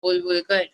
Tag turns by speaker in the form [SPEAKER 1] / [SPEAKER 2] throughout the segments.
[SPEAKER 1] बोल बोल कर।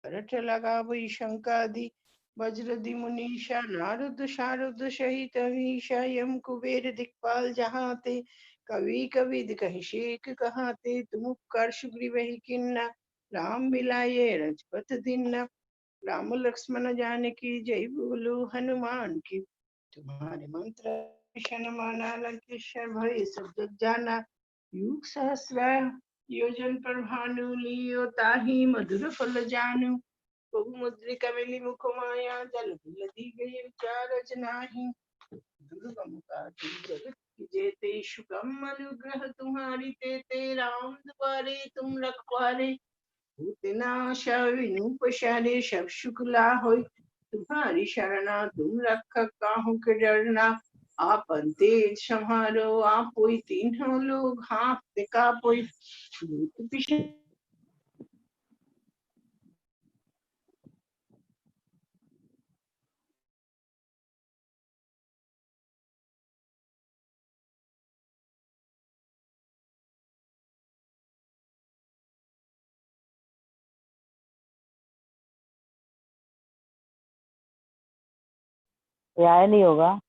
[SPEAKER 2] रट लगा वही शंकादि वज्रदि मुनीषा नारद शारद सहित मीशा यम कुबेर दिक्पाल जहाते कवि कविद कहि शेख कहाते तुम उपकार सुग्रीव ही किन्ना राम मिलाये रजपत दीन्ना। राम लक्ष्मण जानकी जय बोलो हनुमान की। तुम्हारे मंत्र शन माना लंकेश्वर भय सब जग जाना। युग सहस्र योजन पर भानु लियो ताहि मधुर फल जानू। बहुमुद्रिका मिली मुख माया जल बिलधि गए विचार जनाहि। दुर्गम काज जगत की जेते सुगम अनुग्रह तुम्हारी तेते राम दुआरे तुम रखवारे। भूतनाशा विनूप शहरे सब शुक्ला होय। तुम्हारी शरणा तुम रक्षक काहू के डरना। आपन तेज समारो आपोई तीन्हों लोग हाँफते कापोई। भूत पिशाच
[SPEAKER 1] ये आया नहीं होगा।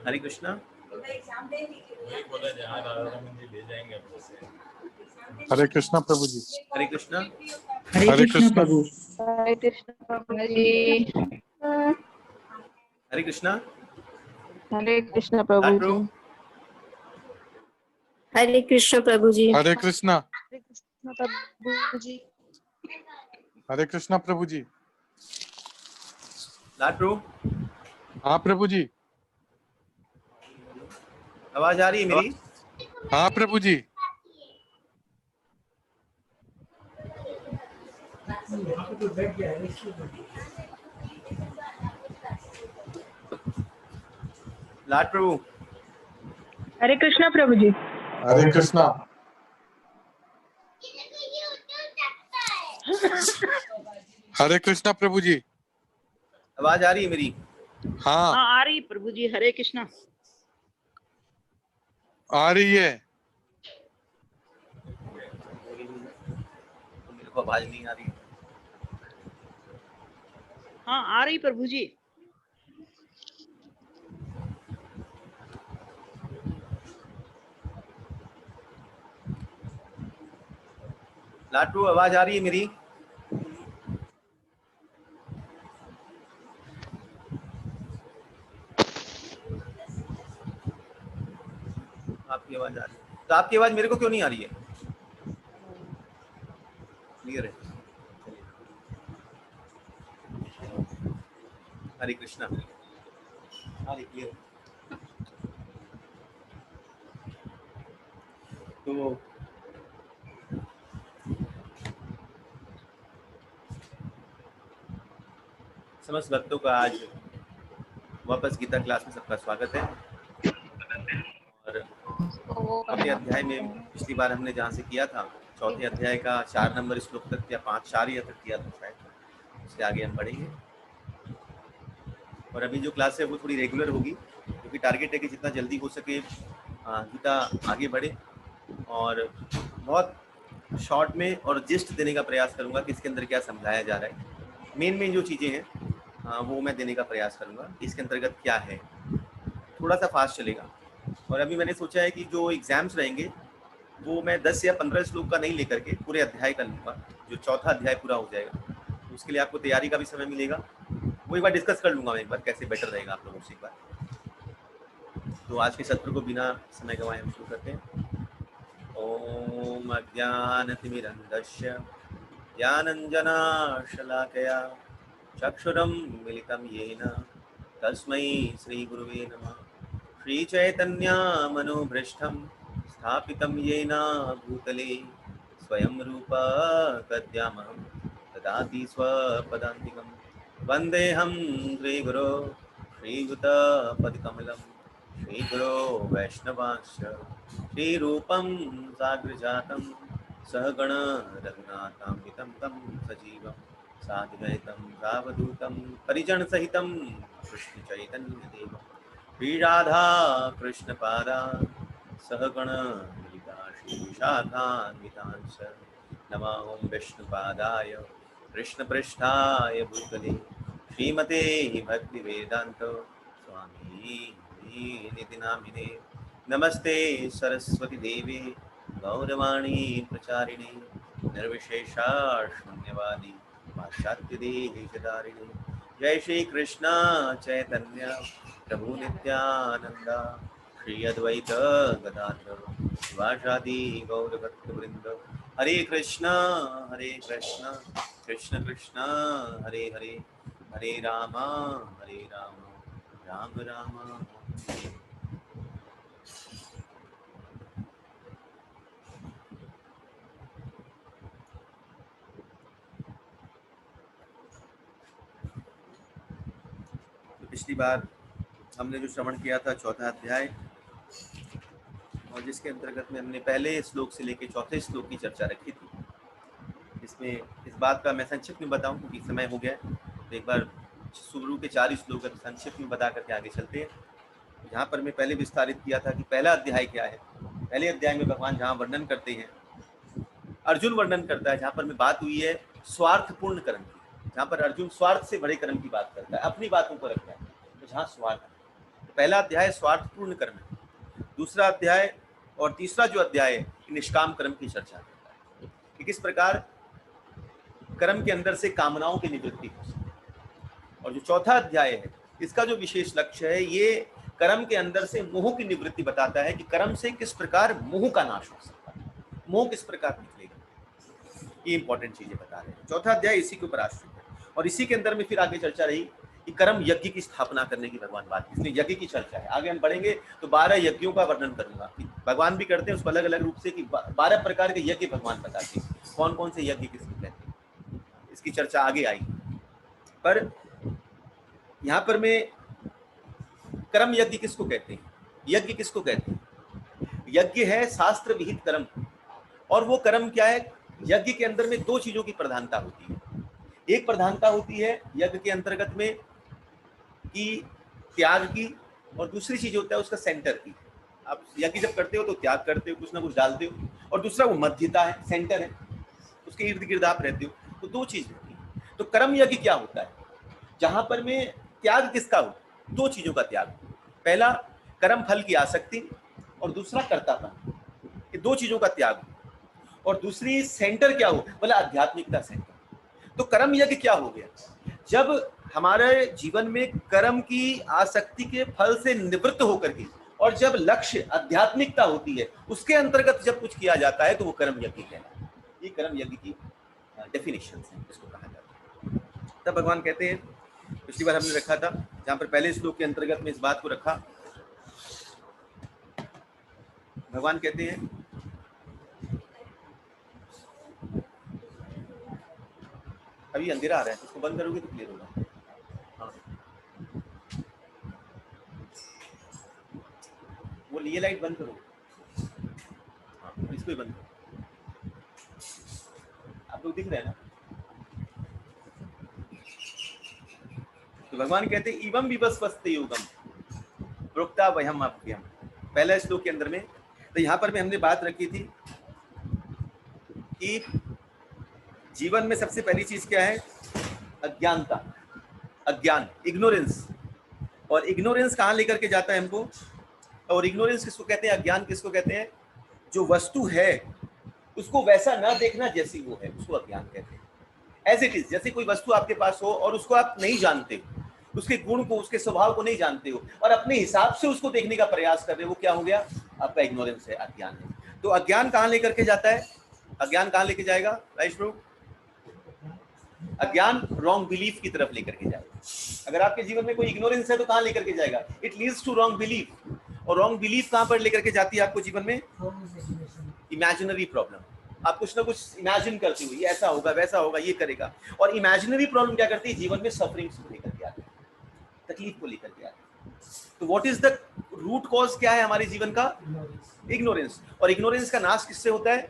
[SPEAKER 1] हरे कृष्णा।
[SPEAKER 3] हरे कृष्णा प्रभु जी।
[SPEAKER 1] हरे कृष्णा।
[SPEAKER 3] हरे कृष्णा
[SPEAKER 4] प्रभु।
[SPEAKER 5] हरे कृष्ण प्रभु जी।
[SPEAKER 1] हरे कृष्णा।
[SPEAKER 5] हरे कृष्ण प्रभु
[SPEAKER 1] लाडरू।
[SPEAKER 5] जी।
[SPEAKER 4] हरे कृष्ण प्रभु जी।
[SPEAKER 3] हरे कृष्णा।
[SPEAKER 5] हरे कृष्ण प्रभु जी।
[SPEAKER 3] हरे कृष्णा प्रभु जी।
[SPEAKER 1] लाडरू,
[SPEAKER 3] हाँ प्रभु जी।
[SPEAKER 1] आवाज आ रही है मेरी?
[SPEAKER 3] हाँ प्रभु जी।
[SPEAKER 1] लाडरू।
[SPEAKER 4] हरे कृष्णा प्रभु जी।
[SPEAKER 3] हरे कृष्णा। हरे कृष्णा प्रभु जी।
[SPEAKER 1] आवाज आ रही है मेरी?
[SPEAKER 3] हाँ
[SPEAKER 4] आ रही प्रभु जी। हरे कृष्णा।
[SPEAKER 3] आ रही है।
[SPEAKER 1] मेरे को आवाज नहीं आ रही।
[SPEAKER 4] हाँ आ रही प्रभु जी।
[SPEAKER 1] लाडरू, आवाज आ रही है मेरी? आपकी आवाज आ रही है, तो आपकी आवाज मेरे को क्यों नहीं आ रही है? क्लियर है? हरे कृष्णा। हरे क्लियर। तो समस्त भक्तों का आज वापस गीता क्लास में सबका स्वागत है। और चौथे अध्याय में पिछली बार हमने जहाँ से किया था, चौथे अध्याय का 4 नंबर श्लोक तक या 4 तक किया था शायद, उससे आगे हम बढ़ेंगे। और अभी जो क्लास है वो थोड़ी रेगुलर होगी, क्योंकि टारगेट है कि जितना जल्दी हो सके गीता आगे बढ़े। और बहुत शॉर्ट में और जिस्ट देने का प्रयास करूँगा कि इसके अंदर क्या समझाया जा रहा है। मेन जो चीज़ें हैं वो मैं देने का प्रयास करूँगा, इसके अंतर्गत क्या है। थोड़ा सा फास्ट चलेगा। और अभी मैंने सोचा है कि जो एग्जाम्स रहेंगे वो मैं 10 या 15 श्लोक का नहीं लेकर के पूरे अध्याय का लूँगा, जो चौथा अध्याय पूरा हो जाएगा। उसके लिए आपको तैयारी का भी समय मिलेगा, वो एक बार डिस्कस कर लूँगा मैं एक बार, कैसे बेटर रहेगा आप लोगों से एक बार। तो आज के सत्र को बिना समय गंवाए हम शुरू करते हैं। ओम अज्ञानतिमिरन्धस्य ज्ञानञ्जनाशलाकया चक्षुरं मिलितं येन तस्मै श्रीगुरुवे नमः। श्रीचैतन्यमनोभृष्टं स्थापितं येन भूतले स्वयं रूपा कद्यामहं ददाति स्वपदान्तिकं। वन्देऽहं श्रीगुरो श्रीयुतपदकमलं श्रीगुरो वैष्णवांश्च श्रीरूपं साग्रजातं सहगण रघुनाथान्वितं तं सजीवं साद्वैतं सावधूतं परिजनसहितं कृष्णचैतन्यदेवं श्रीराधा कृष्णपादा सहगण ललिता श्रीविशाखान्वितांश्च नमो विष्णुपादाय कृष्णपृष्ठाय भूतले श्रीमते भक्तिवेदान्त स्वामी निति नामिने। नमस्ते सरस्वती देवी गौरवाणी प्रचारिणे निर्विशेषा शून्यवादी पाश्चात्य देशधारिणे। जय श्री कृष्ण चैतन्य प्रभु नित्यानंद श्री अद्वैत गदाधर शिवासादि गौर भक्तवृंद। हरे कृष्ण कृष्ण कृष्ण हरे हरे, हरे राम राम राम हरे। पिछली बार हमने जो श्रवण किया था चौथा अध्याय, और जिसके अंतर्गत में हमने पहले श्लोक से लेकर चौथे श्लोक की चर्चा रखी थी। इसमें इस बात का मैं संक्षिप्त में बताऊं क्योंकि समय हो गया, तो एक बार शुरू के 4 श्लोक संक्षिप्त में बता करके आगे चलते हैं। जहाँ पर मैं पहले विस्तारित किया था कि पहला अध्याय क्या है। पहले अध्याय में भगवान जहाँ वर्णन करते हैं, अर्जुन वर्णन करता है, जहाँ पर में बात हुई है स्वार्थपूर्ण कर्म की, जहाँ पर अर्जुन स्वार्थ से बड़े कर्म की बात करता है, अपनी बातों को रखता है, तो जहाँ स्वार्थ। पहला अध्याय स्वार्थपूर्ण कर्म है, दूसरा अध्याय और तीसरा जो अध्याय है निष्काम कर्म की चर्चा करता है कि किस प्रकार कर्म के अंदर से कामनाओं की निवृत्ति हो सकती है। और जो चौथा अध्याय है इसका जो विशेष लक्ष्य है ये कर्म के अंदर से मोह की निवृत्ति बताता है कि कर्म से किस प्रकार मोह का नाश हो सकता है, मोह किस प्रकार निकलेगा, ये इंपॉर्टेंट चीजें बता रहे हैं। चौथा अध्याय इसी के ऊपर आश्रित है और इसी के अंदर में फिर आगे चर्चा रही कि कर्म यज्ञ की स्थापना करने की भगवान बात, इसलिए यज्ञ की चर्चा है। आगे हम पढ़ेंगे तो 12 यज्ञों का वर्णन करूंगा कि भगवान भी करते हैं उसको अलग अलग रूप से, कि 12 प्रकार के यज्ञ भगवान बताते हैं, कौन कौन से यज्ञ किसको कहते हैं, इसकी चर्चा आगे आई। पर यहाँ पर मैं कर्म यज्ञ किसको कहते हैं, यज्ञ किसको कहते हैं? यज्ञ है शास्त्र विहित कर्म, और वो कर्म क्या है, यज्ञ के अंदर में 2 चीजों की प्रधानता होती है। एक प्रधानता होती है यज्ञ के अंतर्गत में कि त्याग की, और दूसरी चीज होता है उसका सेंटर की। आप यज्ञ जब करते हो तो त्याग करते हो, कुछ ना कुछ डालते हो, और दूसरा वो मध्यता है, सेंटर है, उसके इर्द गिर्द आप रहते हो, तो 2 चीज होती है। तो कर्म यज्ञ क्या होता है, जहां पर में त्याग किसका हो, 2 चीजों का त्याग। पहला कर्म फल की आसक्ति और दूसरा कर्तापन, ये 2 चीजों का त्याग। और दूसरी सेंटर क्या हो, बोला आध्यात्मिकता सेंटर। तो कर्म यज्ञ क्या हो गया, जब हमारे जीवन में कर्म की आसक्ति के फल से निवृत्त होकर के और जब लक्ष्य आध्यात्मिकता होती है उसके अंतर्गत जब कुछ किया जाता है तो वो कर्म यज्ञ कहलाता है। ये कर्म यज्ञ की डेफिनेशन है, इसको कहा जाता है। तब भगवान कहते हैं, पिछली बार हमने रखा था जहां पर पहले श्लोक के अंतर्गत में इस बात को रखा, भगवान कहते हैं अभी अंधेरा आ रहा है, इसको बंद करोगे तो क्लियर होगा। हाँ, वो लिए लाइट बंद करो, हाँ इसको ही बंद करो, आप लोग दिख रहे हैं ना। तो भगवान कहते हैं इवं विवस्वस्ते योगम प्रोक्ता वयम अभ्यम, पहला श्लोक के अंदर में। तो यहाँ पर भी हमने बात रखी थी कि जीवन में सबसे पहली चीज क्या है, अज्ञानता, अज्ञान, इग्नोरेंस। और इग्नोरेंस कहाँ लेकर के जाता है हमको? और इग्नोरेंस किसको कहते हैं, अज्ञान किसको कहते हैं? जो वस्तु है उसको वैसा ना देखना जैसी वो है, उसको अज्ञान कहते हैं। एज इट इज, जैसे कोई वस्तु आपके पास हो और उसको आप नहीं जानते हो, उसके गुण को, उसके स्वभाव को नहीं जानते हो और अपने हिसाब से उसको देखने का प्रयास कर रहे हो, वो क्या हो गया? आपका इग्नोरेंस है, अज्ञान है। तो अज्ञान कहाँ लेकर के जाता है? अज्ञान कहाँ लेके जाएगा राइट प्रभु? अज्ञान रॉन्ग बिलीफ की तरफ लेकर के जाएगा। अगर आपके जीवन में कोई इग्नोरेंस है तो कहाँ लेकर के जाएगा? It leads to wrong belief. और रॉन्ग बिलीफ कहाँ पर लेकर के जाती है आपको जीवन में? Imaginary problem. आप कुछ ना कुछ इमेजिन करते हो, ये ऐसा होगा, वैसा होगा, ये करेगा। और इमेजिनरी प्रॉब्लम क्या करती है? जीवन में सफरिंग्स को लेकर के आती है, तकलीफ को लेकर के आती है। तो what is the root cause? क्या है हमारे जीवन का? इग्नोरेंस। और इग्नोरेंस का नाश किससे होता है?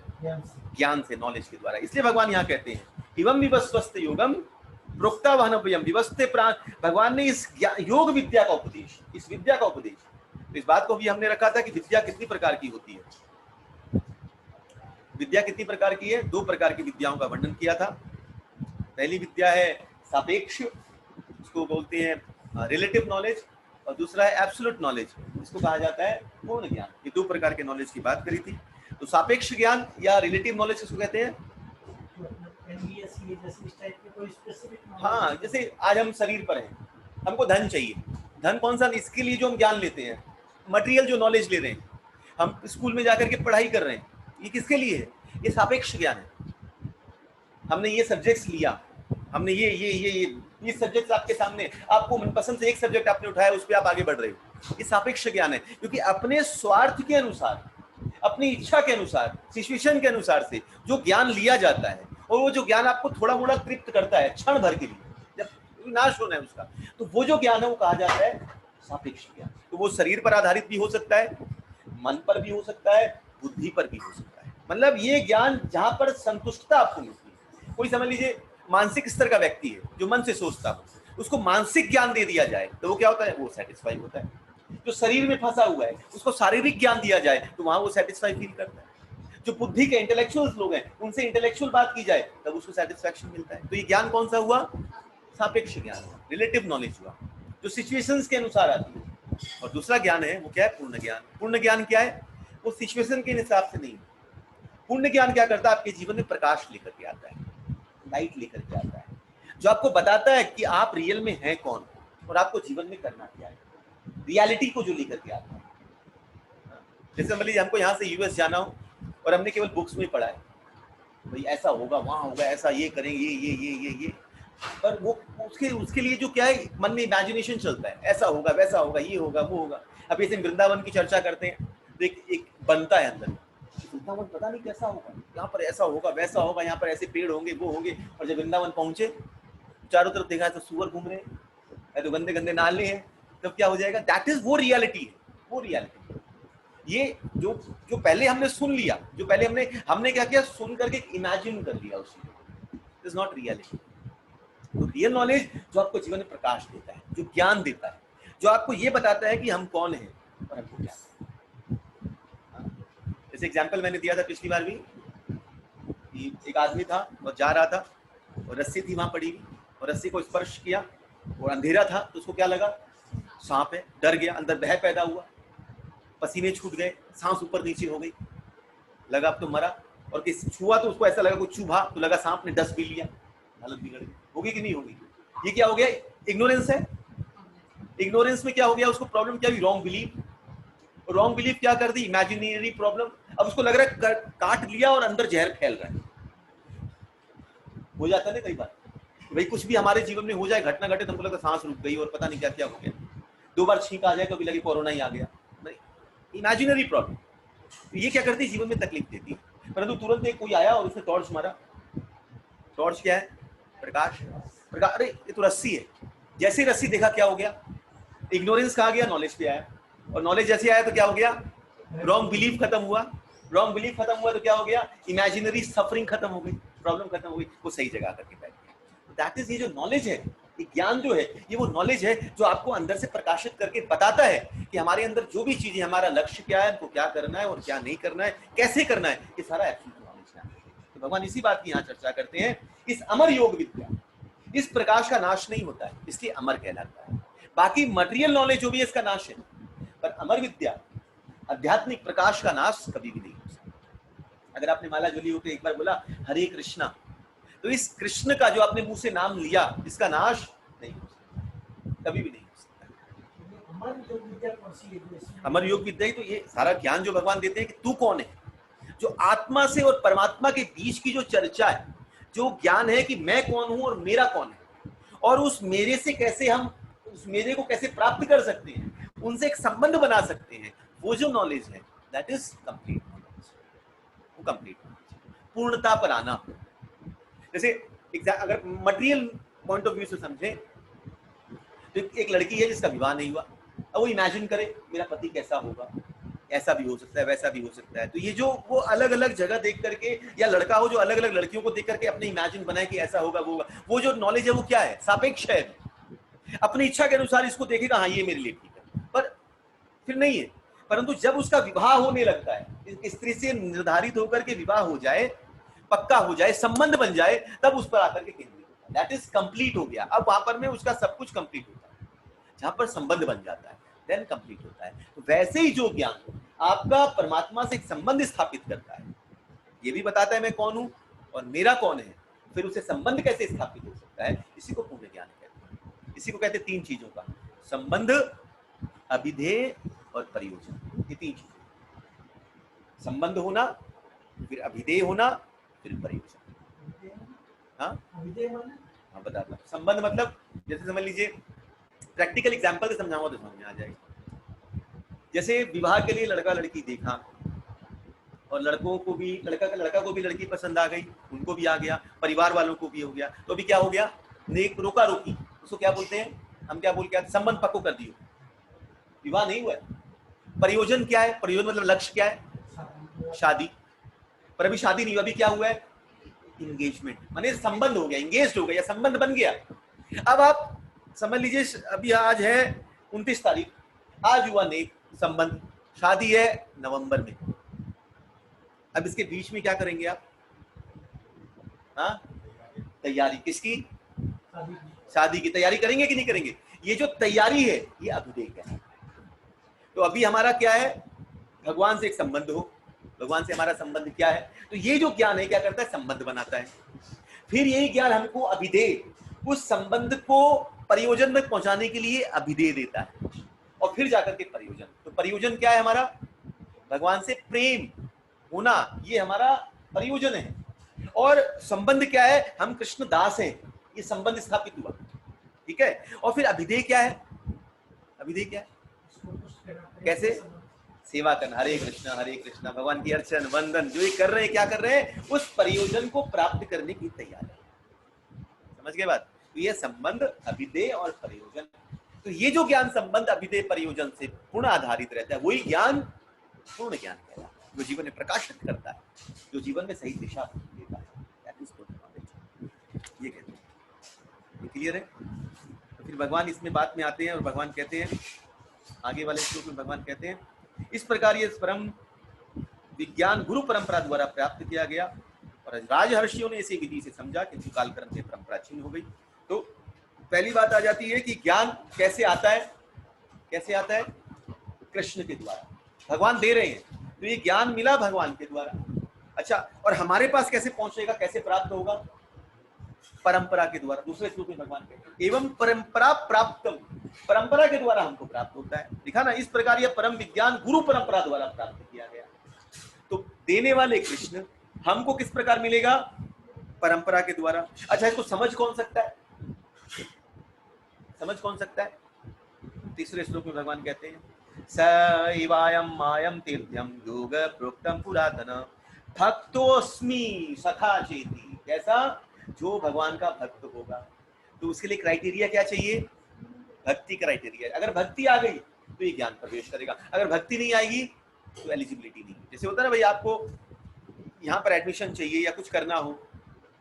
[SPEAKER 1] ज्ञान से, नॉलेज के द्वारा। इसलिए भगवान यहाँ कहते हैं इवं विवस्वस्त योगम प्रोक्ता वहनव्यम विवस्ते प्राण। भगवान ने इस योग विद्या का उपदेश, इस विद्या का उपदेश, तो इस बात को भी हमने रखा था कि विद्या कितनी प्रकार की होती है। विद्या कितनी प्रकार की है? 2 प्रकार की विद्याओं का वर्णन किया था। पहली विद्या है सापेक्ष, उसको बोलते हैं रिलेटिव नॉलेज, और दूसरा है एब्सोल्यूट नॉलेज, इसको कहा जाता है पूर्ण ज्ञान। ये 2 प्रकार के नॉलेज की बात करी थी। तो सापेक्ष ज्ञान या रिलेटिव नॉलेज किसको कहते हैं? हाँ, जैसे आज हम शरीर पर हैं, हमको धन चाहिए। धन कौन सा? इसके लिए जो हम ज्ञान लेते हैं, मटेरियल जो नॉलेज ले रहे हैं, हम स्कूल में जाकर के पढ़ाई कर रहे हैं, ये किसके लिए है? ये सापेक्ष ज्ञान है। हमने ये सब्जेक्ट्स लिया, हमने ये सब्जेक्ट्स आपके सामने, आपको मनपसंद से एक सब्जेक्ट आपने उठाया, उस पर आप आगे बढ़ रहे हो, ये सापेक्ष ज्ञान है। क्योंकि अपने स्वार्थ के अनुसार, अपनी इच्छा के अनुसार, सिचुएशन के अनुसार से जो ज्ञान लिया जाता है, और वो जो ज्ञान आपको थोड़ा मोड़ा तृप्त करता है क्षण भर के लिए, जब विनाश होना है उसका, तो वो जो ज्ञान है वो कहा जाता है सापेक्ष ज्ञान। तो वो शरीर पर आधारित भी हो सकता है, मन पर भी हो सकता है, बुद्धि पर भी हो सकता है। मतलब ये ज्ञान जहां पर संतुष्टता आपको मिलती है। कोई समझ लीजिए मानसिक स्तर का व्यक्ति है जो मन से सोचता हो, उसको मानसिक ज्ञान दे दिया जाए तो वो क्या होता है? वो सेटिस्फाई होता है। जो शरीर में फंसा हुआ है उसको शारीरिक ज्ञान दिया जाए तो वहां वो सेटिस्फाई फील करता है। जो बुद्धि के इंटेलेक्चुअल्स लोग हैं उनसे इंटेलेक्चुअल बात की जाए तब उसको सेटिस्फैक्शन मिलता है। तो ये ज्ञान कौन सा हुआ? सापेक्ष ज्ञान, रिलेटिव नॉलेज हुआ, जो सिचुएशंस के अनुसार आती है। और दूसरा ज्ञान है वो क्या है? पूर्ण ज्ञान। पूर्ण ज्ञान क्या है? वो सिचुएशन के हिसाब से नहीं। पूर्ण ज्ञान क्या करता है? आपके जीवन में प्रकाश लेकर के आता है, लाइट लेकर के आता है, जो आपको बताता है कि आप रियल में हैं कौन और आपको जीवन में करना क्या है, रियलिटी को जो लेकर के आता है। जैसे मान लीजिए हमको यहाँ से यूएस जाना हो और हमने केवल बुक्स में पढ़ा है, भाई ऐसा होगा, वहाँ होगा, ऐसा ये करेंगे, ये, पर वो उसके लिए जो क्या है, मन में इमेजिनेशन चलता है, ऐसा होगा, वैसा होगा, ये होगा, वो होगा। अब जैसे वृंदावन की चर्चा करते हैं तो एक बनता है अंदर, वृंदावन पता नहीं कैसा होगा, यहाँ पर ऐसा होगा, वैसा होगा, यहाँ पर ऐसे पेड़ होंगे, वो होंगे। और जब वृंदावन पहुंचे चारों तरफ देखा तो सुअर घूम रहे हैं, तो गंदे गंदे नाले हैं, तब क्या हो जाएगा? दैट इज वो रियलिटी है, वो रियलिटी। ये जो पहले हमने सुन लिया, जो पहले हमने क्या किया? सुन करके इमेजिन कर लिया, उसी इज नॉट रियलिटी। तो रियल नॉलेज जो आपको जीवन में प्रकाश देता है, जो ज्ञान देता है, जो आपको ये बताता है कि हम कौन हैं और हमको क्या है। जैसे एग्जांपल मैंने दिया था पिछली बार भी, एक आदमी था और जा रहा था और रस्सी थी वहां पड़ी हुई, और रस्सी को स्पर्श किया और अंधेरा था तो उसको क्या लगा? सांप है। डर गया, अंदर भय पैदा हुआ, पसीने छूट गए, सांस ऊपर नीचे हो गई, लगा अब तो मरा। और किस छुआ तो उसको ऐसा लगा कुछ चुभा तो लगा सांप ने डस भी लिया, हालत बिगड़ गई। होगी कि नहीं होगी? ये क्या हो गया? इग्नोरेंस है। इग्नोरेंस में क्या हो गया? उसको प्रॉब्लम क्या हुई? Wrong belief. रॉन्ग बिलीफ क्या कर दी? Imaginary problem. अब उसको लग रहा है काट लिया और अंदर जहर फैल रहा है। हो जाता है ना कई बार, भाई कुछ भी हमारे जीवन में हो जाए, घटना घटे तो हमको लगता है सांस रुक गई और पता नहीं क्या क्या हो गया, 2 बार छींक आ जाए तो भी लगे कोरोना ही आ गया। Imaginary problem. तो ये क्या करती है? जीवन में तकलीफ देती है। परंतु तुरंत एक कोई आया और उसने टॉर्च मारा। टॉर्च क्या है? प्रकाश। अरे ये तो रस्सी है। जैसे ही रस्सी देखा क्या हो गया? इग्नोरेंस कहाँ गया? नॉलेज पे आया। और नॉलेज जैसे आया तो क्या हो गया? रॉन्ग बिलीफ खत्म हुआ। रॉन्ग बिलीफ खत्म हुआ तो क्या हो गया? इमेजिनरी सफरिंग खत्म हो गई, प्रॉब्लम खत्म हो गई, वो सही जगह करके बैठ गया। दैट इज, ये जो नॉलेज है, ये ज्ञान जो है, ये वो नॉलेज है जो आपको अंदर से प्रकाशित करके बताता है कि हमारे अंदर जो भी चीजें, हमारा लक्ष्य क्या है, हमको क्या करना है और क्या नहीं करना है, कैसे करना है, ये सारा एब्सोल्यूट नॉलेज है। तो भगवान इसी बात की यहाँ चर्चा करते हैं। इस अमर योग विद्या, इस प्रकाश का नाश नहीं होता है, इसलिए अमर कहलाता है। बाकी मटेरियल नॉलेज जो भी है इसका नाश है, पर अमर विद्या आध्यात्मिक प्रकाश का नाश कभी भी नहीं हो सकता। अगर आपने माला झोली होकर एक बार बोला हरे कृष्णा, तो इस कृष्ण का जो आपने मुंह से नाम लिया इसका नाश नहीं हो सकता, कभी भी नहीं हो सकता। अमर योग विद्या ही तो ये सारा ज्ञान जो भगवान देते हैं कि तू कौन है, जो आत्मा से और परमात्मा के बीच की जो चर्चा है, जो ज्ञान है कि मैं कौन हूं और मेरा कौन है, और उस मेरे से कैसे हम उस मेरे को कैसे प्राप्त कर सकते हैं, उनसे एक संबंध बना सकते हैं, वो जो नॉलेज है दैट इज कंप्लीट नॉलेज। वो कंप्लीट पूर्णता पर आना। जैसे अगर मटेरियल पॉइंट ऑफ व्यू से समझे तो एक लड़की है जिसका विवाह नहीं हुआ, अब वो इमेजिन करे मेरा पति कैसा होगा, ऐसा भी हो सकता है वैसा भी हो सकता है। तो ये जो वो अलग अलग जगह देख करके, या लड़का हो जो अलग अलग लड़कियों को देख करके अपने इमेजिन बनाए कि ऐसा होगा वो होगा, वो जो नॉलेज है वो क्या है, सापेक्ष है। अपनी इच्छा के अनुसार इसको देखेगा, हाँ ये मेरे लिए ठीक है, पर फिर नहीं है। परंतु जब उसका विवाह होने लगता है, स्त्री से निर्धारित होकर के विवाह हो जाए, पक्का हो जाए, संबंध बन जाए, तब उस पर आकर के केंद्रित होता है, दैट इज कंप्लीट हो गया। अब वहां पर में उसका सब कुछ कंप्लीट होता है, जहां पर संबंध बन जाता है देन कंप्लीट होता है। तो वैसे ही जो ज्ञान आपका परमात्मा से एक संबंध स्थापित करता है, ये भी बताता है मैं कौन हूं और मेरा कौन है, फिर उसे संबंध कैसे स्थापित हो सकता है, इसी को पूर्ण ज्ञान कहते हैं। इसी को कहते हैं तीन चीजों का संबंध, अभिधेय और प्रयोजन। ये तीन चीजें, संबंध होना, फिर अभिधेय होना, फिर प्रयोजन। हाँ हाँ बताता। संबंध मतलब जैसे समझ लीजिए, प्रैक्टिकल एग्जांपल से समझाऊंगा तो समझ में आ जाएगा। जैसे विवाह के लिए लड़का लड़की देखा और लड़कों को भी लड़का को भी लड़की पसंद आ गई, उनको भी आ गया, परिवार वालों को भी हो गया, तो अभी क्या हो गया, रोका रोकी, उसको क्या बोलते हैं, हम क्या बोल के संबंध पक्को कर दियो, विवाह नहीं हुआ है। प्रयोजन क्या है, प्रयोजन मतलब लक्ष्य क्या है, शादी, पर अभी शादी नहीं हुआ, अभी क्या हुआ है, इंगेजमेंट, माने संबंध हो गया, इंगेज हो गया, संबंध बन गया। अब आप समझ लीजिए अभी आज है 29 तारीख, आज हुआ नेक संबंध, शादी है नवंबर में। अब इसके बीच में क्या करेंगे आप, हाँ तैयारी किसकी, शादी की तैयारी करेंगे कि नहीं करेंगे। ये जो तैयारी है ये अभिधेय है। तो अभी हमारा क्या है, भगवान से एक संबंध हो, भगवान से हमारा संबंध क्या है, तो ये जो ज्ञान है क्या करता है, संबंध बनाता है। फिर यही ज्ञान हमको अभिधेय, उस संबंध को प्रयोजन में पहुंचाने के लिए अभिधेय देता है, और फिर जाकर के प्रयोजन। तो प्रयोजन क्या है हमारा, भगवान से प्रेम होना, ये हमारा प्रयोजन है। और संबंध क्या है, हम कृष्ण दास हैं, ये संबंध स्थापित हुआ, ठीक है। और फिर अभिधेय क्या है, अभिधेय क्या है, कैसे सेवा करना, हरे कृष्णा, भगवान की अर्चन वंदन जो ये कर रहे हैं, क्या कर रहे हैं, उस प्रयोजन को प्राप्त करने की तैयारी। समझ गए बात। तो ये संबंध, अभिधेय और प्रयोजन, तो ये जो ज्ञान संबंध, अभिधेय, प्रयोजन से पूर्ण आधारित रहता है, वही ज्ञान पूर्ण ज्ञान कहलाता है, जो जीवन में प्रकाशित करता है, जो जीवन में सही दिशा देता है। ये कहते हैं, ये क्लियर है। तो फिर भगवान इसमें बात में आते हैं और भगवान कहते हैं, आगे वाले श्लोक में भगवान कहते हैं, इस प्रकार ये परम विज्ञान गुरु परंपरा द्वारा प्राप्त किया गया, और राजहर्षियों ने इसे विधि से समझा, किंतु कालक्रम से परंपरा छिन्न हो गई। तो पहली बात आ जाती है कि ज्ञान कैसे आता है, कैसे आता है, कृष्ण के द्वारा, भगवान दे रहे हैं, तो ये ज्ञान मिला भगवान के द्वारा। अच्छा, और हमारे पास कैसे पहुंचेगा, कैसे प्राप्त होगा, परंपरा के द्वारा। दूसरे श्लोक में भगवान कहते हैं, एवं परंपरा प्राप्तम, परंपरा के द्वारा हमको प्राप्त होता है। लिखा ना, इस प्रकार यह परम विज्ञान गुरु परंपरा द्वारा प्राप्त किया गया। तो देने वाले कृष्ण, हमको किस प्रकार मिलेगा, परंपरा के द्वारा। अच्छा, इसको समझ कौन सकता है, समझ कौन सकता है। तीसरे श्लोक में भगवान कहते हैं, सैवायम मायम तीर्थम योग प्रोक्तम पुरातन भक्तोस्मि सखा चेति। कैसा, जो भगवान का भक्त होगा। तो उसके लिए क्राइटेरिया क्या चाहिए, भक्ति क्राइटेरिया। अगर भक्ति आ गई तो ये ज्ञान प्रवेश करेगा, अगर भक्ति नहीं आएगी तो एलिजिबिलिटी नहीं। जैसे होता है ना भाई, आपको यहाँ पर एडमिशन चाहिए या कुछ करना हो,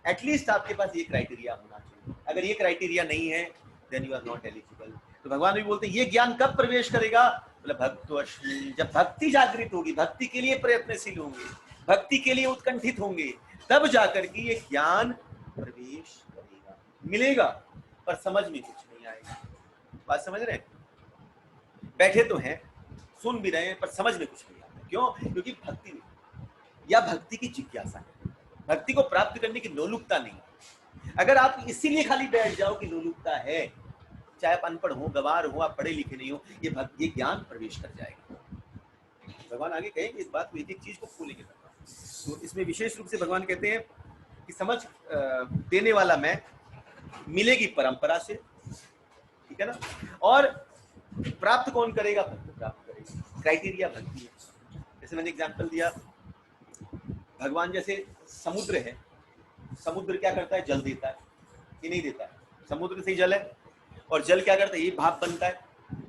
[SPEAKER 1] एटलीस्ट आपके पास ये क्राइटेरिया होना चाहिए। अगर ये क्राइटेरिया नहीं है then you are not eligible. तो भगवान भी बोलते हैं, ये ज्ञान कब प्रवेश करेगा, मतलब भक्तोस्मि, जब भक्ति जागृत होगी, भक्ति के लिए प्रयत्नशील होंगे, भक्ति के लिए उत्कंठित होंगे, तब जाकर के ये ज्ञान प्रवेश करेगा, मिलेगा, पर समझ में कुछ नहीं आएगा। बात समझ रहे हैं? बैठे तो हैं, सुन भी रहे हैं, पर समझ में कुछ नहीं आता। क्यों? क्योंकि भक्ति नहीं, या भक्ति की जिज्ञासा है, भक्ति को प्राप्त करने की लोलुपता नहीं। अगर आप इसीलिए खाली बैठ जाओ कि लोलुपता है, चाहे आप अनपढ़ हो, गवार हो, आप पढ़े लिखे नहीं हो, ये ज्ञान प्रवेश कर जाएगा। भगवान आगे कहेंगे इस बात को, एक एक चीज को खोलेंगे। तो इसमें विशेष रूप से भगवान कहते हैं कि समझ देने वाला मैं मिलेगी परंपरा से, ठीक है ना, और प्राप्त कौन करेगा? भक्त प्राप्त करेगा। क्राइटेरिया भक्ति है। जैसे मैंने एग्जांपल दिया, भगवान जैसे समुद्र है, समुद्र क्या करता है? जल देता है कि नहीं देता है? समुद्र से ही जल है, और जल क्या करता है? यही भाप बनता है।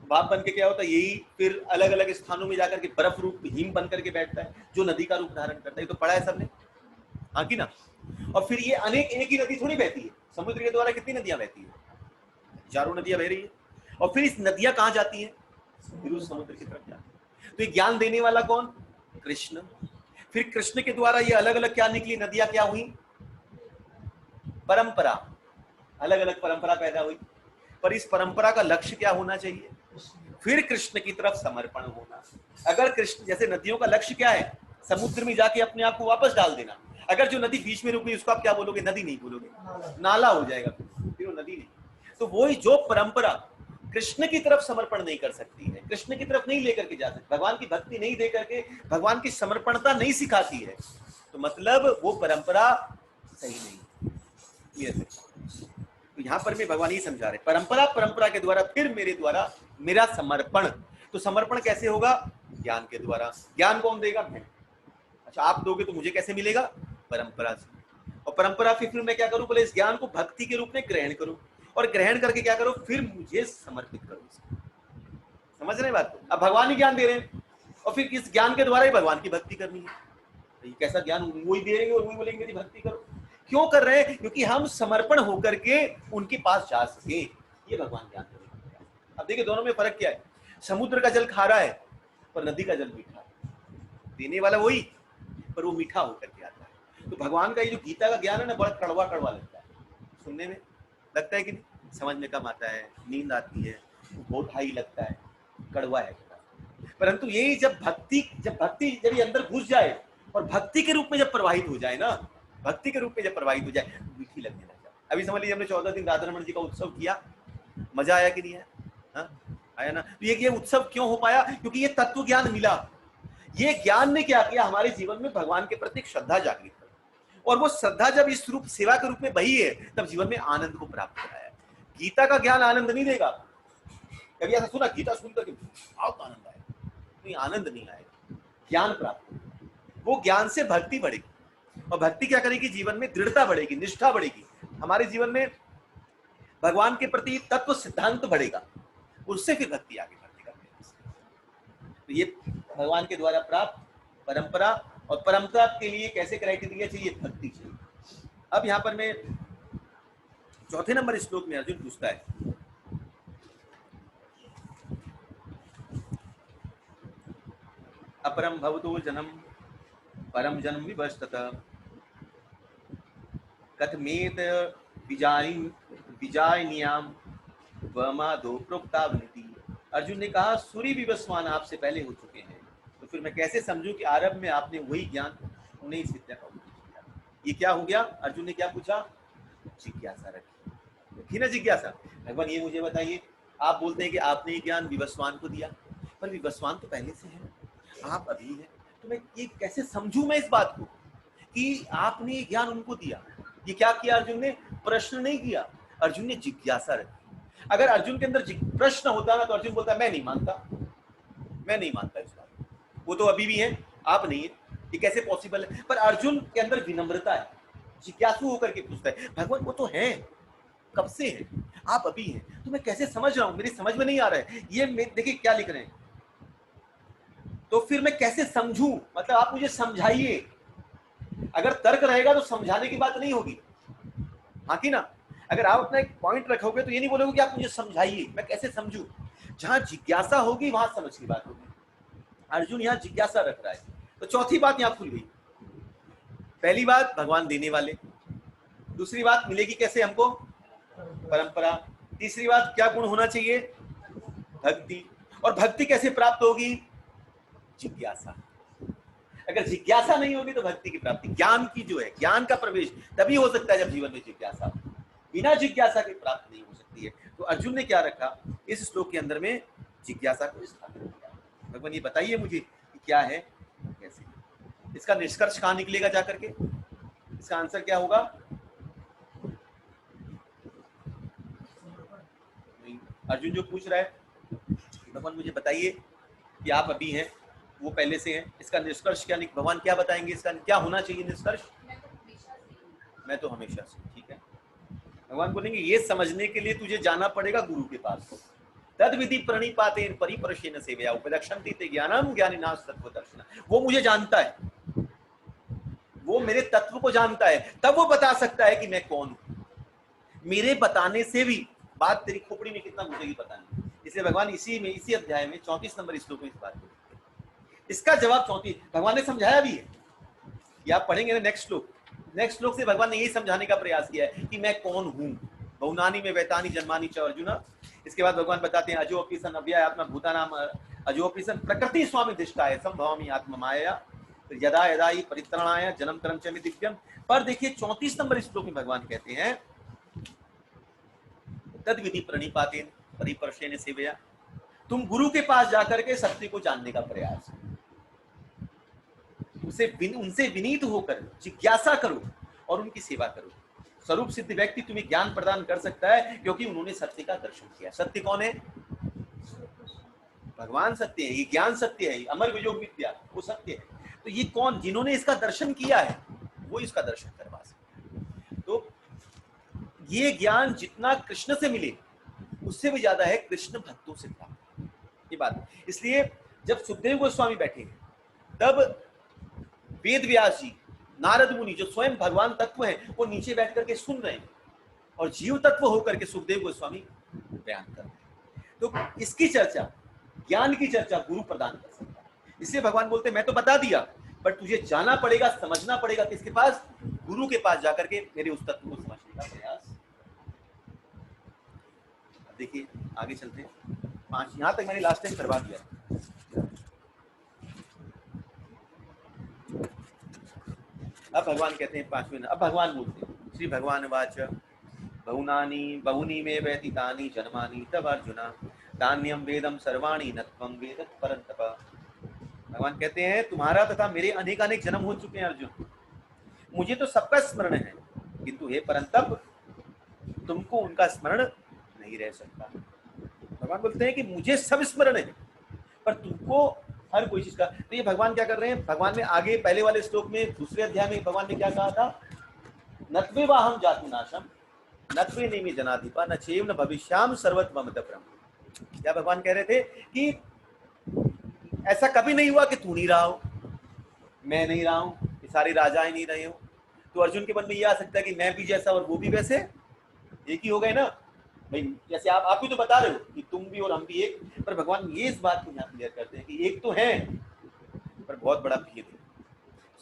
[SPEAKER 1] भाप बन के क्या होता है? यही फिर अलग अलग स्थानों में जाकर के बर्फ रूप हिम बन करके बैठता है, जो नदी का रूप धारण करता है। ये तो पढ़ा है सबने, हाँ कि ना? और फिर ये अनेक, एक ही नदी थोड़ी बहती है, समुद्र के द्वारा कितनी नदियां बहती है? हजारों नदियां बह रही है। और फिर इस नदियां कहां जाती है? फिर उस समुद्र की तरफ जाती है। तो ये ज्ञान देने वाला कौन? कृष्ण। फिर कृष्ण के द्वारा ये अलग अलग क्या निकली? नदियां क्या हुई? परंपरा, अलग अलग परंपरा पैदा हुई। पर इस परंपरा का लक्ष्य क्या होना चाहिए? फिर कृष्ण की तरफ समर्पण होना। अगर कृष्ण जैसे नदियों का लक्ष्य क्या है? समुद्र में जाके अपने आप को वापस डाल देना। अगर जो नदी बीच में रुक गई उसको आप क्या बोलोगे? नदी नहीं बोलोगे, नाला हो जाएगा, फिर वो नदी नहीं। तो वही जो परंपरा कृष्ण की तरफ समर्पण नहीं कर सकती है, कृष्ण की तरफ नहीं लेकर के जा सकती, भगवान की भक्ति नहीं दे करके भगवान की समर्पणता नहीं सिखाती है, तो मतलब वो परंपरा सही नहीं है। तो यहाँ पर मैं भगवान ही समझा रहे, परंपरा, परंपरा के द्वारा फिर मेरे द्वारा मेरा समर्पण। तो समर्पण कैसे होगा? ज्ञान के द्वारा। ज्ञान कौन देगा? मैं। अच्छा, आप दोगे तो मुझे कैसे मिलेगा? परंपरा से। और परंपरा फिर मैं क्या करूं? बोले इस ज्ञान को भक्ति के रूप में ग्रहण करूं, और ग्रहण करके क्या करो? फिर मुझे समर्पित करो। समझ रहे बात? अब भगवान ही ज्ञान दे रहे हैं, और फिर इस ज्ञान के द्वारा ही भगवान की भक्ति करनी है। तो ये कैसा ज्ञान? वही दे रहे और वही बोलेंगे मेरी भक्ति करो। क्यों कर रहे हैं? क्योंकि हम समर्पण होकर के उनके पास जा सके, ये भगवान ज्ञान करेंगे। अब देखिए दोनों में फर्क क्या है? समुद्र का जल खारा है पर नदी का जल मीठा है, देने वाला वही, पर वो मीठा होकर के आता है। तो भगवान का ये जो गीता का ज्ञान है ना, बड़ा कड़वा कड़वा लगता है सुनने में, लगता है कि समझ में कम आता है, नींद आती है, बहुत हाई लगता है, कड़वा है। परंतु यही जब भक्ति ये अंदर घुस जाए और भक्ति के रूप में जब प्रवाहित हो जाए ना, भक्ति के रूप में जब प्रवाहित हो जाए, मीठी लगने लग जाए। अभी समझ लीजिए हमने 14 दिन राधा रमण जी का उत्सव किया, मजा आया कि नहीं आया? हाँ आया ना। तो ये उत्सव क्यों हो पाया? क्योंकि ये तत्व ज्ञान मिला। ये ज्ञान ने क्या किया? हमारे जीवन में भगवान के प्रति श्रद्धा जागृत कर, और वो श्रद्धा जब इस रूप सेवा के रूप में बही है, तब जीवन में आनंद को प्राप्त कराया। गीता का ज्ञान आनंद नहीं देगा। कभी ऐसा सुना गीता सुनकर के बहुत आनंद आया? नहीं, आनंद नहीं आएगा, ज्ञान प्राप्त। वो ज्ञान से भक्ति बढ़ेगी, और भक्ति क्या करेगी? जीवन में दृढ़ता बढ़ेगी, निष्ठा बढ़ेगी, हमारे जीवन में भगवान के प्रति तत्व सिद्धांत बढ़ेगा, उससे फिर भक्ति आगे बढ़ेगा। तो ये भगवान के द्वारा प्राप्त परंपरा, और परंपरा के लिए कैसे क्राइटेरिया चाहिए? भक्ति चाहिए। अब यहाँ पर मैं चौथे नंबर श्लोक में अर्जुन पूछता है, अपरम भवतो जन्म परम जन्म विवस्तत कथमेत विजायनियाम वमादो प्रोक्तावनिति। अर्जुन ने कहा, सूर्य विवस्वान आपसे पहले हो चुके हैं, तो फिर मैं कैसे समझूं कि आरंभ में आपने वही ज्ञान, उन्हें इस विद्या का उपदेश किया? ये क्या हो गया? अर्जुन ने क्या पूछा? जिज्ञासा रखी ना, जिज्ञासा। भगवान ये मुझे बताइए, आप बोलते हैं कि आपने ये ज्ञान विवस्वान को दिया, पर विवस्वान तो पहले से है, आप अभी है, तो मैं ये कैसे समझूं मैं इस बात को कि आपने ये ज्ञान उनको दिया? ये क्या किया अर्जुन ने? प्रश्न नहीं किया, अर्जुन ने जिज्ञासा रखी। अगर अर्जुन के अंदर प्रश्न होता ना, तो अर्जुन बोलता मैं नहीं मानता, मैं नहीं मानता इस बात। वो तो अभी भी है, आप नहीं है, ये कैसे पॉसिबल है? पर अर्जुन के अंदर विनम्रता है, जिज्ञासु होकर के पूछता है, भगवान वो तो है, कब से है, आप अभी हैं, तो मैं कैसे समझ रहा हूं? मेरी समझ में नहीं आ रहा है ये। देखिए क्या लिख रहे हैं, तो फिर मैं कैसे समझूं? मतलब आप मुझे समझाइए। अगर तर्क रहेगा तो समझाने की बात नहीं होगी, हाँ कि ना? अगर आप अपना एक पॉइंट रखोगे तो ये नहीं बोलोगे कि आप मुझे समझाइए, मैं कैसे समझूं? जहां जिज्ञासा होगी वहां समझ की बात होगी। अर्जुन यहाँ जिज्ञासा रख रहा है, तो चौथी बात यहाँ खुल गई। पहली बात भगवान देने वाले, दूसरी बात मिलेगी कैसे हमको? परंपरा, तीसरी बात क्या गुण होना चाहिए? भक्ति। और भक्ति कैसे प्राप्त होगी? जिज्ञासा। अगर जिज्ञासा नहीं होगी तो भक्ति की प्राप्ति, ज्ञान की जो है, ज्ञान का प्रवेश तभी हो सकता है जब जीवन में जिज्ञासा हो। बिना जिज्ञासा के प्राप्त नहीं हो सकती है। तो अर्जुन ने क्या रखा इस श्लोक के अंदर में? जिज्ञासा को स्थापित किया। भगवान ये बताइए मुझे कि क्या है, कैसे? इसका निष्कर्ष कहां निकलेगा जाकर के? इसका आंसर क्या होगा? अर्जुन जो पूछ रहा है, भगवान मुझे बताइए कि आप अभी हैं, वो पहले से हैं, इसका निष्कर्ष क्या? भगवान क्या बताएंगे? इसका क्या होना चाहिए निष्कर्ष? मैं तो हमेशा से। ठीक है, भगवान बोलेंगे ये समझने के लिए तुझे जाना पड़ेगा गुरु के पास। तद विधि प्रणिपातेन परिप्रश्येन सेवया उपलक्षन्ति ते ज्ञानम ज्ञानिनाः तत्त्वदर्शिनः। वो मुझे जानता है, वो मेरे तत्व को जानता है, तब वो बता सकता है कि मैं कौन हूं। मेरे बताने से भी बात तेरी खोपड़ी में कितना घुसेगी पता नहीं। इसलिए भगवान इसी अध्याय में 34 नंबर श्लोक में इस बात को, इसका जवाब 34 भगवान ने समझाया भी है कि आप पढ़ेंगे ना नेक्स्ट श्लोक से भगवान ने यही समझाने का प्रयास किया है कि मैं कौन हूं। बहुनानी में वैतानी जन्मानी च अर्जुन। इसके बाद भगवान बताते हैं अजोऽपि सन् अव्ययात्मा भूतानाम अजोऽपि सन् प्रकृति स्वामी दिष्टाय संभवामि आत्मा मायया यदा यदा ही परित्राणाय जन्म कर्म च मे दिव्यम। पर देखिए 34 नंबर श्लोक में भगवान कहते हैं तद विधि प्रणिपातेन परिप्रश्येन सेवया। तुम गुरु के पास जाकर के सत्य को जानने का प्रयास, उनसे विनीत होकर जिज्ञासा करो और उनकी सेवा करो। स्वरूप सिद्ध व्यक्ति तुम्हें ज्ञान प्रदान कर सकता है क्योंकि उन्होंने सत्य का दर्शन किया। सत्य कौन है? भगवान सत्य है, ये ज्ञान सत्य है, अमर वियोग विद्या वो सत्य है। तो ये कौन? जिन्होंने इसका दर्शन किया है वो इसका दर्शन करवा सकते। तो ये ज्ञान जितना कृष्ण से मिले उससे भी ज्यादा है कृष्ण भक्तों से प्राप्त, ये बात। इसलिए जब सुखदेव गोस्वामी बैठे तब वेद व्यास जी, नारद मुनि जो स्वयं भगवान तत्व हैं वो नीचे बैठ करके सुन रहे हैं और जीव तत्व होकर के सुखदेव गोस्वामी बयान कर रहे हैं। तो इसकी चर्चा, ज्ञान की चर्चा गुरु प्रदान कर सकता है। इसलिए भगवान बोलते हैं मैं तो बता दिया पर तुझे जाना पड़ेगा, समझना पड़ेगा किसके पास? गुरु के पास जाकर के मेरे उस तत्व को समझने का प्रयास। देखिए आगे चलते हैं। 5 यहां तक मैंने लास्ट टाइम करवा दिया। अब भगवान कहते हैं 5वें। अब भगवान बोलते हैं, श्री भगवान वाच बहुनी में व्यतीतानि जन्मानि तव अर्जुन तान्यम वेदम सर्वाणि न त्वं वेद परन्तप। भगवान कहते हैं तुम्हारा तथा मेरे अनेक अनेक जन्म हो चुके हैं अर्जुन, मुझे तो सबका स्मरण है किंतु हे परंतप तुमको उनका स्मरण नहीं रह सकता। भगवान बोलते हैं कि मुझे सब स्मरण है पर तुमको हर कोई चीज का। तो ये भगवान क्या कर रहे हैं? भगवान ने आगे पहले वाले श्लोक में दूसरे अध्याय में भगवान ने क्या कहा था? नत्वे वाहम जातु नाशम नत्वे नेमि जनाधिपा न चेव न भविष्याम सर्वत्वमत ब्रह्म। क्या भगवान कह रहे थे कि ऐसा कभी नहीं हुआ कि तू नहीं रहा हो, मैं नहीं रहा हूं, कि सारे राजा ही नहीं रहे हो। तो अर्जुन के मन में ये आ सकता है कि मैं भी जैसा और वो भी वैसे, एक ही हो गए ना भाई। जैसे आप भी तो बता रहे हो कि तुम भी और हम भी एक, पर भगवान ये इस बात को यहाँ क्लियर करते हैं कि एक तो है पर बहुत बड़ा भेद है।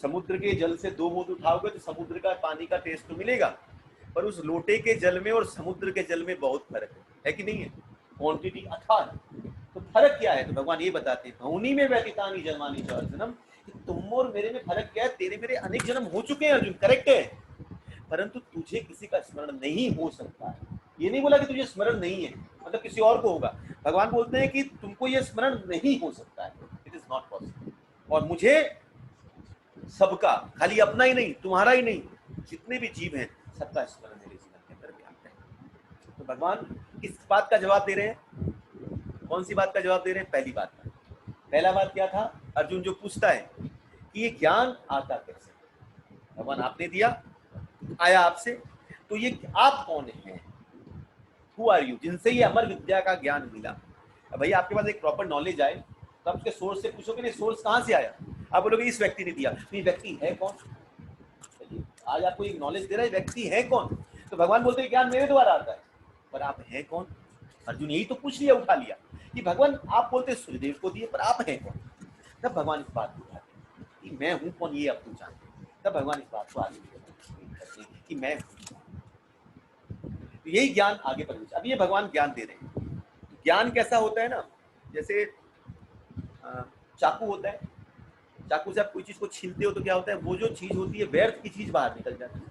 [SPEAKER 1] समुद्र के जल से 2 बूंद उठाओगे तो समुद्र का पानी का टेस्ट तो मिलेगा, पर उस लोटे के जल में और समुद्र के जल में बहुत फर्क है कि नहीं है? क्वांटिटी अथाह। तो फर्क क्या है? तो भगवान ये बताते हैं बहुनी में व्यतीतानि जन्मानि च अर्जुनम, तुम और मेरे में फर्क क्या है? तेरे मेरे अनेक जन्म हो चुके हैं अर्जुन, करेक्ट है, परंतु तुझे किसी का स्मरण नहीं हो सकता है। ये नहीं बोला कि तुझे स्मरण नहीं है मतलब किसी और को होगा। भगवान बोलते हैं कि तुमको ये स्मरण नहीं हो सकता है, इट इज नॉट पॉसिबल। और मुझे सबका, खाली अपना ही नहीं, तुम्हारा ही नहीं, जितने भी जीव हैं सबका स्मरण मेरे जीवन के अंदर भी आता है। तो भगवान किस बात का जवाब दे रहे हैं? कौन सी बात का जवाब दे रहे हैं? पहली बात का। पहला बात क्या था? अर्जुन जो पूछता है कि ये ज्ञान आता कैसे? भगवान आपने दिया, आया आपसे, तो ये आप कौन हैं? Who are you? जिनसे ये अमर विद्या का ज्ञान मिला। अब भाई आपके पास एक प्रॉपर नॉलेज आए तो आप उसके सोर्स से पूछोगे नहीं सोर्स कहाँ से आया? आप बोलोगे इस व्यक्ति ने दिया। तो ये व्यक्ति है कौन? आज आपको एक नॉलेज दे रहा है, व्यक्ति है कौन? तो भगवान बोलते हैं ज्ञान मेरे द्वारा आता है, पर आप हैं कौन? अर्जुन यही तो पूछ लिया, उठा लिया कि भगवान आप बोलते सूर्यदेव को दिए, पर आप हैं कौन? तब भगवान इस बात को उठाते हैं कि मैं हूं कौन, ये अब तू जानते। तब भगवान इस बात को आगे करते हैं कि मैं हूं। तो यही ज्ञान आगे पर। अब ये भगवान ज्ञान दे रहे हैं। ज्ञान कैसा होता है ना, जैसे चाकू होता है, चाकू से आप कोई चीज को छीलते हो तो क्या होता है, वो जो चीज होती है व्यर्थ की चीज बाहर निकल जाती है।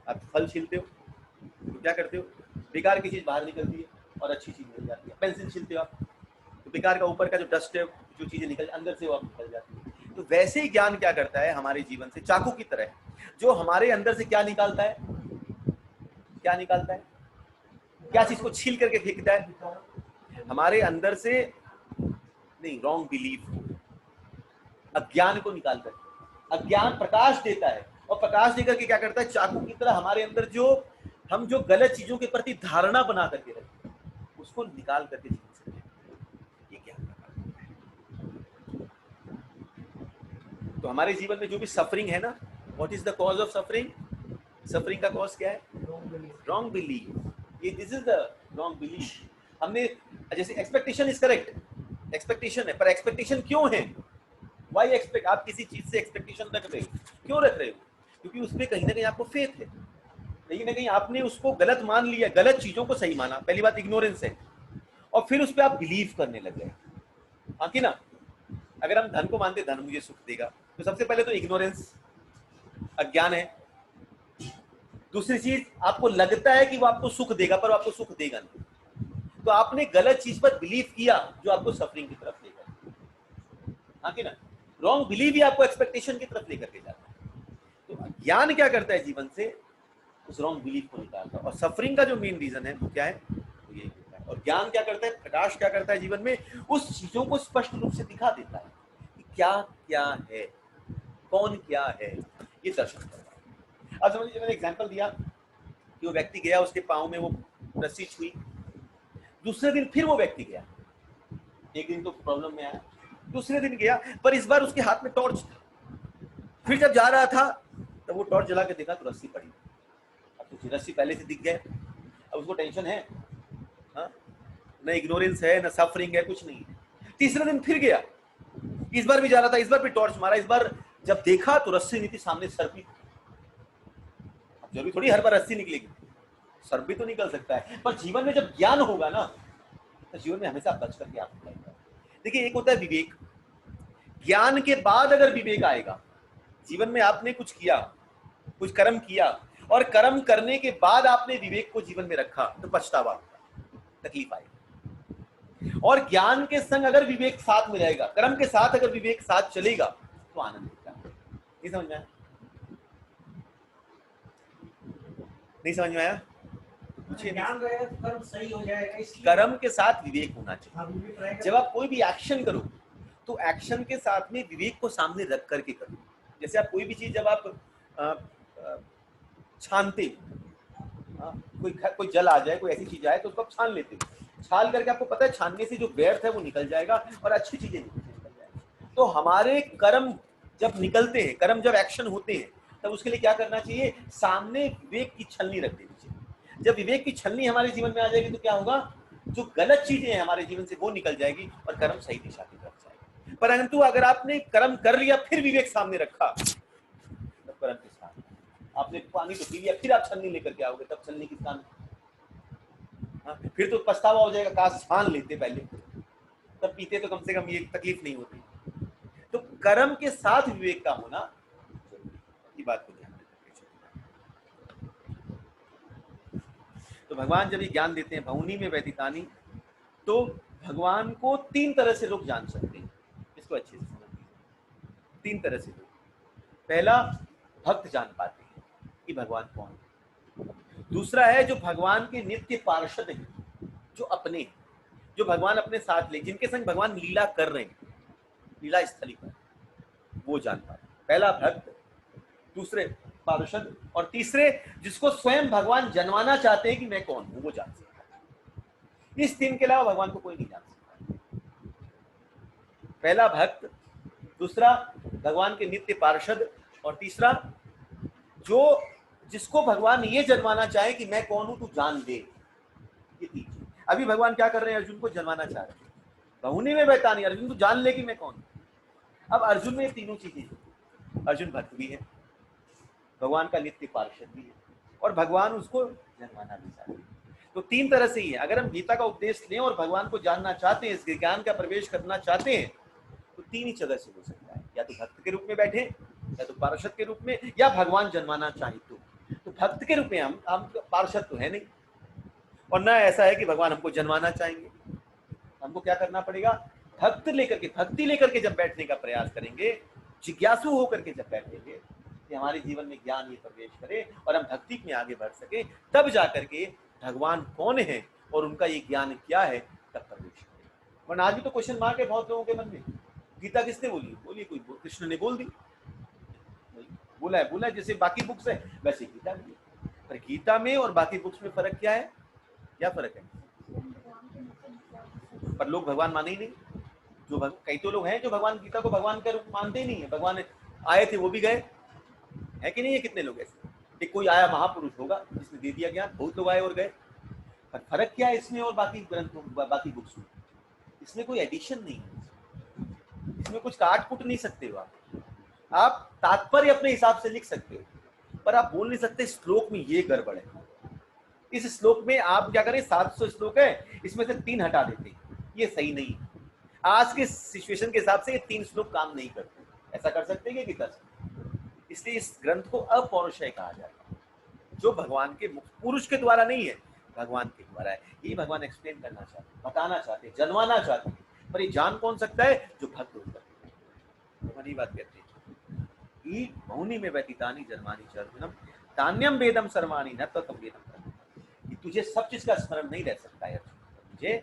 [SPEAKER 1] आप फल छीलते हो तो क्या करते हो, बेकार की चीज बाहर निकलती है और अच्छी चीज निकल जाती है। पेंसिल छीलते हो आप तो बेकार का ऊपर का जो डस्ट है, जो चीजें निकल अंदर से वो आप निकल जाती है। तो वैसे ही ज्ञान क्या करता है हमारे जीवन से, चाकू की तरह, जो हमारे अंदर से क्या निकालता है, क्या निकालता है, क्या चीज को छील करके फेंकता है हमारे अंदर से, नहीं, रॉन्ग बिलीफ, अज्ञान को निकालता है। अज्ञान प्रकाश देता है और प्रकाश देकर के क्या करता है, चाकू की तरह हमारे अंदर जो हम जो गलत चीजों के प्रति धारणा बना करके रखते हैं उसको निकाल करके जीवन से ये ज्ञान है। तो हमारे जीवन में जो भी सफरिंग है ना, what is the cause of suffering, suffering का कॉज क्या है, रॉन्ग बिलीफ। ये this is the wrong belief. हमने जैसे एक्सपेक्टेशन इज करेक्ट, एक्सपेक्टेशन है, पर एक्सपेक्टेशन क्यों है, वाई एक्सपेक्ट, आप किसी चीज से एक्सपेक्टेशन रख रहे हो, क्यों रख रहे हो, क्योंकि उसमें कहीं ना कहीं आपको फेथ है, कहीं ना कहीं आपने उसको गलत मान लिया, गलत चीजों को सही माना, पहली बात इग्नोरेंस है, और फिर उस पर आप बिलीव करने लग गए। हाँ कि ना, अगर हम धन को मानते धन मुझे सुख देगा, तो सबसे पहले तो इग्नोरेंस, अज्ञान है। दूसरी चीज, आपको लगता है कि वो आपको सुख देगा पर वो आपको सुख देगा नहीं, तो आपने गलत चीज पर बिलीव किया जो आपको सफरिंग की तरफ लेगा। हाँ कि ना, रॉन्ग बिलीव ही आपको एक्सपेक्टेशन की तरफ लेकर के जाता है। तो ज्ञान क्या करता है जीवन से, उस रॉन्ग बिलीफ को निकालता है। और सफरिंग का जो मेन रीजन है वो क्या है, तो यही होता है। और ज्ञान क्या करता है, प्रकाश क्या करता है जीवन में, उस चीजों को स्पष्ट रूप से दिखा देता है कि क्या क्या है, कौन क्या है, ये दर्शन करता है। अब समझिए, मैंने एग्जाम्पल दिया कि वो व्यक्ति गया, उसके पाँव में वो रस्सी छुई, दूसरे दिन फिर वो व्यक्ति गया, एक दिन तो प्रॉब्लम में आया, दूसरे दिन गया, पर इस बार उसके हाथ में टॉर्च था। फिर जब जा रहा था तब वो टॉर्च जला के देखा तो रस्सी पड़ी। अब तो रस्सी पहले से दिख गया, अब उसको टेंशन है, हाँ, न इग्नोरेंस है, न सफरिंग है, कुछ नहीं है। तीसरे दिन फिर गया, इस बार भी जा रहा था, इस बार भी टॉर्च मारा, इस बार जब देखा तो रस्सी नहीं थी, सामने सर्पी थी। जरूरी थोड़ी हर बार रस्सी निकलेगी, सर्पी तो निकल सकता है, पर जीवन में जब ज्ञान होगा ना, तो जीवन में हमेशा बच करके आपको आएगा। देखिए, एक होता है विवेक, ज्ञान के बाद अगर विवेक आएगा, जीवन में आपने कुछ किया, कुछ कर्म किया, और कर्म करने के बाद आपने विवेक को जीवन में रखा, तो पछतावा होगा, तकलीफ आएगी। और ज्ञान के संग अगर विवेक साथ में रहेगा, कर्म के साथ अगर विवेक साथ चलेगा, तो आनंद होगा। नहीं समझ में आया, नहीं समझ में आया, कर्म सही हो जाएगा, कर्म के साथ विवेक होना चाहिए। जब आप कोई भी एक्शन करो तो एक्शन के साथ में विवेक को सामने रख करके करो। जैसे आप कोई भी चीज जब आप छानते हो, कोई जल आ जाए, कोई ऐसी चीज आए, तो उसको आप छान लेते हो, छान करके आपको पता है छानने से जो व्यर्थ है वो निकल जाएगा और अच्छी चीजें निकल जाएगी। तो हमारे कर्म जब निकलते हैं, कर्म जब एक्शन होते हैं, तब उसके लिए क्या करना चाहिए, सामने विवेक की छलनी रख देनी चाहिए। जब विवेक की छलनी हमारे जीवन में आ जाएगी तो क्या होगा, जो गलत चीजें हैं हमारे जीवन से वो निकल जाएगी और कर्म सही दिशा की तरफ जाएगा। परंतु अगर आपने कर्म कर लिया फिर विवेक सामने रखा, तब कर्म किस काम, आपने पानी तो पी लिया, फिर आप छलनी लेकर के आओगे, तब छलनी किस काम, फिर तो पछतावा हो जाएगा, काश छान लेते पहले, तब पीते तो कम से कम ये तकलीफ नहीं होती। तो कर्म के साथ विवेक का होना, की बात को ध्यान में रखिए। तो भगवान जब ये ज्ञान देते हैं, बहुनी में व्यतीतानी, तो भगवान को तीन तरह से लोग जान सकते हैं, इसको अच्छे से समझिए। तीन तरह से लोग, पहला भक्त जान पाते हैं कि भगवान कौन है। दूसरा है जो भगवान के नित्य पार्षद हैं, जो अपने हैं, जो भगवान अपने साथ ले, जिनके संग भगवान लीला कर रहे हैं, लीला स्थली पर, वो जान पाते। पहला भक्त, दूसरे पार्षद, और तीसरे जिसको स्वयं भगवान जनवाना चाहते हैं कि मैं कौन हूं, वो जान सकता है। इस तीन के अलावा भगवान को कोई नहीं जान सकता। पहला भक्त, दूसरा भगवान के नित्य पार्षद, और तीसरा जो जिसको भगवान ये जनवाना चाहे कि मैं कौन हूं, तू जान दे। ये तीन। अभी भगवान क्या कर रहे हैं, अर्जुन को जनवाना चाह रहे हैं। बहुनी में बैतानी, अर्जुन तू जान ले कि मैं कौन हूं। अब अर्जुन में तीनों चीजें हैं, अर्जुन भक्त भी है, भगवान का नित्य पार्षद भी है, और भगवान उसको जनवाना भी चाहते हैं। तो तीन तरह से ही है। अगर हम गीता का उपदेश लें और भगवान को जानना चाहते हैं, इस ज्ञान का प्रवेश करना चाहते हैं, तो तीन ही जगह से हो सकता है, या तो भक्त के रूप में बैठे, या तो पार्षद के रूप में, या भगवान जन्माना चाहे तो भक्त के रूप में हम पार्षद तो है नहीं, और ना ऐसा है कि भगवान हमको जन्माना चाहेंगे। हमको क्या करना पड़ेगा, भक्ति लेकर के जब बैठने का प्रयास करेंगे, जिज्ञासु होकर के जब बैठेंगे कि हमारे जीवन में ज्ञान ये प्रवेश करे और हम भक्ति में आगे बढ़ सके, तब जाकर के भगवान कौन है और उनका ये ज्ञान क्या है तब प्रवेश करें। वरना आज भी तो क्वेश्चन मार्क है बहुत लोगों के मन में। गीता किसने बोली कोई कृष्ण ने बोल दी, बोला है जैसे बाकी बुक्स है वैसे गीता भी। पर गीता में और बाकी बुक्स में फर्क क्या है, क्या फर्क है? पर लोग भगवान माने ही नहीं। जो कई तो लोग हैं जो भगवान गीता को भगवान का रूप मानते ही नहीं है। भगवान आए थे वो भी गए, है कि नहीं है? कितने लोग ऐसे, कि कोई आया महापुरुष होगा जिसने दे दिया ज्ञान, बहुत लोग आए और गए। पर फर्क क्या है इसमें और बाकी ग्रंथों बाकी बुक्स में? इसमें कोई एडिशन नहीं है, इसमें कुछ काट कुट नहीं सकते हो आप तात्पर्य अपने हिसाब से लिख सकते हो, पर आप बोल नहीं सकते श्लोक में ये गड़बड़ है। इस श्लोक में आप क्या करें, 700 श्लोक है, इसमें से 3 हटा देते, ये सही नहीं है। आज के सिचुएशन के हिसाब से ये 3 श्लोक काम नहीं करते। ऐसा कर सकते हैं गीता से? इसलिए इस ग्रंथ को अपौरुषेय कहा जाता है, जो भगवान के पुरुष के द्वारा नहीं है, भगवान के द्वारा है। ये भगवान एक्सप्लेन करना चाहते, बताना चाहते, जनवाना चाहते हैं। पर ये जान कौन सकता है? जो भक्त होता है। भगवान ये बात कहते हैं, ई मौनी में व्यतीतानि जन्मानि च अर्जुनम तान्यम वेदम सर्वाणि न तत्म वेदम। तुझे सब चीज का स्मरण नहीं रह सकता है अर्जुन, तुझे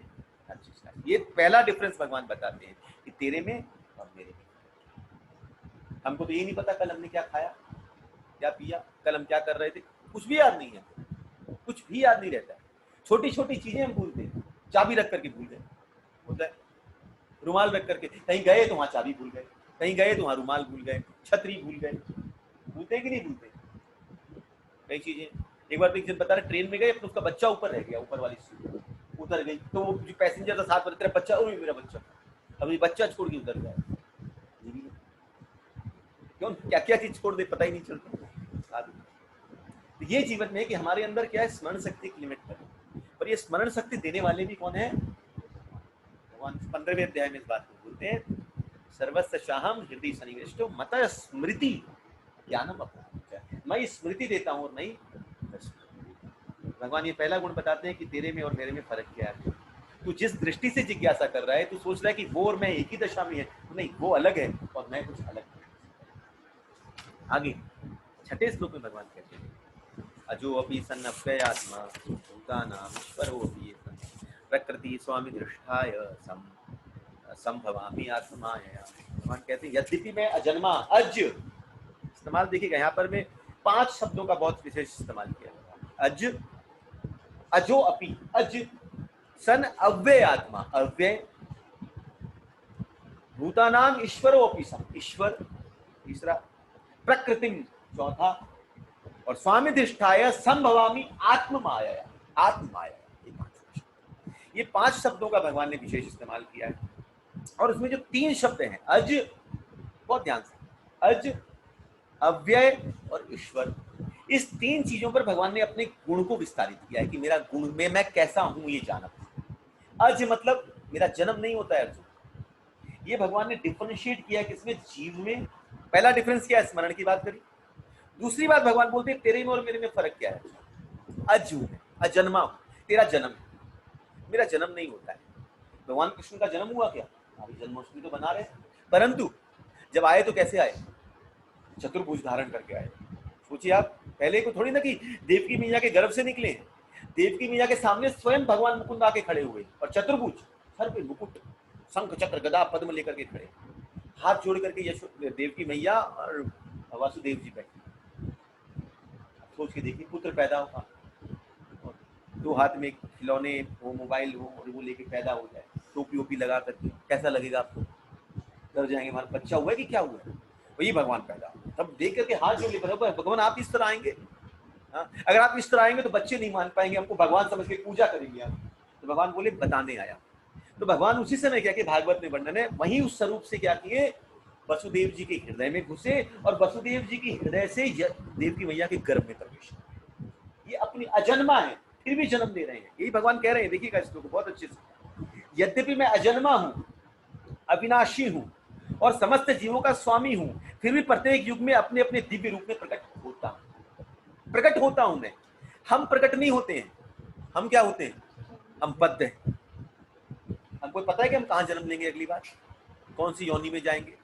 [SPEAKER 1] हर चीज का। ये पहला डिफरेंस भगवान बताते हैं कि तेरे में और मेरे में। हमको तो ये नहीं पता कल हमने क्या खाया, क्या पिया, कल हम क्या कर रहे थे, कुछ भी याद नहीं है, कुछ भी याद नहीं रहता है। छोटी छोटी चीजें हम भूलते हैं, चाबी रख करके भूल गए, होता है। रुमाल रख करके कहीं गए तो वहां चाबी भूल गए, कहीं गए तो वहां रुमाल भूल गए, छतरी भूल गए। भूलते हैं कि नहीं भूलते? कई चीजें। एक बार तो एक जन बता रहे ट्रेन में गए, अपने उसका बच्चा ऊपर रह गया, ऊपर वाली सीट उतर गई, तो वो जो पैसेंजर था साथ में, तेरा बच्चा, ओ मेरा बच्चा, अब ये बच्चा छोड़ के उतर गया। क्यों, क्या क्या चीज छोड़ दे पता ही नहीं चलता। तो ये जीवन में कि हमारे अंदर क्या है, स्मरण शक्ति की लिमिट पर ये स्मरण शक्ति देने वाले भी कौन है? भगवान 15वें अध्याय में इस बात को बोलते हैं, सर्वस्य शाहम हृदय सन्निविष्टो मत स्मृति ज्ञानम अपना। मैं स्मृति देता हूँ और नहीं। भगवान ये पहला गुण बताते हैं कि तेरे में और मेरे में फर्क क्या है। तू जिस दृष्टि से जिज्ञासा कर रहा है, तू सोच रहा है कि वो और मैं एक ही दशा में है, नहीं, वो अलग है और मैं कुछ अलग है। आगे 6ठे श्लोक में भगवान कहते हैं, अजो अपि सन् अव्ययात्मा भूतानां ईश्वरोऽपि प्रकृति स्वामी दृष्टाय संभवामि आत्माया। भगवान कहते हैं यद्यपि मैं अजन्मा, अज इस्तेमाल देखिएगा यहाँ पर मैं 5 शब्दों का बहुत विशेष इस्तेमाल किया। अज, अजो अपि, अज, सन अव्यय आत्मा, अव्यय, भूतानाम ईश्वरो अपि सम, ईश्वर तीसरा, प्रकृतिम चौथा, और स्वामी दृष्टाय संभवामि आत्ममाया, आत्ममाया। ये 5 शब्दों का भगवान ने विशेष इस्तेमाल किया है। और उसमें जो 3 शब्द हैं, अज, बहुत ध्यान से, अज, अव्यय और ईश्वर, इस 3 चीजों पर भगवान ने अपने गुण को विस्तारित किया है कि मेरा गुण में मैं कैसा हूं ये जाना। अज मतलब मेरा जन्म नहीं होता है अर्जुन। ये भगवान ने डिफरेंशिएट किया किसमें? जीव में। पहला डिफरेंस क्या है? स्मरण की बात करी। दूसरी बात भगवान बोलते हैं तेरे में और मेरे में फर्क क्या है? अज हूं, अजन्मा हूं, तेरा जन्म है, मेरा जन्म नहीं होता है। भगवान कृष्ण का जन्म हुआ क्या? अभी जन्माष्टमी तो बना रहे, परंतु जब आए तो कैसे आए? चतुर्भुज धारण करके आए। सोचिए आप, पहले को थोड़ी ना कि देवकी मैया के गर्भ से निकले हैं। देवकी मैया के सामने स्वयं भगवान मुकुंद आके खड़े हुए और चतुर्भुज, सर पे मुकुट, शंख चक्र गदा पद्म लेकर के खड़े, हाथ जोड़ करके देवकी मैया और वासुदेव जी बैठे। सोच के देखिए, पुत्र पैदा होगा, 2 हाथ में खिलौने हो, मोबाइल हो, और वो लेके पैदा हो जाए, टोपी ओपी लगा करके, कैसा लगेगा आपको? डर जाएंगे हमारा बच्चा हुआ है कि क्या हुआ है? वही भगवान पैदा, तब देख करके हाथ जोड़ ले, भगवान आप इस तरह आएंगे? अगर आप इस तरह आएंगे तो बच्चे नहीं मान पाएंगे, हमको भगवान समझ के पूजा करेंगे आप। तो भगवान बोले बताने आया। तो भगवान उसी समय क्या कि भागवत में वर्णन है, वही उस स्वरूप से क्या किए, वसुदेव जी के हृदय में घुसे और वसुदेव जी के हृदय से देवकी मैया के गर्भ में प्रवेश। ये अपनी अजन्मा है, फिर भी जन्म ले रहे हैं। यही भगवान कह रहे हैं, देखिएगा इस श्लोक को बहुत अच्छे से। यद्यपि मैं अजन्मा हूं, अविनाशी हूं और समस्त जीवों का स्वामी हूं, फिर भी प्रत्येक युग में अपने अपने दिव्य रूप में प्रकट होता हूं मैं। हम प्रकट नहीं होते हैं, हम क्या होते हैं? हम बद्ध हैं। हमको पता है कि हम कहां जन्म लेंगे अगली बार, कौन सी योनि में जाएंगे,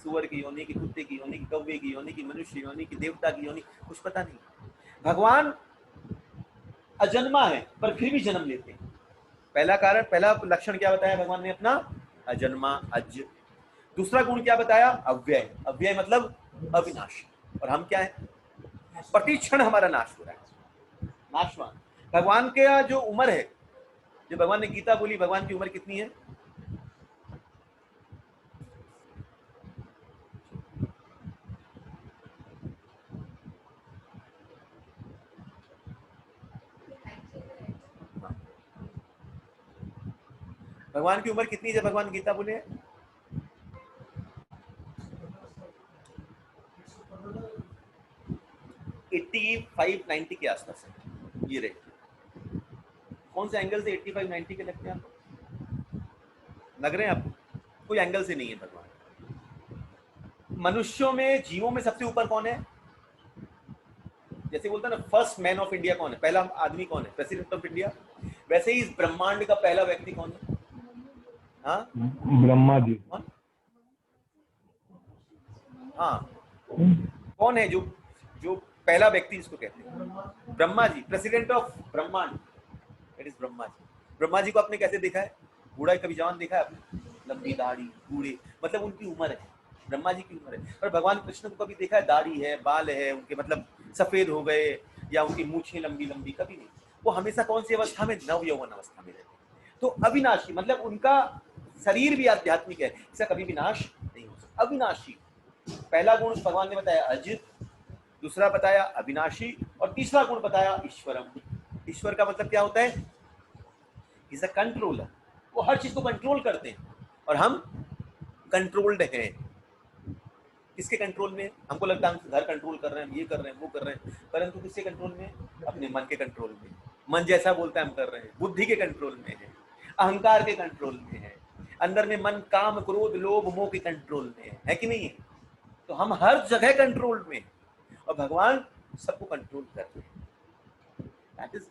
[SPEAKER 1] सुअर की योनि की, कुत्ते की योनि की, कौवे की योनि की, मनुष्य योनि की, देवता की योनि, कुछ पता नहीं। भगवान अजन्मा है पर फिर भी जन्म लेते हैं। पहला कारण, पहला लक्षण क्या बताया भगवान ने अपना? अजन्मा, अज। दूसरा गुण क्या बताया? अव्यय। अव्यय मतलब अविनाशी। और हम क्या है? प्रति क्षण हमारा नाश हो रहा है, नाशवान। भगवान के जो उम्र है, जो भगवान ने गीता बोली, भगवान की उम्र कितनी है? भगवान की उम्र कितनी है जब भगवान गीता बोले? 85-90 के आसपास है। ये रहे, कौन से एंगल से 85-90 के लगते हैं आपको? लग रहे हैं आपको? कोई एंगल से नहीं है भगवान। मनुष्यों में, जीवों में सबसे ऊपर कौन है? जैसे बोलते हैं ना, फर्स्ट मैन ऑफ इंडिया कौन है? पहला आदमी कौन है? President of India. वैसे ही इस ब्रह्मांड का पहला व्यक्ति कौन है? हाँ,
[SPEAKER 6] ब्रह्मा जी।
[SPEAKER 1] हाँ, कौन है जो पहला व्यक्ति जिसको कहते हैं? ब्रह्मा जी, प्रेसिडेंट ऑफ ब्रह्मांड, इट इज ब्रह्मा जी। ब्रह्मा जी को आपने कैसे देखा है? बूढ़ा कभी जवान देखा है आपने? लंबी दाढ़ी, बूढ़े, मतलब उनकी उम्र है, ब्रह्मा जी की उम्र है। पर भगवान कृष्ण को कभी देखा है दाढ़ी है, बाल है उनके, मतलब सफेद हो गए, या उनकी मूछें लंबी लंबी? कभी नहीं। वो हमेशा कौन सी अवस्था में? नव यौवन अवस्था में रहते हैं। तो अविनाशी मतलब उनका शरीर भी आध्यात्मिक है, इसका कभी विनाश नहीं हो सकता। अविनाशी, पहला गुण भगवान ने बताया अज, दूसरा बताया अविनाशी, और तीसरा गुण बताया ईश्वरम। ईश्वर का मतलब क्या होता है? Is a controller. वो हर चीज को कंट्रोल करते हैं और हम कंट्रोल्ड हैं। किसके कंट्रोल में? हमको लगता है हम घर कंट्रोल कर रहे हैं, ये कर रहे हैं, वो कर रहे हैं, परंतु किसके कंट्रोल में? अपने मन के कंट्रोल में। मन जैसा बोलता है हम कर रहे हैं। बुद्धि के कंट्रोल में है, अहंकार के कंट्रोल में है, अंदर में मन काम क्रोध लोभ मोह के कंट्रोल में है कि नहीं है? तो हम हर जगह कंट्रोल में, और भगवान सबको कंट्रोल कर रहे हैं।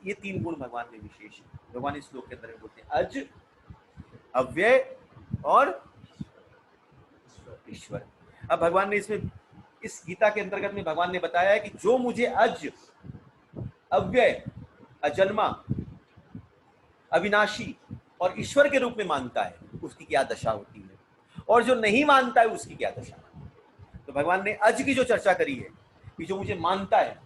[SPEAKER 1] ये तीन गुण भगवान में विशेष है। भगवान इस श्लोक के अंदर बोलते हैं अज, अव्यय और ईश्वर। अब भगवान ने इसमें, इस गीता के अंतर्गत में भगवान ने बताया है कि जो मुझे अज, अव्यय, अजन्मा, अविनाशी और ईश्वर के रूप में मानता है, उसकी क्या दशा होती है, और जो नहीं मानता है उसकी क्या दशा है। तो भगवान ने अज की जो चर्चा करी है कि जो मुझे मानता है,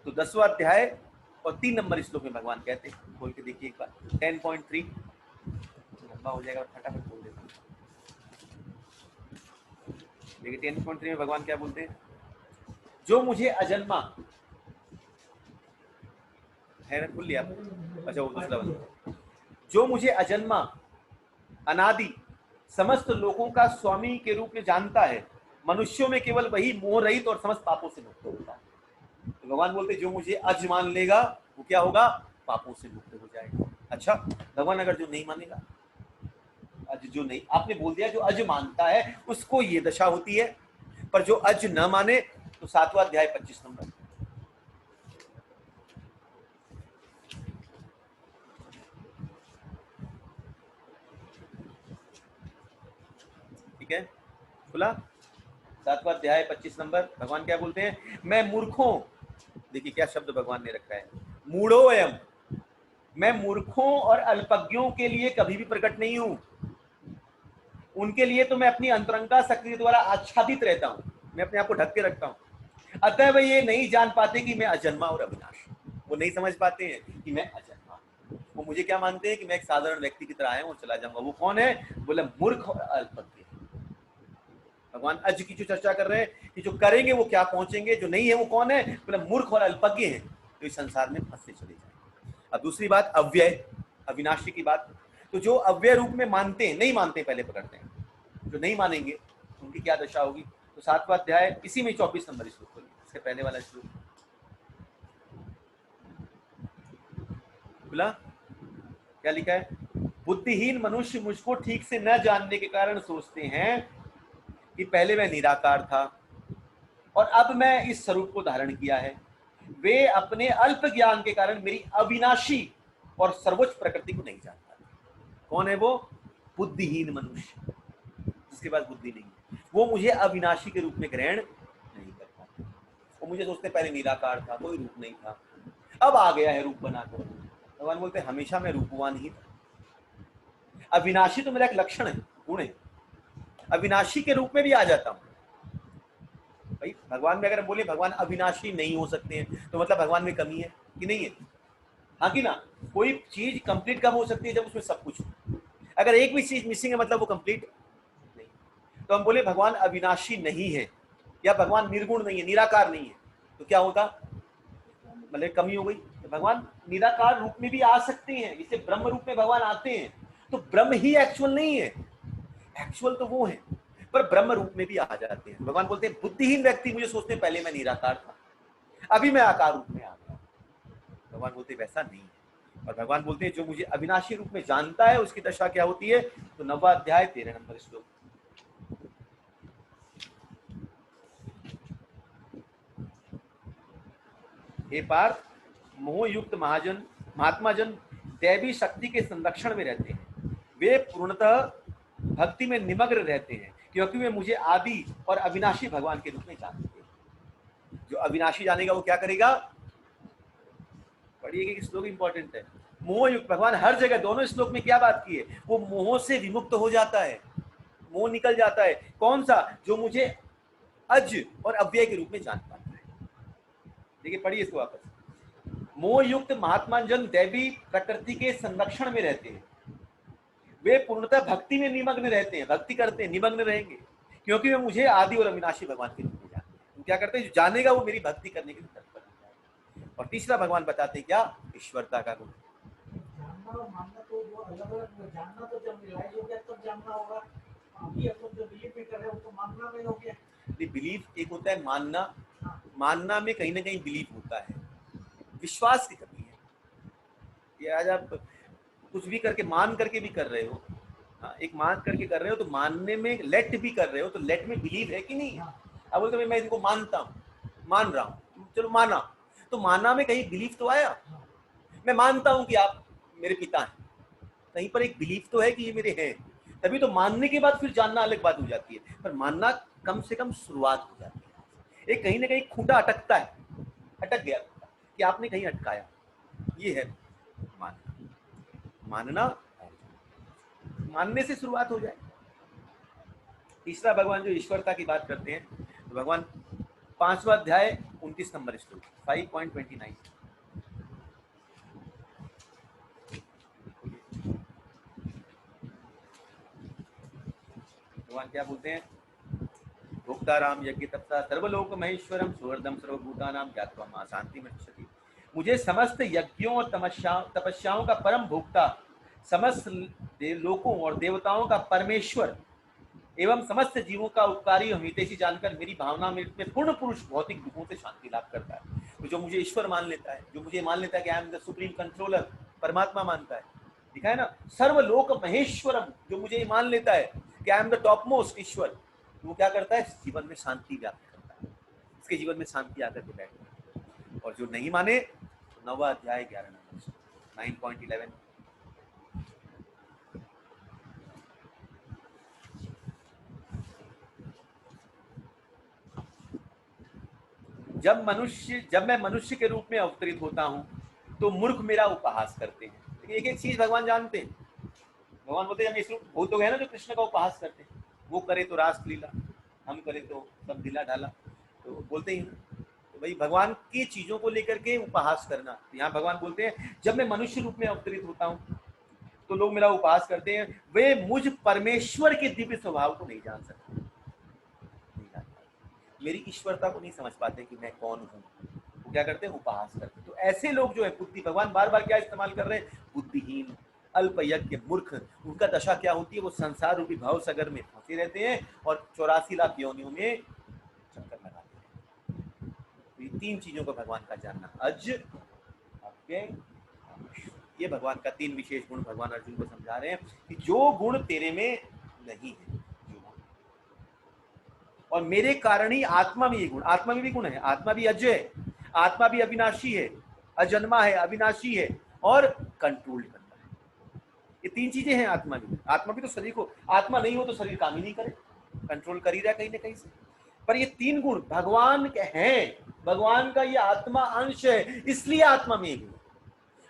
[SPEAKER 1] तो 10वां अध्याय और 3 नंबर श्लोक में भगवान कहते हैं, बोल के देखिए एक बार। 10.3 लंबा हो जाएगा, फटाफट बोल देता हूँ। देखिए 10.3 में भगवान क्या बोलते हैं? जो मुझे अजन्मा है ना, खुल लिया? अच्छा, वो दूसरा वाला। जो मुझे अजन्मा, अनादि, समस्त लोगों का स्वामी के रूप में जानता है, मनुष्यों में केवल वही मोह रहित और समस्त पापों से मुक्त होता है। तो भगवान बोलते जो मुझे अज मान लेगा वो क्या होगा? पापों से मुक्त हो जाएगा। अच्छा, भगवान अगर जो नहीं मानेगा, अज जो नहीं, आपने बोल दिया जो अज मानता है उसको ये दशा होती है, पर जो अज न माने तो 7वां अध्याय 25 नंबर। ठीक है, खुला 7वां अध्याय 25 नंबर। भगवान क्या बोलते हैं? मैं मूर्खों, देखिए क्या शब्द भगवान ने रखा है, मूढ़ोयम, मैं मूर्खों और अल्पज्ञों के लिए कभी भी प्रकट नहीं हूं। उनके लिए तो मैं अपनी अंतरंगा शक्ति द्वारा आच्छादित रहता हूं, मैं अपने आप को ढक के रखता हूं। अतः वे ये नहीं जान पाते कि मैं अजन्मा और अविनाशी। वो नहीं समझ पाते हैं कि मैं अजन्मा। वो मुझे क्या मानते हैं कि मैं एक साधारण व्यक्ति की तरह आया हूं और चला जाऊंगा। वो कौन है? बोले मूर्ख और अल्पज्ञ। भगवान अज की जो चर्चा कर रहे हैं कि जो करेंगे वो क्या पहुंचेंगे, जो नहीं है वो कौन है? बोले मूर्ख और अल्पज्ञ हैं, तो इस संसार में फंसते चले जाएंगे। अब दूसरी बात अव्यय, अविनाशी की बात। तो जो अव्यय रूप में मानते हैं, नहीं मानते पहले पकड़ते हैं, जो नहीं मानेंगे उनकी क्या दशा होगी? तो 7वां अध्याय इसी में 24 नंबर श्लोक, इसके पहले वाला श्लोक। बोला क्या लिखा है, बुद्धिहीन मनुष्य मुझको ठीक से न जानने के कारण सोचते हैं कि पहले मैं निराकार था और अब मैं इस स्वरूप को धारण किया है। वे अपने अल्प ज्ञान के कारण मेरी अविनाशी और सर्वोच्च प्रकृति को नहीं जानता। कौन है वो? बुद्धिहीन मनुष्य, जिसके पास बुद्धि नहीं है, वो मुझे अविनाशी के रूप में ग्रहण नहीं करता। वो मुझे सोचते पहले निराकार था, कोई रूप नहीं था, अब आ गया है रूप बनाकर। भगवान बोलते हमेशा मैं रूपवान ही था। अविनाशी तो मेरा एक लक्षण है, गुण है, अविनाशी के रूप में भी आ जाता हूं। भाई भगवान में अगर हम बोले भगवान अविनाशी नहीं हो सकते हैं तो मतलब भगवान में कमी है कि नहीं है? हाँ कि ना? कोई चीज कंप्लीट कब हो सकती है? जब उसमें सब कुछ हो। अगर एक भी चीज मिसिंग है मतलब वो कंप्लीट नहीं। तो हम बोले भगवान अविनाशी नहीं है या भगवान निर्गुण नहीं है, निराकार नहीं है, तो क्या होगा? मतलब कमी हो गई। तो भगवान निराकार रूप में भी आ सकते हैं, इससे ब्रह्म रूप में भगवान आते हैं, तो ब्रह्म ही एक्चुअल नहीं है, एक्चुअल तो वो है, पर ब्रह्म रूप में भी आ जाते हैं। भगवान बोलते हैं बुद्धिहीन व्यक्ति मुझे सोचते हैं पहले मैं निराकार था, अभी मैं आकार रूप में आ गया। भगवान बोलते वैसा नहीं है। और भगवान बोलते हैं जो मुझे अविनाशी रूप में जानता है उसकी दशा क्या होती है? तो 9वां अध्याय 13 नंबर श्लोक। हे पार्थ, मोहयुक्त महात्मा जन दैवी शक्ति के संरक्षण में रहते हैं। वे पूर्णतः भक्ति में निमग्न रहते हैं क्योंकि वे मुझे आदि और अविनाशी भगवान के रूप में जानते हैं। जो अविनाशी जानेगा वो क्या करेगा? पढ़िए कि श्लोक इंपॉर्टेंट है। मोहयुक्त, भगवान हर जगह दोनों श्लोक में क्या बात की है? वो मोह से विमुक्त हो जाता है, मोह निकल जाता है। कौन सा? जो मुझे अज और अव्यय के रूप में जान पाता है। देखिए पढ़िए इसको वापस। मोहयुक्त महात्मा जन दैवी प्रकृति के संरक्षण में रहते हैं। वे पूर्णतः भक्ति में निमग्न रहते हैं, भक्ति करते हैं, निमग्न रहेंगे क्योंकि वे मुझे आदि और अविनाशी भगवान के रूप में जानते हैं। तो क्या करते हैं? जो जानेगा वो मेरी भक्ति करने के लिए तत्पर हो जाएगा। और तीसरा भगवान बताते हैं क्या? ईश्वरता का गुण।
[SPEAKER 6] जानना और मानना तो वो अलग-अलग। जानना तो जब रियलाइज हो गया तब जानना होगा। अभी अपन जो बिलीव में कर रहे हैं वो तो मानना में हो गया।
[SPEAKER 1] बिलीफ एक होता है मानना, मानना में कहीं ना कहीं बिलीफ होता है, विश्वास की कमी है। ये आज आप कुछ भी करके मान करके भी कर रहे हो, एक मान करके कर रहे हो तो मानने में लेट भी कर रहे हो, तो लेट में बिलीव है कि नहीं? अब बोलते मैं इनको मानता हूँ, मान रहा हूँ, चलो माना, तो माना में कहीं बिलीफ तो आया। मैं मानता हूँ कि आप मेरे पिता हैं, कहीं पर एक बिलीफ तो है कि ये मेरे हैं, तभी तो मानने के बाद फिर जानना अलग बात हो जाती है। पर मानना कम से कम शुरुआत हो जाती है। एक कहीं ना कहीं खूंटा अटकता है, अटक गया कि आपने कहीं अटकाया, ये है मानना। मानना, मानने से शुरुआत हो जाए। तीसरा भगवान जो ईश्वरता की बात करते हैं तो भगवान 5वां अध्याय 29 नंबर श्लोक 5.29। भगवान क्या बोलते हैं? भोक्ताराम यज्ञ तपसा सर्वलोक महेश्वरम सुहृदम सर्वभूतानाम ज्ञात्वा मां शांतिमर्षति। मुझे समस्त यज्ञों और तपस्याओं का परम भोक्ता, समस्त लोकों और देवताओं का परमेश्वर एवं समस्त जीवों का उपकारी और हितैषी जानकर मेरी भावना में पूर्ण पुरुष भौतिक दुखों से शांति लाभ करता है। तो जो मुझे ईश्वर मान लेता है, जो मुझे मान लेता है कि I am the supreme controller, परमात्मा मानता है, लिखा है ना सर्वलोक महेश्वरम, जो मुझे मान लेता है कि I am the top most ईश्वर, वो क्या करता है? जीवन में शांति व्याप्त करता है, उसके जीवन में शांति आकर के बैठता है। और जो नहीं माने तो 9वां अध्याय 11 नंबर 9.11। जब मैं मनुष्य के रूप में अवतरित होता हूँ तो मूर्ख मेरा उपहास करते हैं। एक एक चीज भगवान जानते हैं। भगवान बोलते हैं हम वो तो है ना जो कृष्ण का उपहास करते हैं, वो करे तो रासलीला, हम करे तो सब ढीला ढाला, तो बोलते हैं। तो भाई भगवान की चीजों को लेकर के उपहास करना, यहाँ भगवान बोलते हैं जब मैं मनुष्य रूप में अवतरित होता हूँ तो लोग मेरा उपहास करते हैं, वे मुझ परमेश्वर के दिव्य स्वभाव को नहीं जान सकते, मेरी ईश्वरता को नहीं समझ पाते कि मैं कौन हूँ। वो क्या करते हैं? उपहास करते हैं। तो ऐसे लोग जो है बुद्धि, भगवान बार बार क्या इस्तेमाल कर रहे हैं? बुद्धिहीन, अल्पयज्ञ, मूर्ख, उनका दशा क्या होती है? वो संसार रूपी भाव सागर में फंसे रहते हैं और 84 लाख योनियों में चक्कर लगाते हैं। तो ये 3 चीजों को भगवान का जानना, अज, अव्यय, ये भगवान का 3 विशेष गुण भगवान अर्जुन को समझा रहे हैं कि जो गुण तेरे में नहीं है, और मेरे कारण ही आत्मा में ये गुण, आत्मा में भी गुण है, आत्मा भी अजय है, आत्मा भी अविनाशी है, अजन्मा है, अविनाशी है और कंट्रोल करता है। ये 3 चीजें हैं आत्मा में। आत्मा भी तो शरीर को, आत्मा नहीं हो तो शरीर काम ही नहीं करे, कंट्रोल कर ही रहा है कहीं ना कहीं से। पर ये 3 गुण भगवान के हैं, भगवान का ये आत्मा अंश है, इसलिए आत्मा में ये गुण।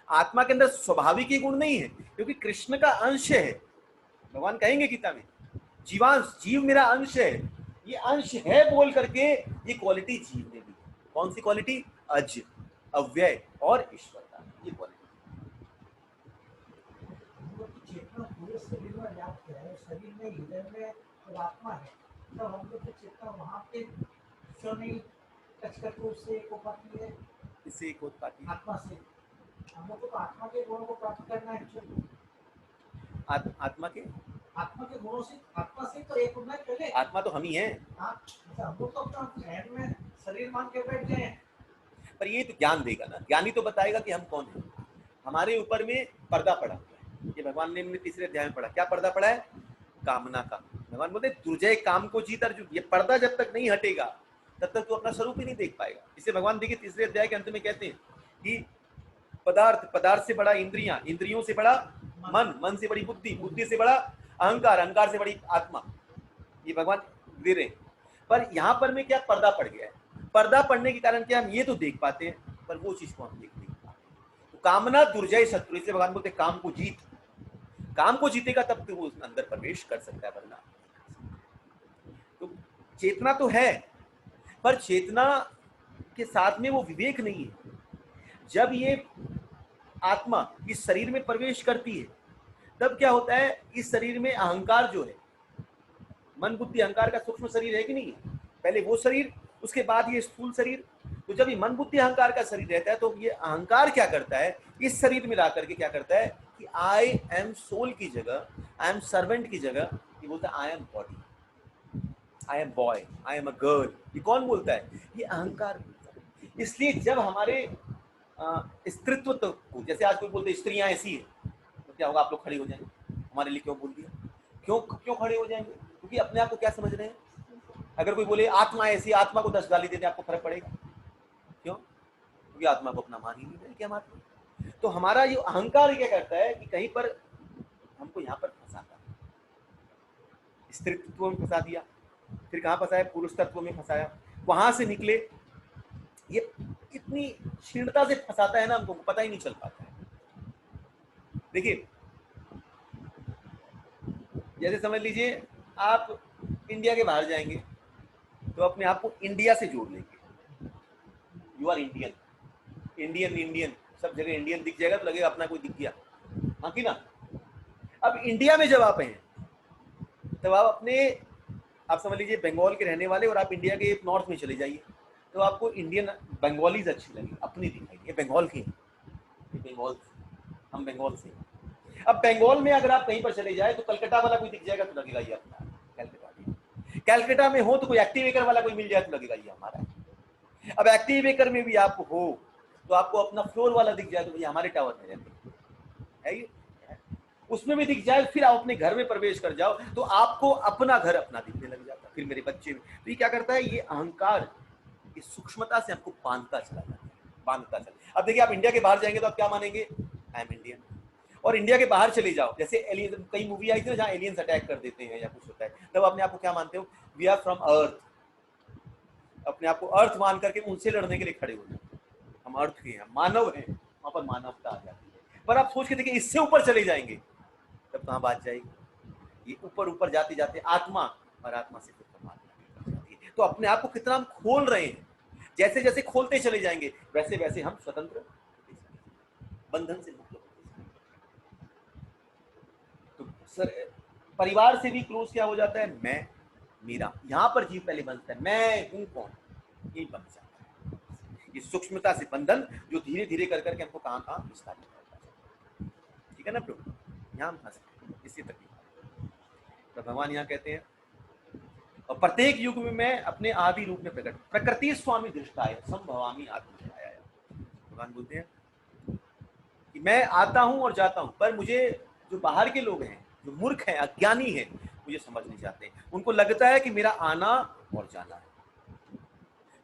[SPEAKER 1] आत्मा के अंदर स्वाभाविक ये गुण नहीं है, क्योंकि कृष्ण का अंश है। भगवान कहेंगे गीता में, जीवांश, जीव मेरा अंश है, ये अंश है बोल करके ये क्वालिटी जीव में भी है। कौन सी क्वालिटी? अज, अव्यय और ईश्वरता, ये क्वालिटी।
[SPEAKER 6] चेतना पूरे शरीर में व्याप्त है, शरीर में, हृदय में और आत्मा है, तब हम लोग की चेतना वहाँ पे क्यों नहीं टच करके उससे एक हो पाती है?
[SPEAKER 1] इससे एक होता है
[SPEAKER 6] आत्मा से। हम लोग को तो आत्मा के गुणों को प्राप्त करना है।
[SPEAKER 1] आत्मा के
[SPEAKER 6] गुणों से, आत्मा से तो एक होना है पहले।
[SPEAKER 1] आत्मा तो हम ही हैं।
[SPEAKER 6] हम लोग तो अपना हैंड में शरीर मान के बैठ गए हैं।
[SPEAKER 1] पर ये तो ज्ञान देगा ना, ज्ञानी तो बताएगा कि हम कौन हैं। हमारे ऊपर में पर्दा पड़ा हुआ है, ये भगवान ने हमने 3रे अध्याय में पढ़ा। क्या पर्दा पड़ा है? कामना का। भगवान बोलते दुर्जय काम को जीत अर्जुन। ये पर्दा जब तक नहीं हटेगा तब तक तू अपना स्वरूप ही नहीं देख पाएगा। इसे भगवान देखिए 3रे अध्याय के अंत में कहते हैं कि पदार्थ, पदार्थ से बड़ा इंद्रियां, इंद्रियों से बड़ा मन, मन से बड़ी बुद्धि, बुद्धि से बड़ा अहंकार, अहंकार से बड़ी आत्मा। ये भगवान दे रहे हैं। पर यहाँ पर में क्या पर्दा पड़ गया है? पर्दा पड़ने के कारण क्या हम ये तो देख पाते हैं, पर वो चीज को हम देख नहीं पाते। तो कामना दुर्जय शत्रु, इसलिए भगवान बोलते काम को जीत। काम को जीतेगा तब तो वो अंदर प्रवेश कर सकता है, वरना। तो चेतना तो है, पर चेतना के साथ में वो विवेक नहीं है। जब ये आत्मा इस शरीर में प्रवेश करती है तब क्या होता है? इस शरीर में अहंकार जो है, मन बुद्धि अहंकार का सूक्ष्म शरीर है कि नहीं? पहले वो शरीर, उसके बाद ये स्थूल शरीर। तो जब ये मन बुद्धि अहंकार का शरीर रहता है तो ये अहंकार क्या करता है? इस शरीर में ला करके क्या करता है कि आई एम सोल की जगह, आई एम सर्वेंट की जगह ये बोलता है I am body, I am boy, I am a girl. ये कौन बोलता है? ये अहंकार बोलता है। इसलिए जब हमारे स्त्रीत्व को, जैसे आज कोई बोलते स्त्रियां ऐसी है, तो क्या होगा? आप लोग खड़े हो जाएंगे, हमारे लिए क्यों बोल दिया? क्यों खड़े हो जाएंगे? क्योंकि अपने आप को क्या समझ रहे हैं? अगर कोई बोले आत्मा ऐसी, आत्मा को 10 गाली देने आपको फर्क पड़ेगा? क्यों? क्योंकि आत्मा को अपना मान ही नहीं रहे कि हम आत्मा। तो हमारा ये अहंकार क्या करता है कि कहीं पर हमको यहाँ पर फंसाता है, स्त्रीत्व में फंसा दिया, फिर कहाँ फंसाया? पुरुष तत्व में फंसाया, वहां से निकले। ये इतनी क्षीणता से फंसाता है ना, हमको पता ही नहीं चल पाता है। देखिए, जैसे समझ लीजिए आप इंडिया के बाहर जाएंगे तो अपने आप को इंडिया से जोड़ लेंगे। You are Indian, Indian Indian, सब जगह इंडियन दिख जाएगा तो लगेगा अपना कोई दिख गया, हाँ कि ना? अब इंडिया में जब आप हैं तब आप अपने, आप समझ लीजिए बंगाल के रहने वाले, और आप इंडिया के नॉर्थ में चले जाइए तो आपको इंडियन बंगालीज अच्छी लगी, अपनी दिखाई, ये बंगाल की, बंगाल, हम बंगाल से। अब बंगाल में अगर आप कहीं पर चले जाए तो कलकत्ता वाला कोई दिख जाएगा तो लगेगा ये अपना कलकत्ता। कलकत्ता में हो तो कोई एक्टिवेकर वाला कोई मिल जाए तो लगेगा ये हमारा है। अब एक्टिवेकर में भी आप हो तो आपको अपना फ्लोर वाला दिख जाए तो ये हमारे टावर में रहते हैं, उसमें भी दिख जाए, फिर आप अपने घर में प्रवेश कर जाओ तो आपको अपना घर अपना दिखने लग जाता है, फिर मेरे बच्चे में। तो ये क्या करता है? ये अहंकार इस सूक्ष्मता से आपको बांधता चला जाता है, बांधता चला। अब देखिए, आप इंडिया के बाहर जाएंगे तो आप क्या मानेंगे? I am Indian. और इंडिया के बाहर चले जाओ, जैसे एलियन, कई मूवी आई थी ना जहाँ एलियंस अटैक कर देते हैं या कुछ होता है, तब अपने आप को क्या मानते हो? वी आर फ्रॉम अर्थ। अपने आप को अर्थ मान करके उनसे लड़ने के लिए खड़े हो जाते, हम अर्थ के हैं, मानव हैं, वहां पर मानवता आ जाती है। पर आप सोच के देखिए, इससे ऊपर चले जाएंगे तब कहाँ बात जाएगी? ये ऊपर ऊपर जाते जाते आत्मा, और आत्मा से फिर परमात्मा जाती है। तो अपने आप को कितना हम खोल रहे हैं, जैसे जैसे खोलते चले जाएंगे वैसे वैसे हम स्वतंत्र, बंधन से मुक्त होते जाएंगे। तो सर, परिवार से भी क्लोज क्या हो जाता है? मैं, मेरा। यहाँ पर जीव पहले बनता है, मैं हूं कौन, यही बन जाता है। ये सूक्ष्मता से बंधन जो धीरे धीरे कर करके हमको कहाँ कहाँ विस्तारित करता है। ठीक है ना प्रभु? यहाँ हम फंस गए इसी तकलीफ। तो भगवान यहाँ कहते हैं, और प्रत्येक युग में मैं अपने आदि रूप में प्रकट, प्रकृति स्वामी दृष्टाय संभवामी आत्मध्याय। भगवान बोलते हैं कि मैं आता हूं और जाता हूं, पर मुझे जो बाहर के लोग हैं, जो मूर्ख हैं, अज्ञानी हैं, मुझे समझ नहीं चाहते। उनको लगता है कि मेरा आना और जाना है।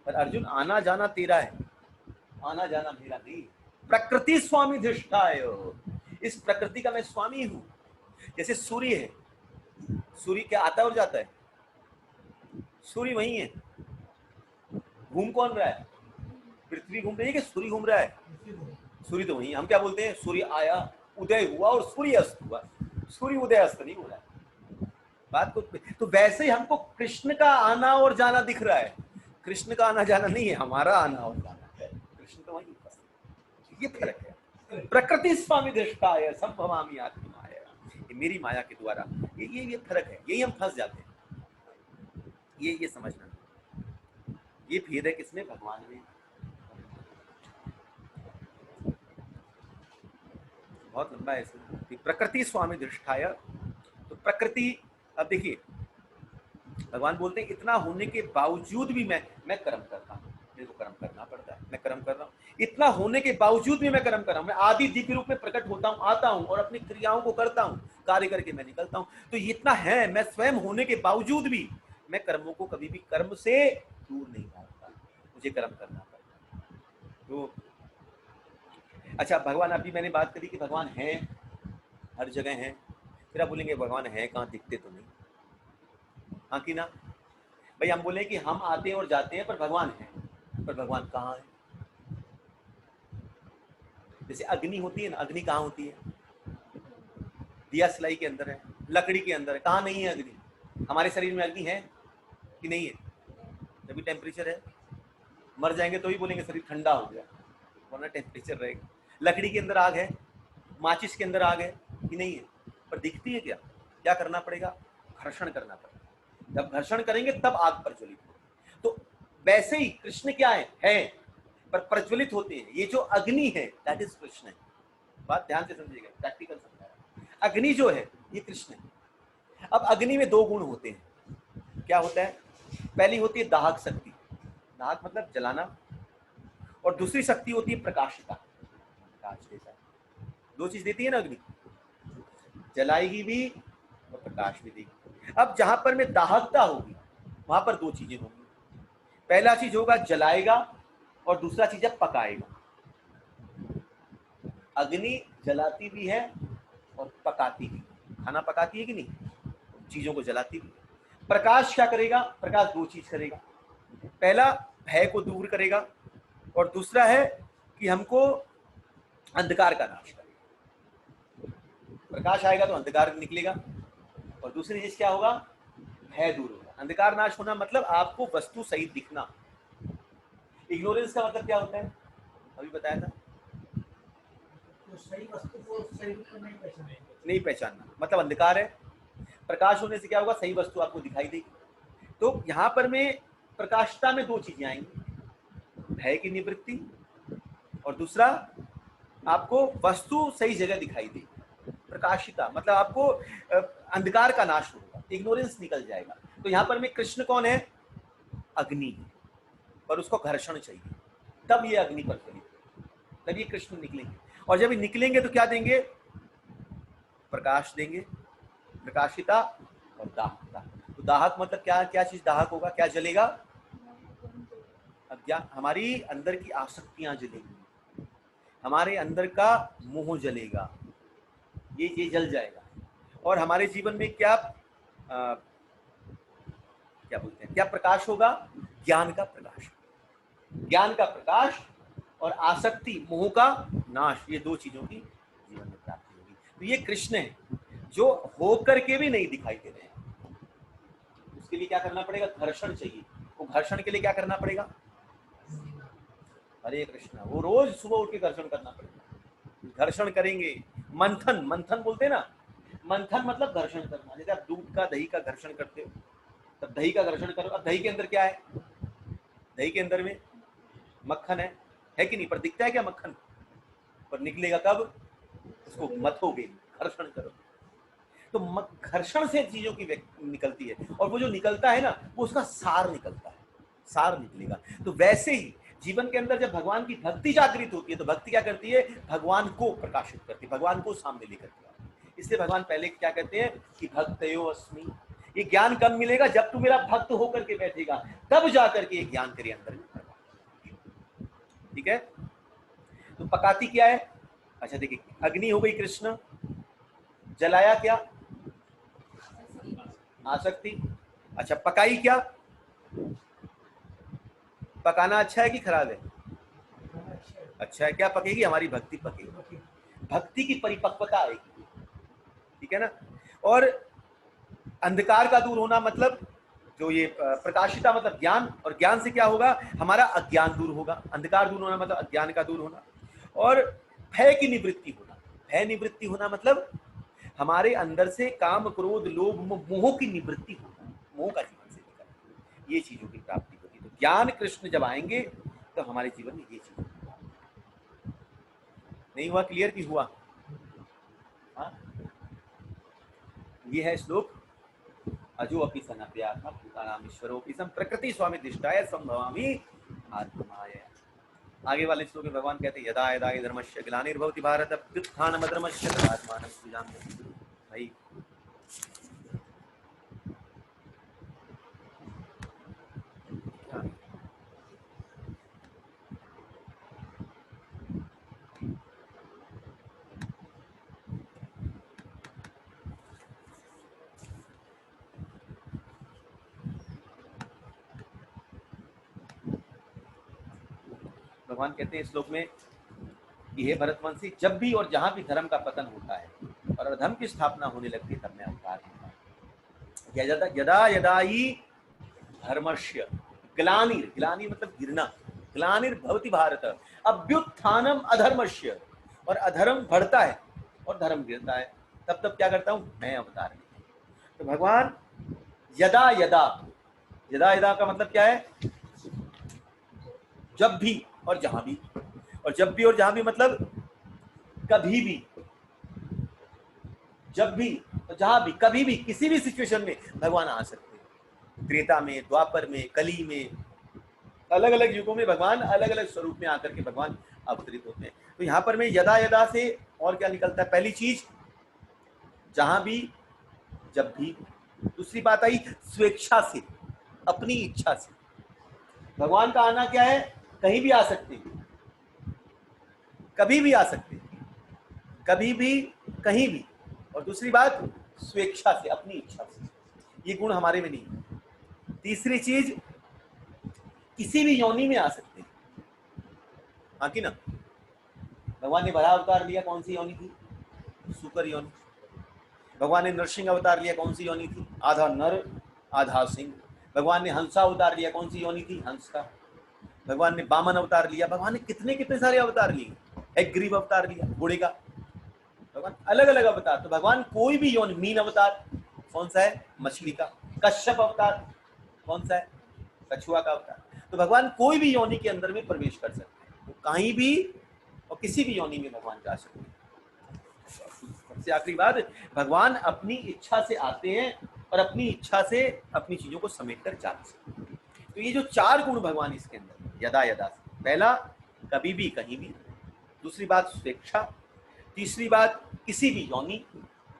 [SPEAKER 1] पर अर्जुन, आना जाना तेरा है, आना जाना मेरा नहीं। प्रकृति स्वामी धिष्ठाय, इस प्रकृति का मैं स्वामी हूं। जैसे सूर्य है, सूर्य क्या आता और जाता है? सूर्य वही है। घूम कौन रहा है? पृथ्वी घूम रही है कि सूर्य घूम रहा है? सूर्य तो वही। हम क्या बोलते हैं? सूर्य आया, उदय हुआ और सूर्य अस्त हुआ। सूर्य उदय अस्त नहीं हो रहा है। बात को तो वैसे ही हमको कृष्ण का आना और जाना दिख रहा है। कृष्ण का आना जाना नहीं है, हमारा आना और जाना है। कृष्ण तो वही उपस्थित। ये फर्क है। प्रकृति स्वामी दृष्टाय संभवामि आत्मा माया, ये मेरी माया के द्वारा, ये फर्क है। यही हम फंस जाते हैं। ये समझना, ये भेद है किसमें? भगवान में। बहुत लंबा है इसमें। प्रकृति स्वामी दृष्टाय, तो प्रकृति, अब देखिए भगवान बोलते हैं इतना होने के बावजूद भी मैं कर्म करता हूँ, मेरे को कर्म करना पड़ता है, मैं कर्म कर रहा हूँ। इतना होने के बावजूद भी मैं कर्म कर रहा हूँ। मैं आदि दिव्य रूप में प्रकट होता हूँ, आता हूँ और अपनी क्रियाओं को करता हूँ, कार्य करके मैं निकलता हूँ। तो इतना है, मैं स्वयं होने के बावजूद भी मैं कर्मों को कभी भी कर्म से दूर नहीं भागता, मुझे कर्म करना पड़ता है। तो अच्छा, भगवान, अभी मैंने बात करी कि भगवान है, हर जगह है। फिर आप बोलेंगे भगवान है कहाँ, दिखते तो नहीं। हाँ कि ना भाई? हम बोले कि हम आते हैं और जाते हैं, पर भगवान है, पर भगवान कहाँ है? जैसे अग्नि होती है ना, अग्नि कहाँ होती है? दिया सिलाई के अंदर है, लकड़ी के अंदर है। कहाँ नहीं है अग्नि? हमारे शरीर में अग्नि है कि नहीं है? जब भी टेम्परेचर है, मर जाएंगे तो भी बोलेंगे शरीर ठंडा हो गया, वरना टेम्परेचर रहेगा। लकड़ी के अंदर आग है, माचिस के अंदर आग है कि नहीं है? पर दिखती है क्या? क्या करना पड़ेगा? घर्षण करना पड़ेगा। जब घर्षण करेंगे तब आग प्रज्वलित होगी। तो वैसे ही कृष्ण क्या है पर प्रज्वलित होते हैं। ये जो अग्नि है दैट इज कृष्ण है। बात ध्यान से समझिएगा, प्रैक्टिकल समझाया। अग्नि जो है ये कृष्ण है। अब अग्नि में दो गुण होते हैं। क्या होता है? पहली होती है दाहक शक्ति, दाहक मतलब जलाना, और दूसरी शक्ति होती है प्रकाशिता, प्रकाश देता है। दो चीज देती है ना अग्नि, जलाएगी भी और प्रकाश भी देगी। अब जहां पर में दाहकता होगी वहां पर दो चीजें होंगी। पहला चीज होगा जलाएगा और दूसरा चीज है पकाएगा। अग्नि जलाती भी है और पकाती भी। खाना पकाती है कि नहीं? चीजों को जलाती भी। प्रकाश क्या करेगा? प्रकाश दो चीज करेगा। पहला भय को दूर करेगा और दूसरा है कि हमको अंधकार का नाश करेगा। प्रकाश आएगा तो अंधकार निकलेगा, और दूसरी चीज क्या होगा? भय दूर होगा। अंधकार नाश होना मतलब आपको वस्तु सही दिखना। इग्नोरेंस का मतलब क्या होता है? अभी बताया था,
[SPEAKER 6] तो सही वस्तु को सही रूप में
[SPEAKER 1] नहीं पहचानना, मतलब अंधकार है। प्रकाश होने से क्या होगा? सही वस्तु आपको दिखाई देगी। तो यहाँ पर में प्रकाशता में दो चीजें आएंगी, भय की निवृत्ति और दूसरा आपको वस्तु सही जगह दिखाई देगी। प्रकाशिता मतलब आपको अंधकार का नाश होगा, इग्नोरेंस निकल जाएगा। तो यहाँ पर में कृष्ण कौन है? अग्नि, पर उसको घर्षण चाहिए, तब ये अग्नि पर चलेगी, तब ये कृष्ण निकलेंगे। और जब ये निकलेंगे तो क्या देंगे? प्रकाश देंगे, प्रकाशिता और दाहकता। तो दाहक मतलब क्या? क्या चीज दाहक होगा? क्या जलेगा? अज्ञान, हमारी अंदर की आसक्तियां जलेंगी, हमारे अंदर का मोह जलेगा, ये जल जाएगा। और हमारे जीवन में क्या क्या बोलते हैं, क्या प्रकाश होगा? ज्ञान का प्रकाश। ज्ञान का प्रकाश और आसक्ति मोह का नाश, ये दो चीजों की जीवन में प्राप्ति होगी। तो ये कृष्ण है जो होकर के भी नहीं दिखाई दे रहे हैं। उसके लिए क्या करना पड़ेगा? घर्षण चाहिए। वो घर्षण के लिए क्या करना पड़ेगा? हरे कृष्णा, वो रोज सुबह उठ के घर्षण करना पड़ेगा। घर्षण करेंगे, मंथन, मंथन बोलते हैं ना, मंथन मतलब घर्षण करना। जैसे आप दूध का दही का घर्षण करते हो, तब दही का घर्षण करो। अब दही के अंदर क्या है? दही के अंदर में मक्खन है कि नहीं? पर दिखता है क्या मक्खन? पर निकलेगा कब? उसको मथोगे, घर्षण करो। तो घर्षण से चीजों की निकलती है, और वो जो निकलता है ना, वो उसका सार निकलता है, सार निकलेगा। तो वैसे ही जीवन के अंदर जब भगवान की भक्ति जागृत होती है तो भक्ति क्या करती है, भगवान को प्रकाशित करती है, भगवान को सामने लेकर के आती है। इसलिए भगवान पहले क्या कहते हैं कि भक्तयो अस्मि। ये ज्ञान कब मिलेगा, जब तू मेरा भक्त होकर के बैठेगा, तब जाकर के ये ज्ञान तेरे अंदर मिलेगा। ठीक है, तो पकाती क्या है, अच्छा देखिए, अग्नि हो गई कृष्ण, जलाया क्या, आसक्ति। अच्छा पकाई क्या, पकाना अच्छा है कि खराब है, अच्छा है। क्या पकेगी, हमारी भक्ति पकेगी, भक्ति की परिपक्वता आएगी। ठीक है ना। और अंधकार का दूर होना मतलब जो ये प्रकाशिता मतलब ज्ञान, और ज्ञान से क्या होगा, हमारा अज्ञान दूर होगा। अंधकार दूर होना मतलब अज्ञान का दूर होना। और भय की निवृत्ति होना, भय निवृत्ति होना मतलब हमारे अंदर से काम क्रोध लोभ मोह की निवृत्ति होना, मोह का जीवन से निकलना, ये चीजों की प्राप्ति होगी। तो ज्ञान कृष्ण जब आएंगे तो हमारे जीवन में ये चीज नहीं हुआ, क्लियर की हुआ। हाँ, ये है श्लोक, अजो अपि सनप्या भूतानाम ईश्वरोऽपि सम प्रकृति स्वामी दिष्टाय संभवामि आत्माय। आगे वाले श्लोक में भगवान कहते हैं यदा यदा हि धर्मस्य ग्लानिर्भवति भारत अभ्युत्थानमधर्मस्य तदात्मानं सृजाम्यहम्। भाई भगवान कहते हैं इस श्लोक में कि हे भरतवंशी, जब भी और जहां भी धर्म का पतन होता है और अधर्म की स्थापना होने लगती है, तब मैं अवतार होता है। यदा यदा ही धर्मस्य ग्लानिर, ग्लानिर मतलब गिरना, ग्लानिर्भवति भारत अभ्युत्थानम अधर्मस्य, और अधर्म बढ़ता है और धर्म गिरता है, तब तब क्या करता हूं, मैं अवतार। तो भगवान यदा यदा, यदा यदा का मतलब क्या है, जब भी और जहां भी, और जब भी और जहां भी मतलब कभी भी, जब भी और जहां भी, कभी भी, किसी भी सिचुएशन में भगवान आ सकते हैं। त्रेता में, द्वापर में, कली में, अलग अलग युगों में भगवान अलग अलग स्वरूप में आकर के भगवान अवतरित होते हैं। तो यहां पर में यदा यदा से और क्या निकलता है, पहली चीज जहां भी जब भी, दूसरी बात आई स्वेच्छा से, अपनी इच्छा से। भगवान का आना क्या है, कहीं भी आ सकते हैं, कभी भी आ सकते हैं, कभी भी कहीं भी। और दूसरी बात स्वेच्छा से, अपनी इच्छा से, ये गुण हमारे में नहीं। तीसरी चीज किसी भी योनि में आ सकते हैं, हाँ कि ना। भगवान ने बड़ा अवतार लिया, कौन सी योनि थी, सुकर योनि। भगवान ने नरसिंह अवतार लिया, कौन सी योनि थी, आधा नर आधा सिंह। भगवान ने हंसा अवतार लिया, कौन सी योनि थी, हंस का। भगवान ने बामन अवतार लिया, भगवान ने कितने कितने सारे अवतार लिए, एक ग्रीव अवतार लिया घोड़े का, भगवान अलग अलग अवतार। तो भगवान कोई भी योनि, मीन अवतार कौन सा है, मछली का। कश्यप अवतार कौन सा है, कछुआ का अवतार। तो भगवान कोई भी योनि के अंदर में प्रवेश कर सकते हैं, तो कहीं भी और किसी भी योनि में भगवान जा सकते हैं। सबसे आखिरी बात, भगवान अपनी इच्छा से आते हैं और अपनी इच्छा से अपनी चीजों को समेट कर जा सकते हैं। तो ये जो चार गुण भगवान इसके अंदर, यदा यदा, पहला कभी भी कहीं भी, दूसरी बात स्वेच्छा, तीसरी बात किसी भी योनि,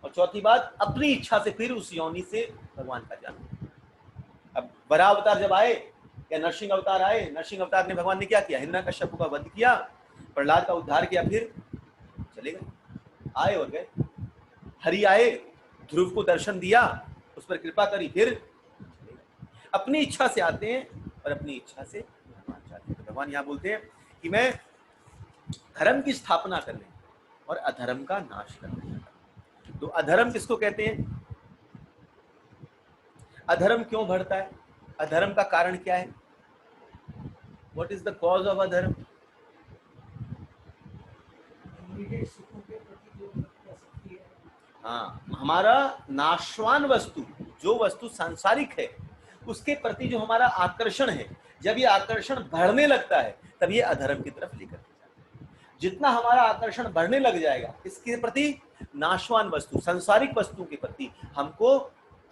[SPEAKER 1] और चौथी बात अपनी इच्छा से फिर उस योनि से भगवान का जाना। अब बड़ा अवतार जब आए या नरसिंह अवतार आए, नरसिंह अवतार ने भगवान ने क्या किया, हिरण्यकश्यप का वध किया, प्रहलाद का उद्धार किया, फिर चले गए, आए और गए। हरि आए, ध्रुव को दर्शन दिया, उस पर कृपा करी, फिर अपनी इच्छा से आते हैं और अपनी इच्छा से भगवान जाते हैं। तो भगवान यहाँ बोलते हैं कि मैं धर्म की स्थापना करने और अधर्म का नाश करने। तो अधर्म किसको कहते हैं, अधर्म क्यों बढ़ता है, अधर्म का कारण क्या है, what is the cause of अधर्म। हाँ, हमारा नाशवान वस्तु, जो वस्तु सांसारिक है, उसके प्रति जो हमारा आकर्षण है, जब ये आकर्षण बढ़ने लगता है तब ये अधर्म की तरफ लेकर जाता है। जितना हमारा आकर्षण बढ़ने लग जाएगा इसके प्रति, नाशवान वस्तु, सांसारिक वस्तुओं के प्रति, हमको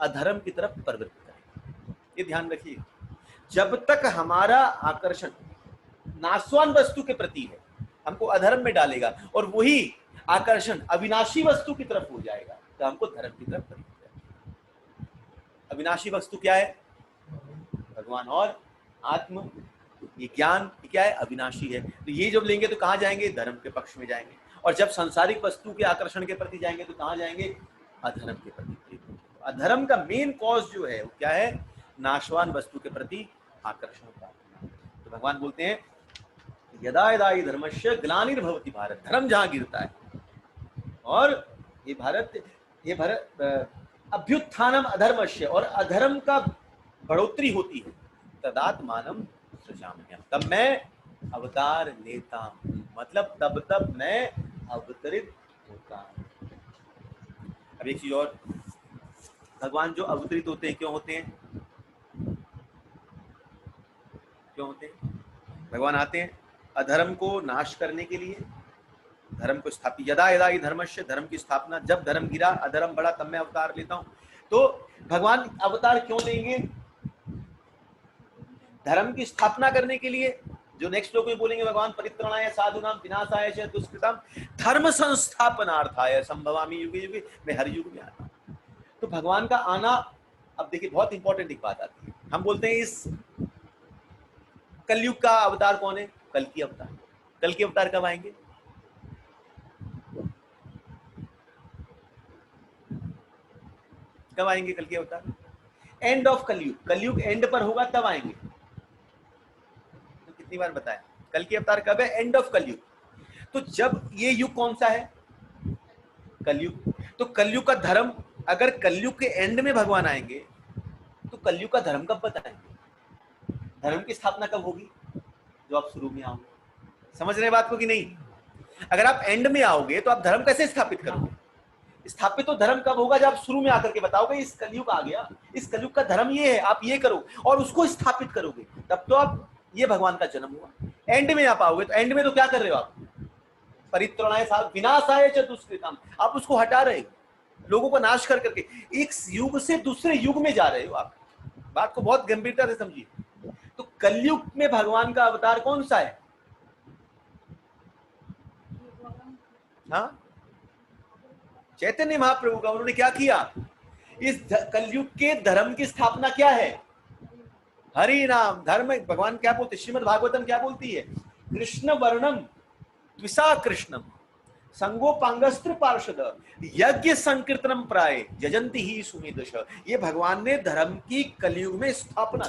[SPEAKER 1] अधर्म की तरफ प्रवृत्त करेगा। ये ध्यान रखिए, जब तक हमारा आकर्षण नाशवान वस्तु के प्रति है, हमको अधर्म में डालेगा, और वही आकर्षण अविनाशी वस्तु की तरफ हो जाएगा तो हमको धर्म की तरफ बढ़ेगा। अविनाशी वस्तु क्या है? भगवान और आत्म। ये ज्ञान क्या है? अविनाशी है। तो ये जब लेंगे तो कहाँ जाएंगे? धर्म के पक्ष में जाएंगे। और जब सांसारिक वस्तु के आकर्षण के प्रति जाएंगे तो कहाँ जाएंगे? अधर्म के प्रति। अधर्म का मेन कॉज जो है वो क्या है? नाशवान वस्तु के प्रति आकर्षण का। तो भगवान बोलते हैं यदा यदा हि धर्मस्य ग्लानिर्भवति भारत, धर्म जहां गिरता है और ये भारत अभ्युत्थानम अधर्मस्य, और अधर्म का बढ़ोतरी होती है, तदात्मानम सृजाम्यहम्, तब मैं अवतार लेता हूं, मतलब तब मैं अवतरित होता हूं। अब एक चीज और, भगवान जो अवतरित होते हैं क्यों होते हैं? क्यों होते हैं? भगवान आते हैं अधर्म को नाश करने के लिए, धर्म को स्थापित। यदा यदा हि धर्मस्य, धर्म की स्थापना, जब धर्म गिरा अधर्म बढ़ा तब मैं अवतार लेता हूं। तो भगवान अवतार क्यों लेंगे? धर्म की स्थापना करने के लिए। जो नेक्स्ट श्लोक में बोलेंगे भगवान परित्राणाय साधूनां विनाशाय च दुष्कृतां धर्म संस्थापनार्थाय संभवामि युगे युगे, मैं हर युग में आता हूं। तो भगवान का आना, अब देखिए बहुत इंपॉर्टेंट एक बात आती है, हम बोलते हैं इस कलयुग का अवतार कौन है? कल की अवतार। कल के अवतार कब आएंगे? कब आएंगे कल के अवतार? एंड ऑफ कलयुग, कलयुग एंड पर होगा तब आएंगे। तो कितनी बार बताया कल के अवतार कब है? एंड ऑफ कलयुग। तो जब ये युग कौन सा है? कलयुग। तो कलयुग का धर्म, अगर कलयुग के एंड में भगवान आएंगे तो कलयुग का धर्म कब बताएंगे? धर्म की स्थापना कब होगी? जो आप शुरू में आओगे। समझ रहे बात को कि नहीं? अगर आप एंड में आओगे तो आप धर्म कैसे स्थापित करोगे? स्थापित तो धर्म कब होगा? जब आप शुरू में आकर के बताओगे इस कलयुग आ गया, इस कलयुग का धर्म ये है, आप ये करो, और उसको स्थापित करोगे, तब तो आप ये भगवान का जन्म हुआ। एंड में आप आओगे तो एंड में तो क्या कर रहे हो आप? परित्राणाय विनाशाय च दुष्कृताम, आप उसको हटा रहे हो, लोगों को नाश कर करके एक युग से दूसरे युग में जा रहे हो आप। बात को बहुत गंभीरता से समझिए। तो कलयुग में भगवान का अवतार कौन सा है? हाँ, चैतन्य महाप्रभु का। उन्होंने क्या किया? इस कलयुग के धर्म की स्थापना क्या है? हरि नाम। धर्म भगवान क्या बोलते? श्रीमद् भागवतम क्या बोलती है? कृष्ण वर्णम द्विषा कृष्णम संगोपांगस्त्र पार्षद यज्ञ संकीर्तनम प्राय जजंती ही सुमेधश। ये भगवान ने धर्म की कलयुग में स्थापना।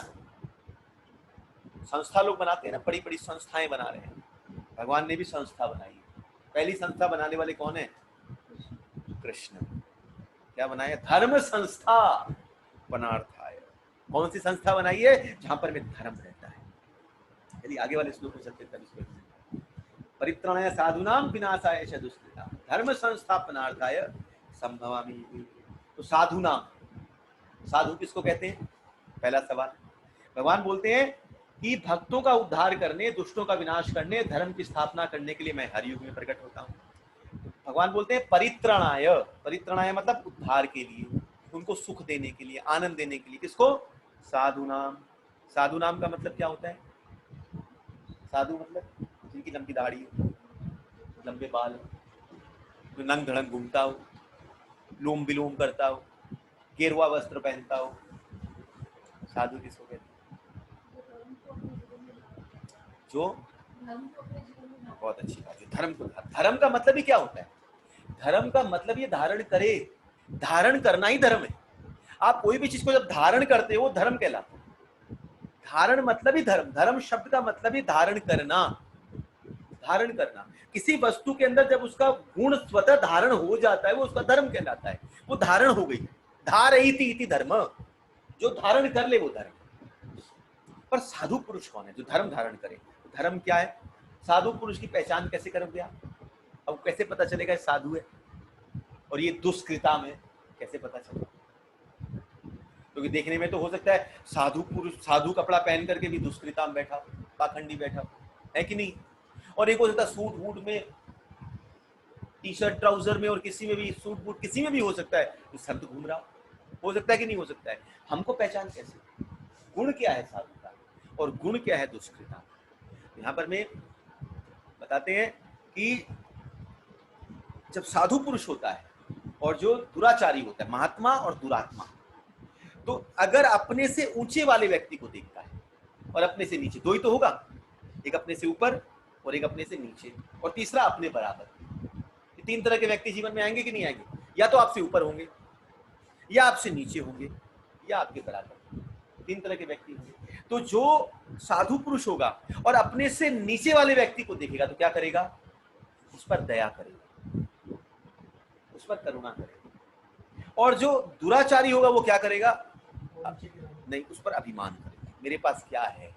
[SPEAKER 1] संस्था लोग बनाते हैं ना, बड़ी बड़ी संस्थाएं बना रहे हैं, भगवान ने भी संस्था बनाई। पहली संस्था बनाने वाले कौन है? कृष्ण। क्या बनाया? धर्म संस्था पनार्थाय। कौन सी संस्था बनाई है? जहां पर में धर्म रहता है। यदि आगे वाले श्लोक में चलते तब इसको परित्राणाय साधूनां विनाशाय च दुष्कृतां धर्म संस्थापनार्थाय संभवामि। तो साधु नाम, साधु किसको कहते हैं? पहला सवाल। भगवान बोलते हैं कि भक्तों का उद्धार करने, दुष्टों का विनाश करने, धर्म की स्थापना करने के लिए मैं हर युग में प्रकट होता हूँ। भगवान बोलते हैं परित्राणाय, परित्राणाय मतलब उद्धार के लिए, उनको सुख देने के लिए, आनंद देने के लिए। किसको? साधु नाम। साधु नाम का मतलब क्या होता है? साधु मतलब जिनकी लंबी दाढ़ी हो, लंबे बाल हो, जो नंग धड़ंग घूमता हो, लोम विलोम करता हो, गेरुआ वस्त्र पहनता हो, साधु किसको कहते हैं? जो बहुत अच्छी बात है। धर्म को, धर्म का मतलब ही क्या होता है? धर्म का मतलब ये धारण करे, धारण करना ही धर्म है। आप कोई भी चीज को जब धारण करते हो वो धर्म कहलाता है। धारण मतलब ही धर्म, धर्म शब्द का मतलब ही धारण करना, धारण करना। किसी वस्तु के अंदर जब उसका गुण स्वतः धारण हो जाता है वो उसका धर्म कहलाता है। वो धारण हो गई, धारयति इति धर्म, जो धारण कर ले वो धर्म। पर साधु पुरुष कौन है जो धर्म धारण करे? धर्म क्या है? साधु पुरुष की पहचान कैसे करोगे आप? अब कैसे पता चलेगा साधु है और ये दुष्कृताम है? कैसे पता चलेगा? क्योंकि देखने में तो हो सकता है साधु पुरुष साधु कपड़ा पहन करके भी दुष्कृताम बैठा, पाखंडी बैठा है कि नहीं? और एक हो सकता है सूट बूट में, टी शर्ट ट्राउजर में, और किसी में भी सूट बूट किसी में भी हो सकता है तो संत घूम रहा हो सकता है कि नहीं हो सकता है? हमको पहचान कैसे? गुण क्या है साधु का और गुण क्या है दुष्कृता? यहाँ पर में बताते हैं कि जब साधु पुरुष होता है और जो दुराचारी होता है, महात्मा और दुरात्मा, तो अगर अपने से ऊंचे वाले व्यक्ति को देखता है और अपने से नीचे, दो ही तो होगा, एक अपने से ऊपर और एक अपने से नीचे, और तीसरा अपने बराबर। ये तीन तरह के व्यक्ति जीवन में आएंगे कि नहीं आएंगे? या तो आपसे ऊपर होंगे, या आपसे नीचे होंगे, या आपके बराबर। तीन तरह के व्यक्ति होंगे। तो जो साधु पुरुष होगा और अपने से नीचे वाले व्यक्ति को देखेगा तो क्या करेगा? उस पर दया करेगा, उस पर करुणा करेगा। और जो दुराचारी होगा वो क्या करेगा? नहीं, उस पर अभिमान करेगा। मेरे पास क्या है,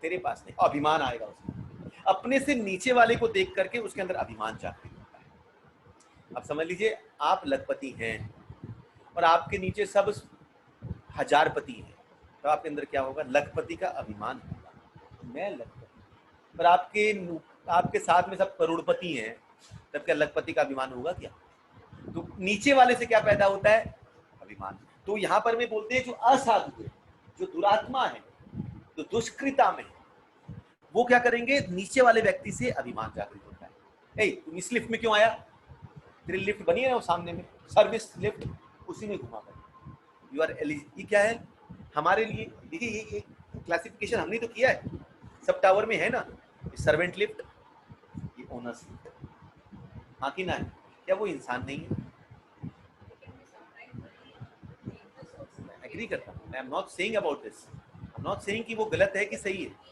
[SPEAKER 1] तेरे पास नहीं, अभिमान आएगा उसमें। अपने से नीचे वाले को देख करके उसके अंदर अभिमान जागृत होता है। अब समझ लीजिए आप लखपति हैं और आपके नीचे सब हजारपति हैं, तो आपके अंदर क्या होगा? लखपति का अभिमान होगा, मैं लखपति। पर आपके साथ में सब करोड़पति हैं, तब क्या लखपति का अभिमान होगा क्या? तो नीचे वाले से क्या पैदा होता है? अभिमान। तो यहां पर मैं बोलते हैं जो असाधु है, जो दुरात्मा है, जो दुष्कृता में, वो क्या करेंगे? नीचे वाले व्यक्ति से अभिमान जागृत होता है। ए, तुम इस लिफ्ट में क्यों आया? तेरी लिफ्ट बनी है वो सामने में, सर्विस लिफ्ट, उसी में घुमा कर यू आर एलिजिबल। ये क्या है हमारे लिए? देखिए ये क्लासिफिकेशन हमने तो किया है, सब टावर में है ना, सर्वेंट लिफ्ट, ये ओनर्स लिफ्ट। हाँ कि ना है? क्या वो इंसान नहीं है? मैं एग्री करता हूँ, I am not saying about this, I am not saying कि वो गलत है कि सही है।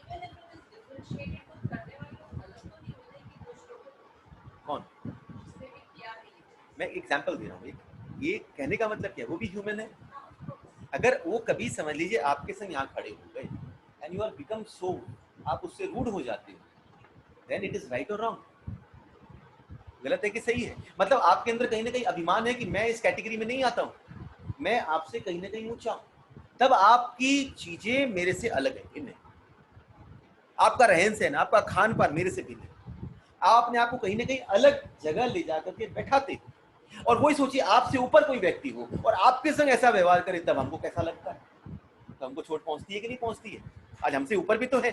[SPEAKER 1] कौन? मैं एग्जांपल दे रहा हूँ। ये कहने का मतलब क्या है? वो भी ह्यूमन है। अगर वो कभी समझ लीजिए आपके संग यहाँ खड़े हो गए and you are become so, आप उससे रूड हो जाते हो, देन इट इज राइट और रॉन्ग? गलत है कि सही है? मतलब आपके अंदर कहीं ना कहीं अभिमान है कि मैं इस कैटेगरी में नहीं आता हूँ, मैं आपसे कहीं ना कहीं ऊंचा हूँ, तब आपकी चीजें मेरे से अलग है कि नहीं? आपका रहन सहन, आपका खान पान मेरे से भिन्न है। आपने आपको कहीं ना कहीं अलग जगह ले जाकर के बैठाते, और वही सोचिए आपसे ऊपर कोई व्यक्ति हो और आपके संग ऐसा व्यवहार करे, तब हमको कैसा लगता है? तो हमको चोट पहुंचती है कि नहीं पहुंचती है? आज हमसे ऊपर भी तो है,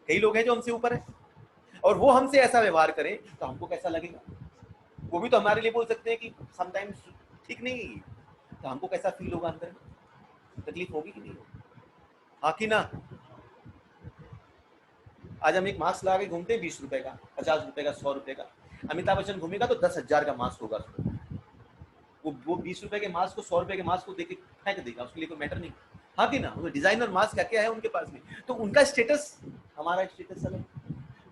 [SPEAKER 1] कई लोग हैं जो हमसे ऊपर है, और वो हमसे ऐसा व्यवहार करें तो हमको कैसा लगेगा? वो भी तो हमारे लिए बोल सकते हैं कि समटाइम्स ठीक नहीं है, तो हमको कैसा फील होगा? अंदर तकलीफ होगी कि नहीं होगी? हाँ कि ना? आज हम एक मास्क लगा के घूमते हैं 20 रुपए का, 50 रुपए का, 100 रुपए का। अमिताभ बच्चन घूमेगा तो 10,000 का मास्क होगा। वो 20 रुपए के मास्क को 100 रुपए के मास्क को देख के फेंक देगा, उसके लिए कोई मैटर नहीं। हाँ कि ना? वो डिजाइनर मास्क क्या क्या है उनके पास में, तो उनका स्टेटस, हमारा स्टेटस अलग।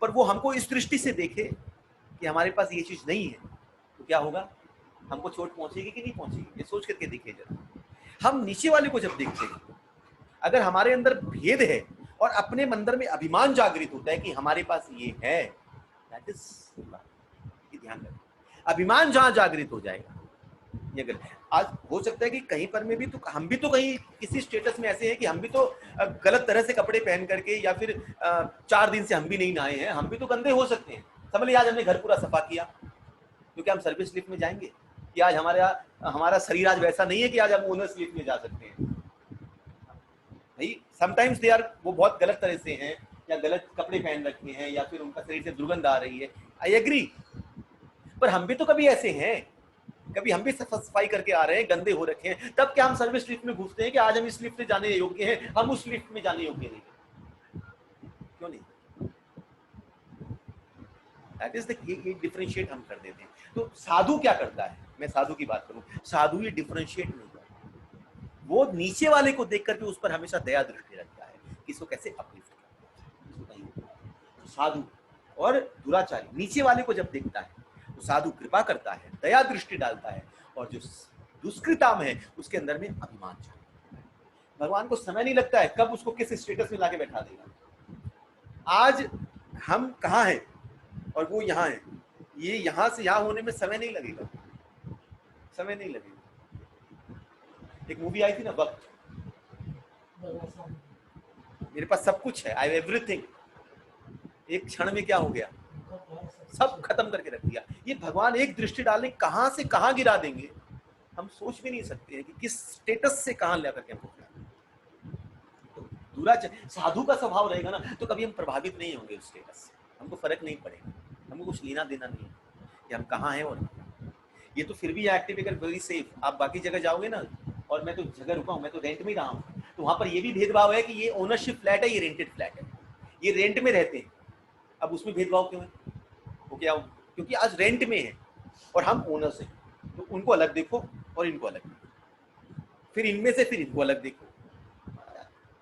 [SPEAKER 1] पर वो हमको इस दृष्टि से देखे कि हमारे पास ये चीज नहीं है, तो क्या होगा? हमको चोट पहुंचेगी कि नहीं पहुंचेगी? ये सोच करके देखिए जरा। हम नीचे वाले को जब देखते हैं, अगर हमारे अंदर भेद है और अपने अंदर में अभिमान जागृत होता है कि हमारे पास ये है, दैट इज, ध्यान रखें, अभिमान जहां जागृत हो जाएगा ये गलत। आज हो सकता है कि कहीं पर में भी तो हम भी तो कहीं किसी स्टेटस में ऐसे हैं कि हम भी तो गलत तरह से कपड़े पहन करके, या फिर 4 दिन से हम भी नहीं नहाए हैं, हम भी तो गंदे हो सकते हैं। समझ लीजिए आज हमने घर पूरा सफा किया, तो क्या हम सर्विस लिफ्ट में जाएंगे? कि आज हमारा शरीर आज वैसा नहीं है कि आज हम ओनर्स लिफ्ट में जा सकते हैं भाई। समटाइम्स दे आर, वो बहुत गलत तरह से हैं, या गलत कपड़े पहन रखे हैं, या फिर उनका शरीर से दुर्गंध आ रही है, आई एग्री। पर हम भी तो कभी ऐसे हैं, कभी हम भी सफाई करके आ रहे हैं, गंदे हो रखे हैं, तब क्या हम सर्विस लिफ्ट में घुसते हैं कि आज हम इस लिफ्ट में जाने योग्य हैं, हम उस लिफ्ट में जाने योग्य नहीं? क्यों नहीं? दैट इज द, ये डिफरेंशिएट हम कर देते हैं। तो साधु क्या करता है? मैं साधु की बात करूं, साधु ये डिफरेंशिएट नहीं करता, वो नीचे वाले को देख करके उस पर हमेशा दया दृष्टि रखता है कि इसको कैसे अपलिफ्ट करना है। साधु और दुराचारी नीचे वाले को जब देखता है, साधु कृपा करता है, दया दृष्टि डालता है, और जो दुष्कृताम है उसके अंदर में अभिमान जाता है। भगवान को समय नहीं लगता है कब उसको किस स्टेटस में लाके बैठा देगा। आज हम कहाँ हैं और वो यहाँ है, ये यहाँ से यहाँ होने में समय नहीं लगेगा, समय नहीं लगेगा। एक मूवी आई थी ना, वक्त, मेरे पास सब कुछ है, आई हैव एवरीथिंग, एक क्षण में क्या हो गया, सब खत्म करके रख दिया। ये भगवान एक दृष्टि डालने कहां से कहां गिरा देंगे, हम सोच भी नहीं सकते हैं कि किस स्टेटस से कहां ला करके हमको। तो साधु का स्वभाव रहेगा ना, तो कभी हम प्रभावित नहीं होंगे उस स्टेटस से, हमको फर्क नहीं पड़ेगा, हमको कुछ लेना देना नहीं है कि हम कहाँ हैं। और ये तो फिर भी एक्टिव है, वेरी सेफ। आप बाकी जगह जाओगे ना, और मैं तो जगह रुका हूँ, मैं तो रेंट में रहा हूँ, तो वहाँ पर ये भी भेदभाव है कि ये ओनरशिप फ्लैट है, ये रेंटेड फ्लैट है, ये रेंट में रहते हैं। अब उसमें भेदभाव क्यों है? वो क्या? क्योंकि आज रेंट में है और हम ओनर्स हैं, तो उनको अलग देखो और इनको अलग देखो, फिर इनमें से फिर इनको अलग देखो।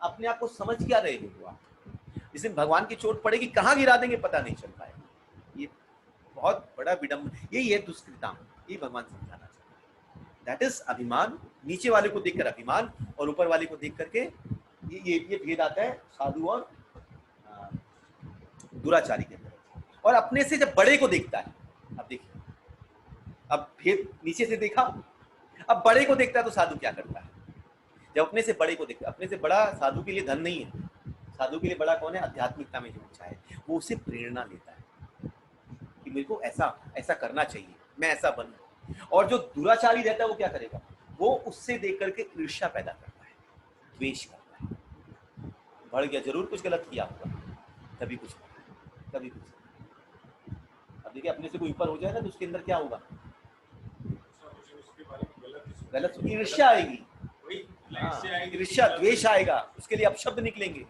[SPEAKER 1] अपने आप को समझ क्या रहे हो आप? जिसमें भगवान की चोट पड़ेगी, कहाँ गिरा देंगे पता नहीं चल पाएगा। ये बहुत बड़ा विडम्बना, यही है दुष्कृता, ये भगवान समझाना चाहते हैं। दैट इज अभिमान, नीचे वाले को देखकर अभिमान और ऊपर वाले को देख करके ये भेद आता है साधु और दुराचारी के अंदर। और अपने से जब बड़े को देखता है, अब देखिए, अब भेद नीचे से देखा, अब बड़े को देखता है तो साधु क्या करता है? जब अपने से बड़े को देखता है, अपने से बड़ा साधु के लिए धन नहीं है, साधु के लिए बड़ा कौन है? आध्यात्मिकता में जो ऊंचा है, वो उससे प्रेरणा लेता है कि मेरे को ऐसा ऐसा करना चाहिए, मैं ऐसा बनूं। और जो दुराचारी रहता है वो क्या करेगा? वो उससे देख करके ईर्ष्या पैदा करता है, द्वेष करता है। बढ़ गया, जरूर कुछ गलत किया होगा, तभी कुछ कभी कुछ। अब देखिए, अपने से कोई ऊपर हो जाए ना, तो उसके अंदर क्या होगा? गलत ईर्ष्या आएगी, ईर्ष्या द्वेष आएगा, उसके लिए अपशब्द निकलेंगे,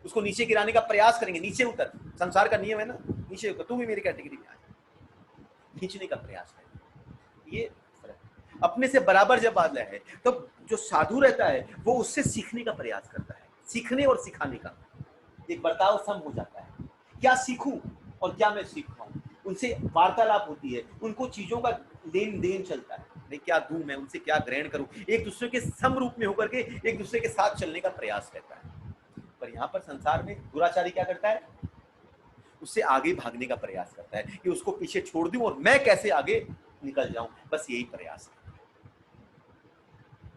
[SPEAKER 1] उसको नीचे गिराने का प्रयास करेंगे। नीचे उतर, संसार का नियम है ना, नीचे उतर, तू भी मेरी कैटेगरी में आ जा, खींचने का प्रयास करेंगे। ये अपने से बराबर जब आता है, तो जो साधु रहता है वो उससे सीखने का प्रयास करता है, सीखने और सिखाने का एक बर्ताव सम हो जाता है। क्या सीखूं और क्या मैं सीख पाऊं, उनसे वार्तालाप होती है, उनको चीजों का लेन देन चलता है, मैं क्या दूं, मैं उनसे क्या ग्रहण करूं, एक दूसरे के सम रूप में होकर के एक दूसरे के साथ चलने का प्रयास रहता है। पर यहाँ पर संसार में दुराचारी क्या करता है? उससे आगे भागने का प्रयास करता है कि उसको पीछे छोड़ दूं और मैं कैसे आगे निकल जाऊं, बस यही प्रयास है।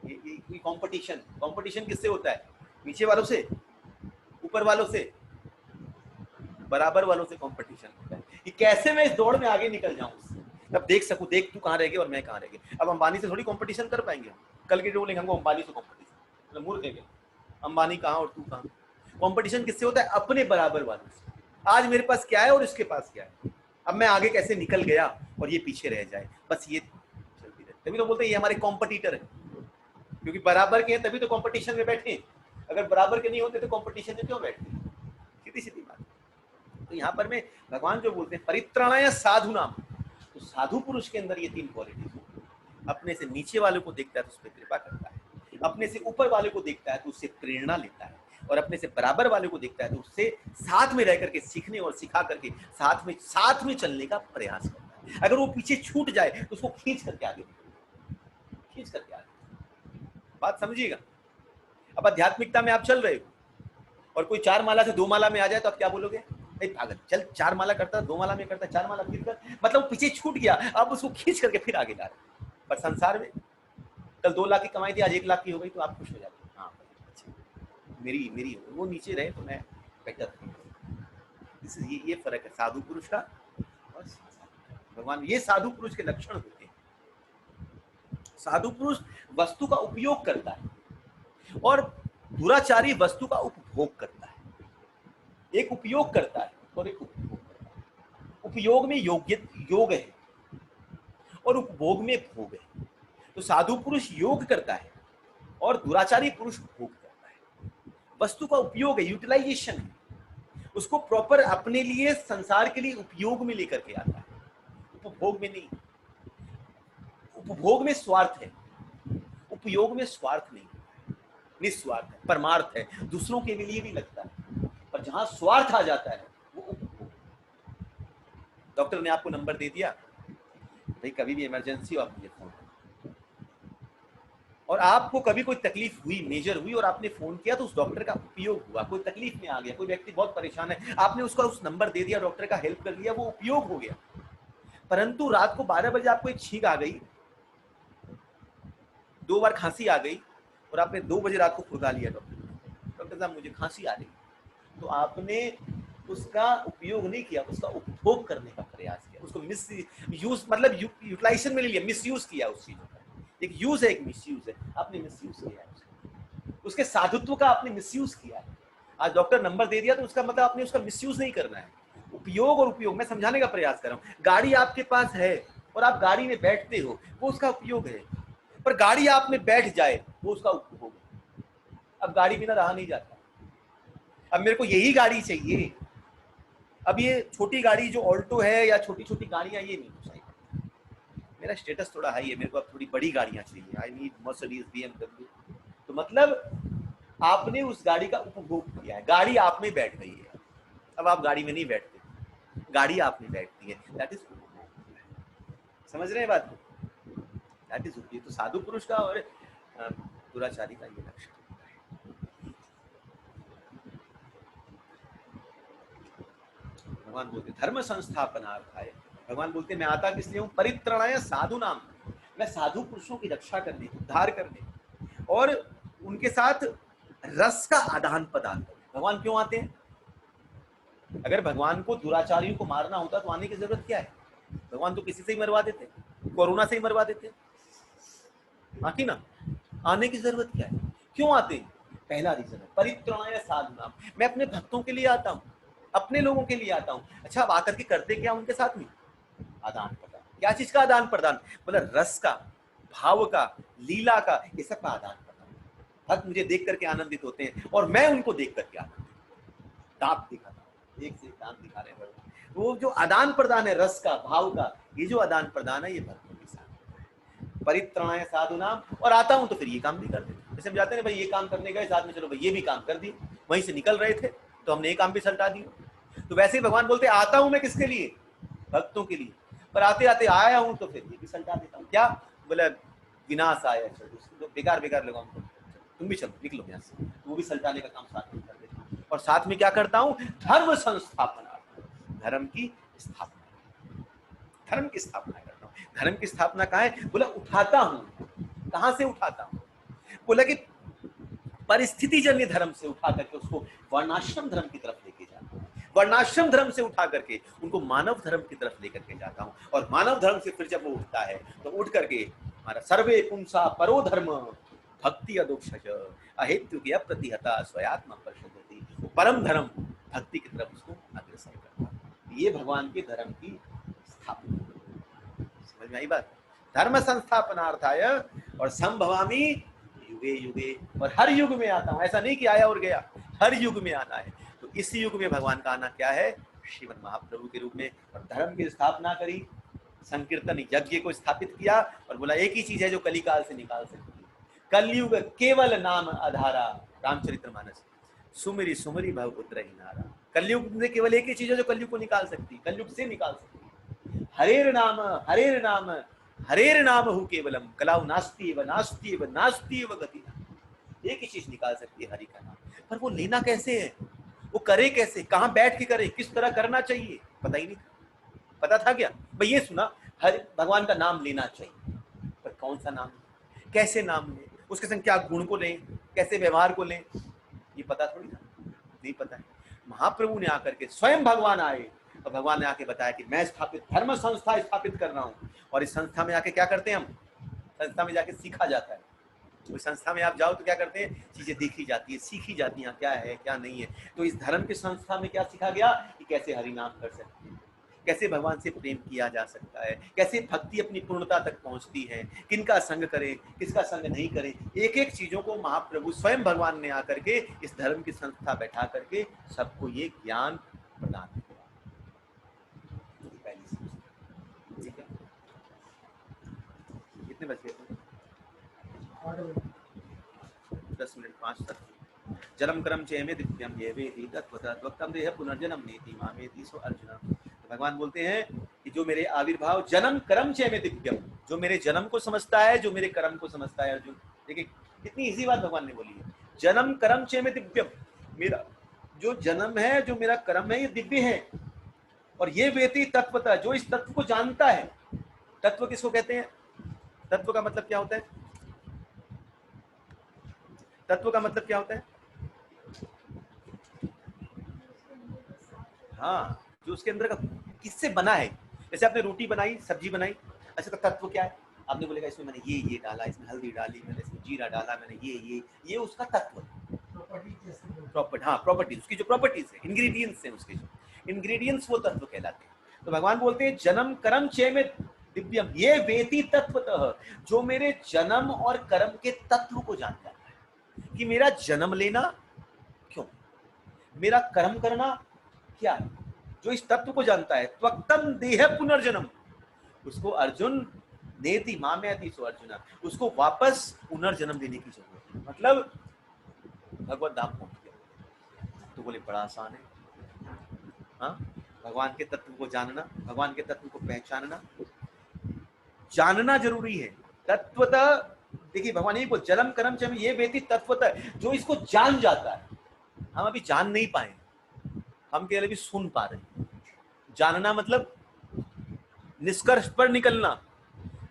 [SPEAKER 1] ये कंपटीशन किससे होता है? नीचे वालों से, ऊपर वालों से, बराबर वालों से कंपटीशन होता है कि कैसे मैं इस दौड़ में आगे निकल जाऊं उससे। अब देख सकूं, देख तू कहां रह गया और मैं कहां रह गया। अब अंबानी से थोड़ी कंपटीशन कर पाएंगे, कल के बोलेंगे हमको अंबानी से कंपटीशन, मतलब मूर्ख है क्या? अंबानी कहां और तू कहां? कंपटीशन किससे होता है? अपने बराबर वालों से। आज मेरे पास क्या है और इसके पास क्या है, अब मैं आगे कैसे निकल गया और ये पीछे रह जाए, बस ये चलती रहती। तभी तो बोलते हैं ये हमारे कॉम्पिटिटर है, क्योंकि बराबर के हैं तभी तो कंपटीशन में बैठे। अगर बराबर के नहीं होते तो कंपटीशन में क्यों बैठते? सीधी सीधी बात। तो यहाँ पर में भगवान जो बोलते हैं परित्राणाय साधु नाम, तो साधु पुरुष के अंदर ये तीन क्वालिटीज, अपने से नीचे वाले को देखता है तो उस पर कृपा करता है, अपने से ऊपर वाले को देखता है तो उससे प्रेरणा लेता है, और अपने से बराबर वाले को देखता है तो उससे साथ में रह करके सीखने और सिखा करके साथ में चलने का प्रयास करता है। अगर वो पीछे छूट जाए तो उसको खींच करके आगे, खींच करके आगे। बात समझिएगा। अब आध्यात्मिकता में आप चल रहे हो और कोई 4 माला से 2 माला में आ जाए तो आप क्या बोलोगे? नहीं पागल, चल 4 माला करता, 2 माला में करता, 4 माला फिर कर, मतलब वो पीछे छूट गया, अब उसको खींच करके फिर आगे ला रहे। पर संसार में कल 2 लाख की कमाई थी, आज 1 लाख की हो गई तो आप खुश हो जाते, हाँ मेरी वो नीचे रहे तो मैं बेटर। ये फर्क है साधु पुरुष का और भगवान। ये साधु पुरुष के लक्षण होते हैं। साधु पुरुष वस्तु का उपयोग करता है और दुराचारी वस्तु का उपभोग करता है। एक उपयोग करता है और एक उपभोग करता है। उपयोग में योग है और उपभोग में भोग है। तो साधु पुरुष योग करता है और दुराचारी पुरुष भोग करता है। वस्तु का उपयोग है, यूटिलाइजेशन है, उसको प्रॉपर अपने लिए संसार के लिए उपयोग में लेकर के आता है, उपभोग में नहीं। उपभोग में स्वार्थ है, उपयोग में स्वार्थ नहीं, निस्वार्थ है, परमार्थ है, दूसरों के लिए भी लगता है। पर जहां स्वार्थ आ जाता है वो उपभोग। डॉक्टर ने आपको नंबर दे दिया, भाई कभी भी इमरजेंसी हो आप मुझे फोन, और आपको कभी कोई तकलीफ हुई, मेजर हुई और आपने फोन किया तो उस डॉक्टर का उपयोग हुआ। कोई तकलीफ में आ गया, कोई व्यक्ति बहुत परेशान है, आपने उसका उस नंबर दे दिया, डॉक्टर का हेल्प कर लिया, वो उपयोग हो गया। परंतु रात को 12 बजे आपको एक छींक आ गई, 2 बार खांसी आ गई और आपने 2 बजे रात को खुदा लिया डॉक्टर साहब मुझे खांसी आ रही, तो आपने उसका उपयोग नहीं किया, उसका उपभोग करने का प्रयास किया, उसको मिस यूज मतलब यूटिलाइजेशन में ले लिया, मिस यूज किया उस चीज का। एक यूज है, एक मिस यूज है, आपने मिस यूज किया उसको। उसके साधुत्व का आपने मिसयूज किया है। आज डॉक्टर नंबर दे दिया तो उसका मतलब आपने उसका मिसयूज नहीं करना है। उपयोग और उपयोग मैं समझाने का प्रयास कर रहा हूँ। गाड़ी आपके पास है और आप गाड़ी में बैठते हो, वो उसका उपयोग है, पर गाड़ी आप में बैठ जाए वो उसका उपयोग है। अब गाड़ी बिना रहा नहीं जाता। अब मेरे को यही गाड़ी चाहिए। अब ये छोटी गाड़ी जो ऑल्टो है या छोटी छोटी गाड़ियां ये नहीं चाहिए। मेरा स्टेटस थोड़ा हाई है, मेरे को अब थोड़ी बड़ी गाड़ियां चाहिए। I need Mercedes, BMW। तो मतलब आपने उस गाड़ी का उपभोग किया है, गाड़ी आप में बैठ गई है। अब आप गाड़ी में नहीं बैठते, गाड़ी आप में बैठती है। दैट इज, समझ रहे हैं बात को? दैट इज उपयोग। तो साधु पुरुष का और दुराचारी का ये लक्षण। भगवान बोलते धर्म संस्थापनार्थाय, भगवान बोलते मैं आता किस लिए हूं? परित्राणाय साधु नाम, मैं साधु पुरुषों की रक्षा करने, उद्धार करने और उनके साथ रस का आदान प्रदान करने। भगवान क्यों आते हैं? अगर भगवान को दुराचारियों को मारना होता तो आने की जरूरत क्या है? भगवान तो किसी से ही मरवा देते, कोरोना से ही मरवा देते, आती ना। आने की जरूरत क्या है? क्यों आते हैं? पहला रीजन है परित्राणाय साधु नाम, मैं अपने भक्तों के लिए आता हूं, अपने लोगों के लिए आता हूं। अच्छा, अब आकर के करते क्या उनके साथ में? आदान प्रदान। क्या चीज का आदान प्रदान? मतलब रस का, भाव का, लीला का, ये सब का आदान प्रदान। भक्त मुझे देख करके आनंदित होते हैं और मैं उनको देख करके आनंदित, दांत दिखाता हूं, एक से दांत दिखा रहे हैं। वो जो आदान प्रदान है रस का, भाव का, ये जो आदान प्रदान है ये भक्तों के साथ। परित्राणाय साधु नाम, और आता हूं तो फिर ये काम भी कर देते। जैसे हम जाते हैं भाई, ये काम करने गए साथ में, चलो भाई ये भी काम कर दिए, वहीं से निकल रहे थे तो हमने ये काम भी सल्टा दिया। तो वैसे ही भगवान बोलते आता हूं मैं किसके लिए? भक्तों के लिए। पर आते आते आया हूं तो फिर ये भी सल्टा देता हूं। क्या बोले? विनाश आया, तो बेकार बेकार लोगों को, तुम भी चलो निकलो यहाँ से, वो भी सल्टाने का काम साथ में कर देता हूं। और साथ में क्या करता हूं? धर्म संस्थापना, धर्म की स्थापना, धर्म की स्थापना करता हूं। धर्म की स्थापना कहाँ है? बोला उठाता हूं। कहां से उठाता हूं? बोला कि परिस्थिति जन्य धर्म से उठा करके उसको वर्णाश्रम धर्म की तरफ लेके जाता हूं। वर्णाश्रम धर्म से उठा करके उनको मानव धर्म की तरफ लेकर के जाता हूं। और मानव धर्म से फिर जब वो उठता है तो उठ करके हमारा सर्वे पुंसा परो धर्म भक्ति अदोक्षज अहेतु की अप्रतिहता स्वयात्मा परिषदति, वो परम धर्म भक्ति की तरफ उसको अग्रसर करता है। ये भगवान के धर्म की स्थापना। समझ में आई बात? धर्म संस्थापनार्थाय और संभवामी युगे युगे, और हर युग में आता हूं। ऐसा नहीं कि आया और गया, हर युग में आना है। तो इस युग में भगवान का आना क्या है? श्रीमद् महाप्रभु के रूप में। और धर्म की स्थापना करी, संकीर्तन यज्ञ को स्थापित किया और बोला एक ही चीज है जो कलिकाल से निकाल सकती है। कलयुग केवल नाम आधारा, रामचरितमानस, सुमिरी सुमिरी भवपुत्र ही नारा। कलयुग में केवल एक ही चीज है जो कलयुग को निकाल सकती, कलयुग से निकाल सकती। हरेर नाम हरेर नाम हरेर नाम हु केवलम कलाउ नास्ति एव नास्ति एव नास्ति एव गति। एक ही चीज निकाल सकती है, हरि का नाम। पर वो लेना कैसे है? वो करे कैसे? कहां बैठ के करे? किस तरह करना चाहिए? पता ही नहीं था। पता था क्या? भाई ये सुना हरि भगवान का नाम लेना चाहिए, पर कौन सा नाम, कैसे नाम लें, उसके संग क्या गुण को लें, कैसे व्यवहार को लें, ये पता थोड़ी था, नहीं पता है। महाप्रभु ने आकर के स्वयं भगवान आए और भगवान ने आके बताया कि मैं स्थापित धर्म संस्था स्थापित कर रहा हूं। और इस संस्था में आके क्या करते हैं हम? संस्था में जाके सीखा जाता है। तो संस्था में आप जाओ तो क्या करते हैं? चीजें देखी जाती है, सीखी जाती हैं, क्या है क्या नहीं है। तो इस धर्म की संस्था में क्या सीखा गया? कि कैसे हरि नाम कर सकते हैं, कैसे भगवान से प्रेम किया जा सकता है, कैसे भक्ति अपनी पूर्णता तक पहुंचती है, किनका संग करें, किसका संग नहीं करें। एक एक चीजों को महाप्रभु स्वयं भगवान ने आकर के इस धर्म की संस्था बैठा करके सबको ये ज्ञान प्रदान किया। ठीक है, कितने बजे? 10 मिनट 5 तक। जलम करम चेमे दिव्यम ये वेदी तत्वतत्वक्तम देह पुनर्जन्म नेति मामेति सो अर्जुन। भगवान बोलते हैं कि जो मेरे आविर्भाव जन्म कर्म चेमे दिव्यम, जो मेरे जन्म को समझता है, जो मेरे कर्म को समझता है। अर्जुन देखिए कितनी इजी बात भगवान ने बोली है। जन्म कर्म चेमे दिव्यम, मेरा जो जन्म है, जो मेरा कर्म है, ये दिव्य है। और ये वेति तत्वतः, जो इस तत्व को जानता है। तत्व किसको कहते हैं? तत्व का मतलब क्या होता है? तत्व का मतलब क्या होता है? हाँ, जो उसके अंदर का किससे बना है। जैसे आपने रोटी बनाई, सब्जी बनाई, अच्छा तो तत्व क्या है? आपने बोलेगा इसमें मैंने ये डाला, इसमें हल्दी डाली, मैंने इसमें जीरा डाला मैंने, ये उसका तत्व है।
[SPEAKER 6] प्रॉपर्टी
[SPEAKER 1] हाँ, प्रॉपर्टी, उसकी जो प्रॉपर्टीज है, इंग्रेडिएंट्स हैं उसके, जो इंग्रेडिएंट्स वो तत्व कहलाते हैं। तो भगवान बोलते हैं जन्म कर्म चेमे दिव्यम ये वेति तत्वतः, जो मेरे जन्म और कर्म के तत्व को जान जाता है कि मेरा जन्म लेना क्यों, मेरा कर्म करना क्या है, जो इस तत्व को जानता है। त्वक्तम देह पुनर्जन्म, उसको अर्जुन नेति मामयति सो अर्जुन, उसको वापस पुनर्जन्म देने की जरूरत है। मतलब भगवत धाम पहुंच गया। तो बोले बड़ा आसान है। हाँ, भगवान के तत्व को जानना, भगवान के तत्व को पहचानना, जानना जरूरी है। तत्वतः देखिए भगवान यही बोल जन्म कर्म चम ये वेति तत्वतः, जो इसको जान जाता है। हम अभी जान नहीं पाए, हम केवल अभी सुन पा रहे हैं। जानना मतलब निष्कर्ष पर निकलना,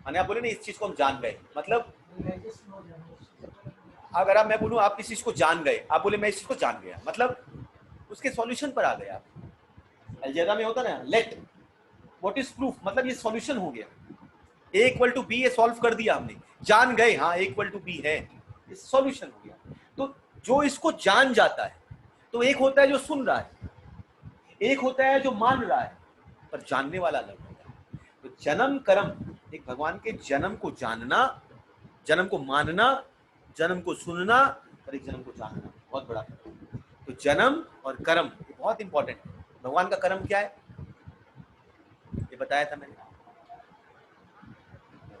[SPEAKER 1] माने आप बोले ना इस चीज को हम जान गए, मतलब अगर आप मैं बोलूं आप किसी चीज को जान गए, आप बोले मैं इस चीज को जान गया, मतलब उसके सॉल्यूशन पर आ गए आप। अलजेब्रा में होता ना लेट व्हाट इज प्रूफ, मतलब ये सॉल्यूशन हो गया। a इक्वल टू बी, ये सॉल्व कर दिया हमने, जान गए हाँ a इक्वल टू बी है, ये सॉल्यूशन हो गया। तो जो इसको जान जाता है, तो एक होता है जो सुन रहा है, एक होता है जो मान रहा है, पर जानने वाला अलग होता है। तो जन्म कर्म, एक भगवान के जन्म को जानना, जन्म को मानना, जन्म को सुनना और एक जन्म को जानना, बहुत बड़ा। तो जन्म और कर्म ये बहुत इंपॉर्टेंट है। भगवान का कर्म क्या है ये बताया था मैंने,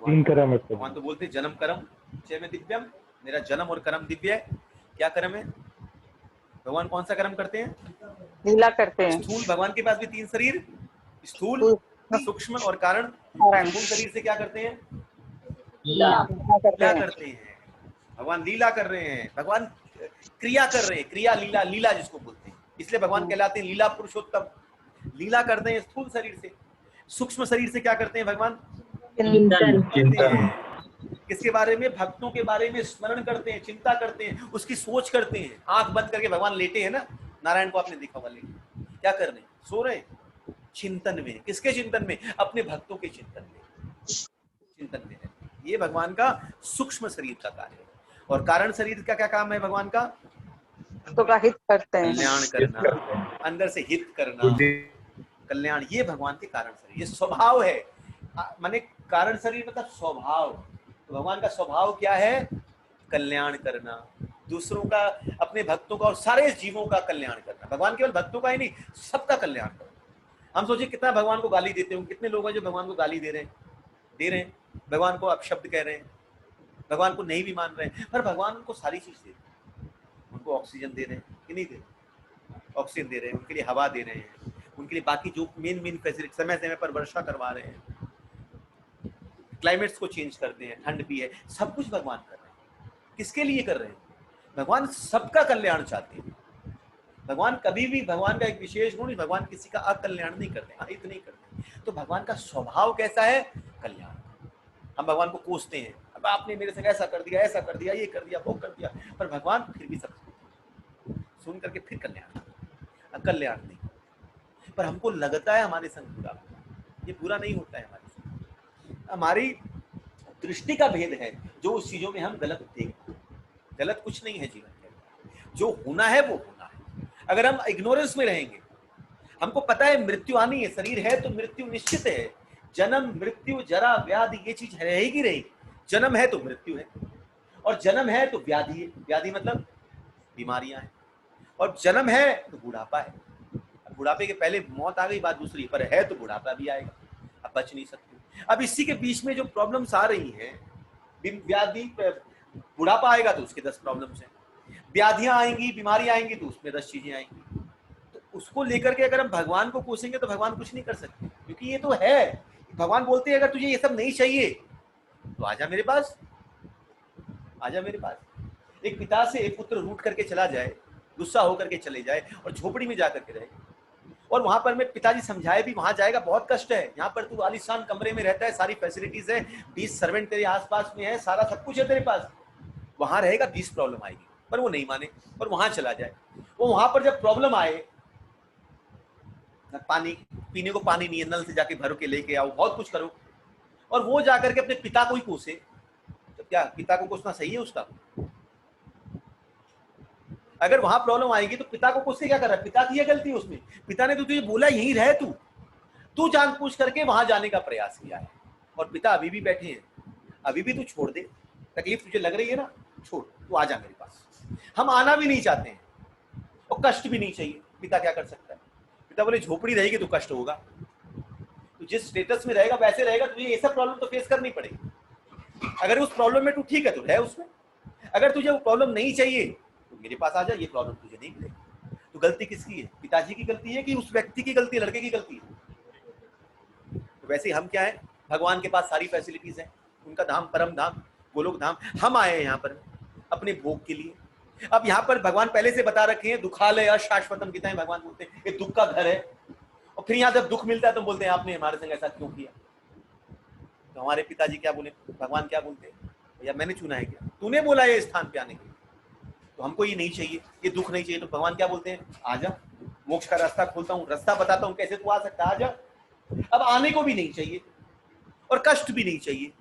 [SPEAKER 7] तीन कर्म है।
[SPEAKER 1] भगवान तो बोलते जन्म कर्म चेमे दिव्यम, मेरा जन्म और कर्म दिव्य है। क्या कर्म है भगवान, कौन सा कर्म करते हैं?
[SPEAKER 5] लीला करते हैं।
[SPEAKER 1] स्थूल, भगवान के पास भी 3 शरीर, स्थूल, सूक्ष्म और कारण। स्थूल शरीर से क्या करते हैं? लीला करते हैं। भगवान लीला कर रहे हैं, भगवान क्रिया कर रहे हैं, क्रिया लीला, लीला जिसको बोलते हैं, इसलिए भगवान कहलाते हैं लीला पुरुषोत्तम। लीला करते हैं स्थूल शरीर से। सूक्ष्म शरीर से क्या करते हैं भगवान? चिंतन। किसके बारे में? भक्तों के बारे में स्मरण करते हैं, चिंता करते हैं, उसकी सोच करते हैं। आंख बंद करके भगवान लेटे हैं ना, नारायण को आपने देखा होगा लेटे, क्या कर रहे हैं? सो रहे हैं, चिंतन में। किसके चिंतन में? अपने भक्तों के चिंतन में, चिंतन में है। ये भगवान का सूक्ष्म शरीर का कार्य है। और कारण शरीर का क्या काम है भगवान का?
[SPEAKER 5] तो का हित करते हैं,
[SPEAKER 1] कल्याण करना, अंदर से हित करना, कल्याण। ये भगवान के कारण शरीर, ये स्वभाव है। माने कारण शरीर मतलब स्वभाव। तो भगवान का स्वभाव क्या है? कल्याण करना, दूसरों का, अपने भक्तों का और सारे जीवों का कल्याण करना। भगवान केवल भक्तों का ही नहीं, सबका कल्याण करना। हम सोचिए कितना भगवान को गाली देते होंगे, कितने लोग हैं जो भगवान को गाली दे रहे हैं, भगवान को अपशब्द कह रहे हैं, भगवान को नहीं भी मान रहे हैं, पर भगवान उनको सारी चीज दे रहे हैं। उनको ऑक्सीजन दे रहे हैं कि नहीं दे रहे? ऑक्सीजन दे रहे हैं, उनके लिए हवा दे रहे हैं, उनके लिए बाकी जो मेन फैसिलिटी समय समय पर वर्षा करवा रहे हैं, क्लाइमेट्स को चेंज करते हैं, ठंड भी है, सब कुछ भगवान कर रहे हैं। किसके लिए कर रहे हैं? भगवान सबका कल्याण चाहते हैं। भगवान कभी भी, भगवान का एक विशेष गुण, भगवान किसी का अकल्याण नहीं करते, अहित नहीं करते। तो भगवान का स्वभाव कैसा है? कल्याण। हम भगवान को कोसते हैं, अब आपने मेरे साथ ऐसा कर दिया, ऐसा कर दिया, ये कर दिया, वो कर दिया, पर भगवान फिर भी सब सुन करके फिर कल्याण, अकल्याण नहीं। पर हमको लगता है हमारे संग बुरा, ये पूरा नहीं होता है हमारे संग। हमारी दृष्टि का भेद है, जो उस चीजों में हम गलत देखते हैं। गलत कुछ नहीं है जीवन के अंदर, जो होना है वो होना है। अगर हम इग्नोरेंस में रहेंगे, हमको पता है मृत्यु आनी है, शरीर है तो मृत्यु निश्चित है। जन्म मृत्यु जरा व्याधि ये चीज रहेगी रहेगी। जन्म है तो मृत्यु है, और जन्म है तो व्याधि है। व्याधि मतलब बीमारियां हैं, और जन्म है तो बुढ़ापा है। अब बुढ़ापे के पहले मौत आ गई, बात दूसरी, पर है तो बुढ़ापा भी आएगा, अब बच नहीं सकते। अब इसी के बीच में जो प्रॉब्लम्स आ रही हैं, व्याधि, बुढ़ापा आएगा तो उसके 10 प्रॉब्लम्स हैं, व्याधियां आएंगी, बीमारियां आएंगी तो उसमें 10 चीजें आएंगी। तो उसको लेकर के अगर हम भगवान को कोसेंगे तो भगवान कुछ नहीं कर सकते, क्योंकि ये तो है। भगवान बोलते हैं अगर तुझे ये सब नहीं चाहिए तो आजा मेरे पास, आजा मेरे पास। एक पिता से एक पुत्र रूठ करके चला जाए, गुस्सा होकर के चले जाए और झोपड़ी में जाकर के रहे, और वहां पर मैं पिताजी समझाए भी, वहां जाएगा बहुत कष्ट है। यहाँ पर तू आलीशान कमरे में रहता है, सारी फैसिलिटीज है, 20 सर्वेंट तेरे आसपास में है, सारा सब कुछ है तेरे पास, वहां रहेगा 20 प्रॉब्लम आएगी। पर वो नहीं माने और वहां चला जाए। वो वहां पर जब प्रॉब्लम आए, पानी पीने को पानी नहीं है, नल से जाके भर के लेके आओ, बहुत कुछ करो, और वो जाकर के अपने पिता को ही कोसे, तो क्या पिता को कोसना सही है उसका? अगर वहां प्रॉब्लम आएगी तो पिता को कोसने क्या कर रहा है? पिता की गलती है उसमें। पिता ने तो तुझे बोला यहीं रह, तू जानबूझ करके वहां जाने का प्रयास किया है, और पिता अभी भी बैठे हैं। अभी भी तू छोड़ दे, तकलीफ तुझे लग रही है ना, छोड़, तू आ जा मेरे पास। हम आना भी नहीं चाहते हैं और कष्ट भी नहीं चाहिए। पिता क्या कर सकता है? पिता बोले झोपड़ी रहेगी तो कष्ट होगा, तो जिस स्टेटस में रहेगा वैसे रहेगा, तुझे ये सब प्रॉब्लम तो फेस करनी पड़ेगी। अगर उस प्रॉब्लम में तू ठीक है तो रह उसमें, अगर तुझे वो प्रॉब्लम नहीं चाहिए तो मेरे पास आ जा, ये प्रॉब्लम तुझे नहीं मिलेगी। तो गलती किसकी है? पिताजी की गलती है कि उस व्यक्ति की गलती है, लड़के की गलती है? तो वैसे हम क्या है, भगवान के पास सारी फैसिलिटीज हैं, उनका धाम परम धाम गोलोक धाम। हम आए हैं यहाँ पर अपने भोग के लिए। अब यहाँ पर भगवान पहले से बता रखे हैं, दुखालय अशाश्वतम, कितना है भगवान बोलते हैं ये दुख का घर है। और फिर यहाँ जब दुख मिलता है तो बोलते हैं आपने हमारे संग ऐसा क्यों किया? तो हमारे पिताजी क्या बोले, भगवान क्या बोलते हैं, भैया मैंने चुना है क्या? तूने बोला ये स्थान पे आने के लिए, तो हमको ये नहीं चाहिए, ये दुख नहीं चाहिए। तो भगवान क्या बोलते हैं, आजा, मोक्ष का रास्ता खोलता हूँ, रास्ता बताता हूँ कैसे तू आ सकता है, आजा। अब आने को भी नहीं चाहिए और कष्ट भी नहीं चाहिए,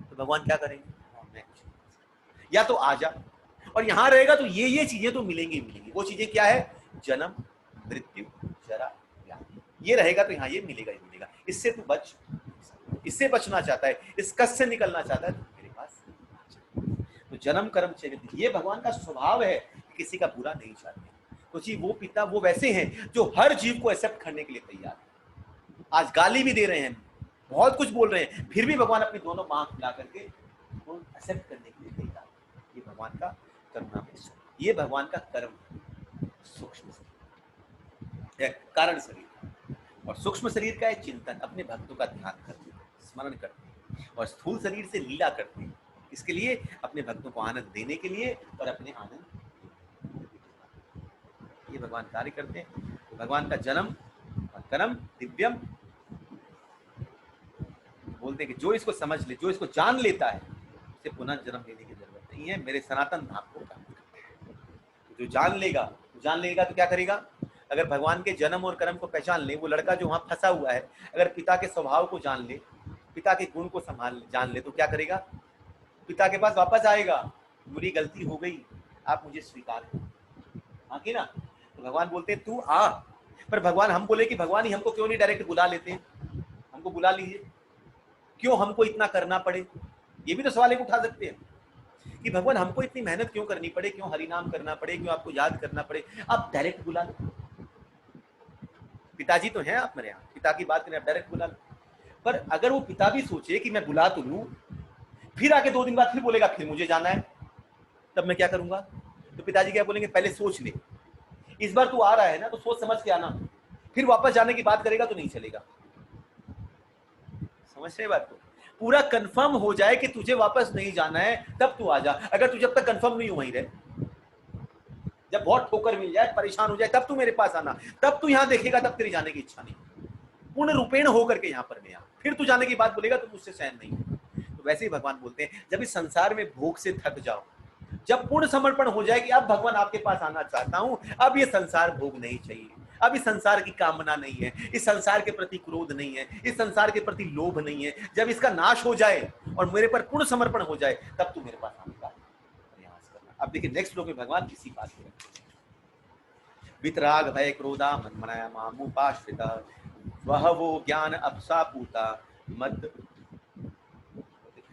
[SPEAKER 1] तो भगवान क्या करेंगे, या तो आजा और यहां रहेगा तो ये चीजें तो मिलेंगी मिलेंगी। वो चीजें क्या है, जन्म मृत्यु जरा व्याधि, ये रहेगा तो यहाँ ये मिलेगा ही मिलेगा। इससे तू बच, इससे बचना चाहता है, इस कष्ट से निकलना चाहता है तो मेरे पास। तो जन्म कर्म चरित, ये भगवान का स्वभाव है, किसी का बुरा नहीं चाहते। तो जी वो पिता वो वैसे हैं जो हर जीव को एक्सेप्ट करने के लिए तैयार है। आज गाली भी दे रहे हैं, बहुत कुछ बोल रहे हैं, फिर भी भगवान अपनी दोनों बांह फैला करके एक्सेप्ट करने के लिए तैयार है। ये भगवान का करुणा में, ये भगवान का कर्म, सूक्ष्म शरीर, कारण शरीर और सूक्ष्म शरीर का है चिंतन, अपने भक्तों का ध्यान करते हैं, स्मरण करते हैं, और स्थूल शरीर से लीला करते हैं। इसके लिए अपने भक्तों को आनंद देने के लिए और अपने आनंद, ये भगवान कार्य करते हैं। तो भगवान का जन्म और कर्म दिव्यम, बोलते हैं कि जो इसको समझ ले, जो इसको जान लेता है, उसे पुनः जन्म लेने की जरूरत नहीं है, मेरे सनातन धाम को प्राप्त करते हैं। जो जान लेगा तो क्या करेगा, अगर भगवान के जन्म और कर्म को पहचान ले, वो लड़का जो वहां फंसा हुआ है, अगर पिता के स्वभाव को जान ले, पिता के गुण को जान ले, तो क्या करेगा, पिता के पास वापस आएगा, मेरी गलती हो गई, आप मुझे स्वीकार करो, हाँ कि ना। तो भगवान बोलते हैं तू आ, पर भगवान हम बोले कि भगवान ही हमको क्यों नहीं डायरेक्ट बुला लेते हैं, हमको बुला लीजिए, क्यों हमको इतना करना पड़े? ये भी तो सवाल एक उठा सकते हैं कि भगवान हमको इतनी मेहनत क्यों करनी पड़े, क्यों हरिनाम करना पड़े, क्यों आपको याद करना पड़े, आप डायरेक्ट बुला लो। पिताजी तो हैं आप मेरे यहाँ, पिता की बात करें, आप डायरेक्ट बुला लो। पर अगर वो पिता भी सोचे कि मैं बुला तो लूं, फिर आके 2 दिन बाद फिर बोलेगा फिर मुझे जाना है, तब मैं क्या करूंगा? तो पिताजी क्या बोलेंगे, पहले सोच ले, इस बार तू आ रहा है ना तो सोच समझ के आना, फिर वापस जाने की बात करेगा तो नहीं चलेगा। समझ रहे बात को? पूरा कंफर्म हो जाए कि तुझे वापस नहीं जाना है तब तू आ जा। अगर तू जब तक कंफर्म नहीं हो वहीं रहे, जब बहुत ठोकर मिल जाए, परेशान हो जाए, तब तू मेरे पास आना, तब तू यहाँ देखेगा, तब तेरी जाने की इच्छा नहीं, पूर्ण रूपेण होकर के यहाँ पर मैं आ, फिर तू जाने की बात बोलेगा तो मुझसे सहन नहीं। तो वैसे ही भगवान बोलते हैं, जब इस संसार में भोग से थक जाओ, जब पूर्ण समर्पण हो जाए कि अब भगवान आपके पास आना चाहता हूं, अब ये संसार भोग नहीं चाहिए, अब इस संसार की कामना नहीं है, इस संसार के प्रति क्रोध नहीं है, इस संसार के प्रति लोभ नहीं है, जब इसका नाश हो जाए और मेरे पर पूर्ण समर्पण हो जाए, तब तू मेरे पास आने का प्रयास करना। अब देखिए नेक्स्ट श्लोक में भगवान किसी बात को वितराग भय क्रोधा मन्मनाया मामुपाश्रिता वह वो ज्ञान अपसा पूता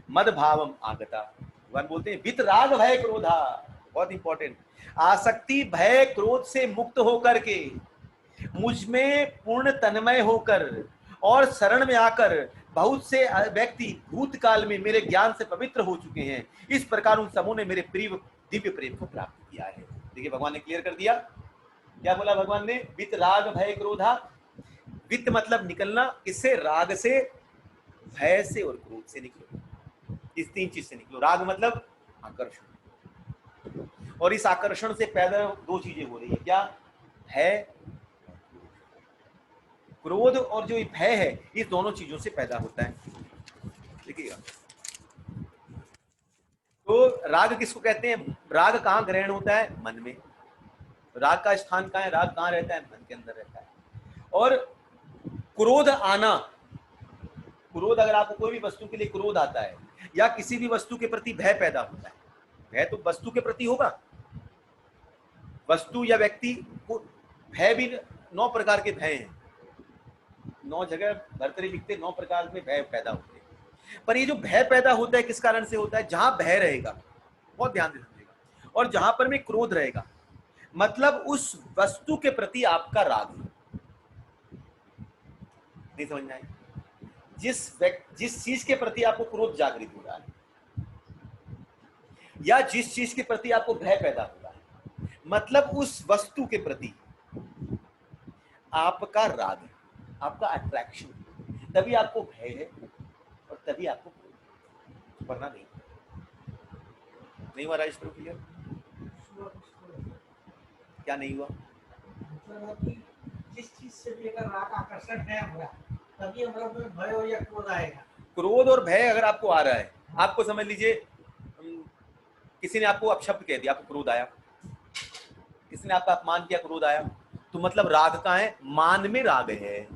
[SPEAKER 1] मद भावम आगता। भगवान बोलते हैं वितराग भय क्रोधा, बहुत इंपॉर्टेंट, आसक्ति भय क्रोध से मुक्त होकर के मुझ में पूर्ण तन्मय होकर और शरण में आकर बहुत से व्यक्ति भूतकाल में मेरे ज्ञान से पवित्र हो चुके हैं, इस प्रकार उन सबों ने मेरे प्रिय दिव्य प्रेम को प्राप्त किया है। देखिए भगवान ने क्लियर कर दिया, क्या बोला भगवान ने, वितराग भय क्रोधा। वित्त मतलब निकलना, किससे, राग से, भय से और क्रोध से निकलो, इस 3 चीज से निकलो। राग मतलब आकर्षण, और इस आकर्षण से पैदा 2 चीजें हो रही है, क्या, भय, क्रोध, और जो भय है इस दोनों चीजों से पैदा होता है। देखिएगा, तो राग किसको कहते हैं, राग कहाँ ग्रहण होता है, मन में। राग का स्थान कहाँ है, राग कहाँ रहता है, मन के अंदर रहता है। और क्रोध आना, क्रोध अगर आपको कोई भी वस्तु के लिए क्रोध आता है, या किसी भी वस्तु के प्रति भय पैदा होता है। भय तो वस्तु के प्रति होगा, वस्तु या व्यक्ति को भय भी 9 प्रकार के भय हैं। 9 जगह भर्तरी लिखते 9 प्रकार में भय पैदा होते हैं। पर ये जो भय पैदा होता है किस कारण से होता है? जहां भय रहेगा, बहुत ध्यान से समझिएगा, और जहां पर में क्रोध रहेगा, मतलब उस वस्तु के प्रति आपका राग है। नहीं समझना है? जिस चीज के प्रति आपको क्रोध जागृत हो रहा है या जिस चीज के प्रति आपको भय पैदा हो रहा है, मतलब उस वस्तु के प्रति आपका राग है, आपका अट्रैक्शन, तभी आपको भय है और तभी आपको क्रोध, वरना नहीं। नहीं हुआ राजेश प्रभु? क्लियर? क्या नहीं हुआ?
[SPEAKER 6] जिस चीज से भी अगर राग आकर्षण है हमारा, तभी हमारा भय हो या क्रोध आएगा।
[SPEAKER 1] क्रोध और भय अगर आपको आ रहा है, आपको समझ लीजिए किसी ने आपको अपशब्द कह दिया, आपको क्रोध आया, किसी ने आपका अपमान किया, क्रोध आया, तो मतलब राग कहाँ है? मान में राग है,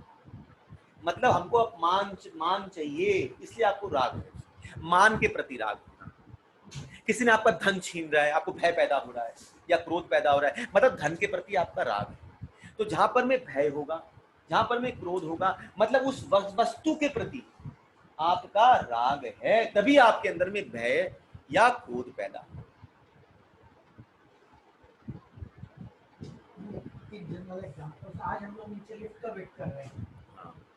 [SPEAKER 1] मतलब हमको मान चाहिए, इसलिए आपको राग है, मान के प्रति राग होना। किसी ने आपका धन छीन रहा है, आपको भय पैदा हो रहा है या क्रोध पैदा हो रहा है, मतलब धन के प्रति आपका राग है। तो जहां पर में भय होगा, जहां पर में क्रोध होगा, मतलब उस वस्तु के प्रति आपका राग है, तभी आपके अंदर में भय या क्रोध पैदा हो।
[SPEAKER 6] आज हम लोग नीचे लिफ्ट का वेट कर रहे हैं,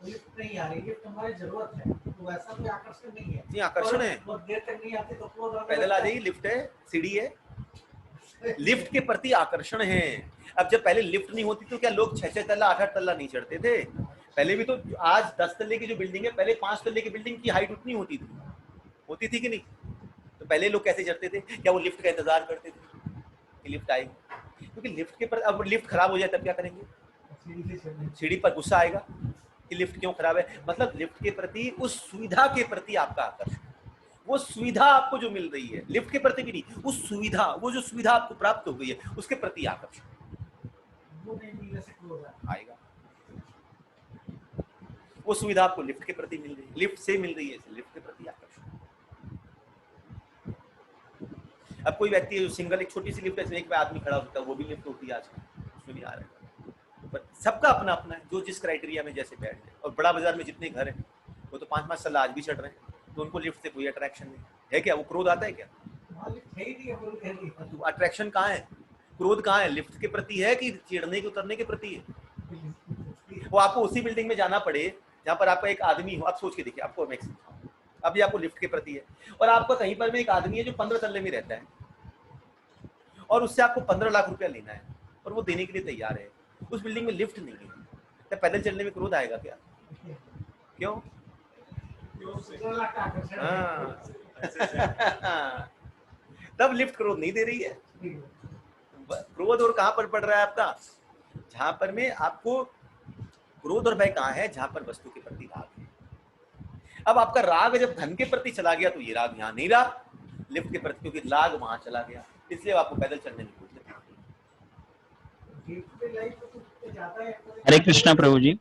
[SPEAKER 6] लिफ्ट नहीं आ रही, लिफ्ट हमारी जरूरत है, तो वैसा कोई आकर्षण नहीं है।
[SPEAKER 1] जी आकर्षण है,
[SPEAKER 6] बहुत देर तक नहीं आती तो क्रोध
[SPEAKER 1] पैदल आ जाइए, लिफ्ट है, सीढ़ी है, लिफ्ट के प्रति आकर्षण है। अब जब पहले लिफ्ट नहीं होती तो क्या लोग 6-6 तल्ला 8-8 तल्ला नहीं चढ़ते थे? पहले भी तो, आज 10 तल्ले की जो बिल्डिंग है, पहले 5 तल्ले की बिल्डिंग की हाइट उतनी होती थी कि नहीं? तो पहले लोग कैसे चढ़ते थे? क्या वो लिफ्ट का इंतजार करते थे कि लिफ्ट आएगी? क्योंकि लिफ्ट के पर, अब लिफ्ट खराब हो जाए तब क्या करेंगे? सीढ़ी पर गुस्सा आएगा कि लिफ्ट क्यों खराब है। मतलब लिफ्ट के प्रति, उस सुविधा के प्रति आपका आकर्षण, वो सुविधा आपको जो मिल रही है, लिफ्ट के प्रति भी नहीं, उस सुविधा, वो जो सुविधा आपको प्राप्त हो गई है, उसके प्रति आकर्षण आएगा। वो सुविधा आपको लिफ्ट के प्रति मिल रही है, लिफ्ट से मिल रही है, लिफ्ट के प्रति आकर्षण। अब कोई व्यक्ति है जो सिंगल, एक छोटी सी लिफ्ट है, एक पे आदमी खड़ा होता है, वो भी लिफ्ट होती है आजकल, उसमें भी आ रहा है। पर सबका अपना अपना है, जो जिस क्राइटेरिया में जैसे बैठ जाए। और बड़ा बाजार में जितने घर हैं वो तो 5-5 तल्ला आज भी चढ़ रहे हैं, तो उनको लिफ्ट से कोई अट्रैक्शन नहीं है। क्या वो क्रोध आता है क्या? तो अट्रैक्शन कहाँ है? क्रोध कहाँ है? लिफ्ट के प्रति है कि चढ़ने के उतरने के प्रति है? वो आपको उसी बिल्डिंग में जाना पड़े जहाँ पर आपका एक आदमी हो। आप सोच के देखिए, आपको मैं समझाऊं, अभी आपको लिफ्ट के प्रति है और आपका कहीं पर में एक आदमी है जो 15 तल्ले में रहता है और उससे आपको 15 लाख रुपया लेना है और वो देने के लिए तैयार है। उस बिल्डिंग में लिफ्ट नहीं है, तो पैदल चलने में क्रोध आएगा क्या? क्यों? तब लिफ्ट क्रोध नहीं दे रही है। क्रोध और कहां पर पड़ रहा है आपका? जहां पर में आपको क्रोध और भय कहां है? जहां पर वस्तु के प्रति राग है। अब आपका राग जब धन के प्रति चला गया तो ये राग यहां नहीं रहा लिफ्ट के प्रति, क्योंकि राग वहां चला गया, इसलिए आपको पैदल चलने में कोई तकलीफ नहीं।
[SPEAKER 7] हरे कृष्णा प्रभु जी।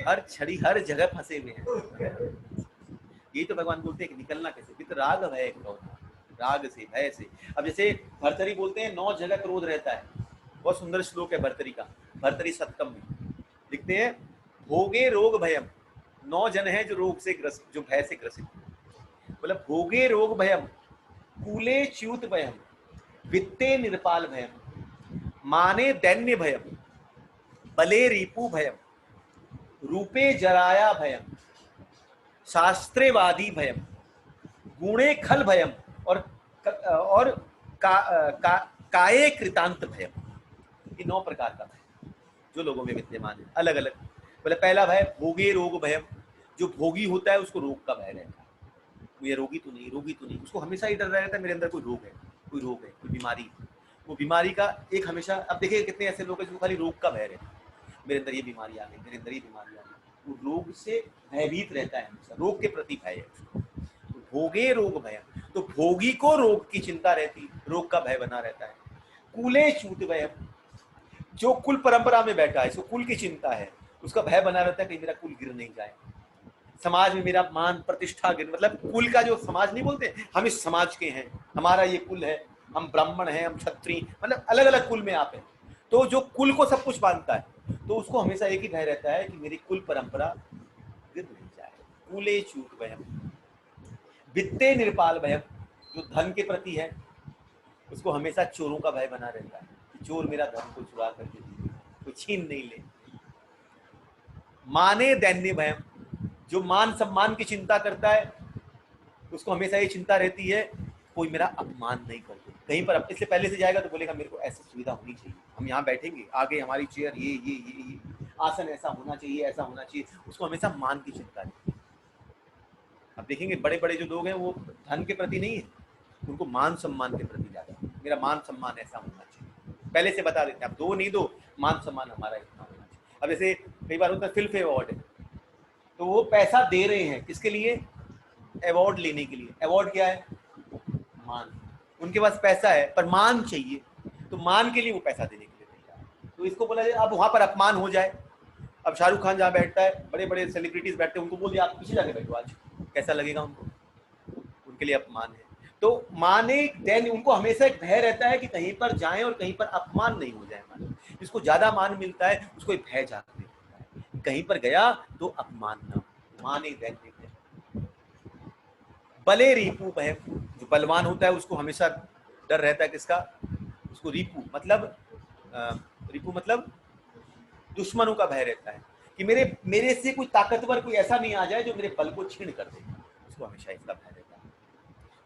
[SPEAKER 1] हर छड़ी हर जगह फंसे हुए हैं। यही तो भगवान बोलते हैं कि निकलना कैसे? वित राग भय क्रोध, राग से भय से। अब जैसे भर्तरी बोलते हैं 9 जगह क्रोध रहता है, बहुत सुंदर श्लोक है भर्तरी का, भर्तरी सतकम में लिखते हैं, भोगे रोग भयम, 9 जन है जो रोग से ग्रसित, जो भय से ग्रसित, मतलब भोगे रोग भयम, कूले च्युत भयम, वित्ते निर्पाल भयम, माने दैन्य भयम, बले रिपु भयम, रूपे जराया भयम, शास्त्रे वादी भयम, गुणे खल भयम और काये कृतांत भयम। ये 9 प्रकार का भय जो लोगों में विद्यमान है, अलग अलग। बोले पहला भय भोगे रोग भयम, जो भोगी होता है उसको रोग का भय रहता है। ये रोगी तो नहीं, रोगी तो नहीं, उसको हमेशा ही डर रहता है मेरे अंदर कोई रोग है, कोई रोग है, कोई बीमारी। वो बीमारी का एक हमेशा, अब देखिए कितने ऐसे लोग हैं जिनको खाली रोग का भय रहता है, मेरे अंदर ये बीमारी आ गई, मेरे अंदर ये बीमारी आ गई। वो रोग से भयभीत रहता है, हमेशा रोग के प्रति भय है उसको। तो भोगे रोग भय, तो भोगी को रोग की चिंता रहती, रोग का भय बना रहता है। कूले च्युत भय, जो कुल परंपरा में बैठा है, इसको कुल की चिंता है, उसका भय बना रहता है कहीं मेरा कुल गिर नहीं जाए। समाज में मेरा मान प्रतिष्ठा गिर, मतलब कुल का जो समाज नहीं बोलते, हम इस समाज के हैं, हमारा ये कुल है, हम ब्राह्मण हैं, हम क्षत्रिय, मतलब अलग अलग कुल में आप हैं। तो जो कुल को सब कुछ मानता है, तो उसको हमेशा एक ही भय रहता है कि मेरी कुल परंपरा गिर नहीं जाए। कुले चूक भयम, वित्ते निर्पाल भयम, जो धन के प्रति है उसको हमेशा चोरों का भय बना रहता है कि चोर मेरा धन को चुरा करके कोई छीन नहीं ले। माने दैन्य भयम, जो मान सम्मान की चिंता करता है उसको हमेशा ये चिंता रहती है कोई मेरा अपमान नहीं कर दे कहीं पर। इससे पहले से जाएगा तो बोलेगा मेरे को ऐसी सुविधा होनी चाहिए, हम यहाँ बैठेंगे, आगे हमारी चेयर ये आसन ऐसा होना चाहिए, ऐसा होना चाहिए, उसको हमेशा मान की चिंता रहती है। अब देखेंगे बड़े बड़े जो लोग हैं वो धन के प्रति नहीं है, उनको मान सम्मान के प्रति ज्यादा, मेरा मान सम्मान ऐसा होना चाहिए, पहले से बता देते हैं, अब दो नहीं दो, मान सम्मान हमारा इतना होना चाहिए। अब जैसे कई बार होता है फिल्म फेयर अवार्ड है, तो वो पैसा दे रहे हैं किसके लिए? अवार्ड लेने के लिए। अवार्ड क्या है? मान। उनके पास पैसा है पर मान चाहिए, तो मान के लिए वो पैसा देने के लिए तैयार है। तो इसको बोला जाए अब वहां पर अपमान हो जाए, अब शाहरुख खान जहाँ बैठता है, बड़े बड़े सेलिब्रिटीज बैठते हैं, उनको बोल दिया आप पीछे जाके बैठो आज, कैसा लगेगा उनको? उनके लिए अपमान है। तो माने दैन, उनको हमेशा एक भय रहता है कि कहीं पर जाएं और कहीं पर अपमान नहीं हो जाए हमारा। जिसको ज्यादा मान मिलता है उसको एक भय जागृत होता है, कहीं पर गया तो अपमान न हो। माने दैन बले रिपू भय, जो बलवान होता है उसको हमेशा डर रहता है किसका? उसको रिपू मतलब दुश्मनों का भय रहता है कि मेरे से कोई ताकतवर कोई ऐसा नहीं आ जाए जो मेरे बल को छीन कर दे, उसको हमेशा इसका भय रहता है।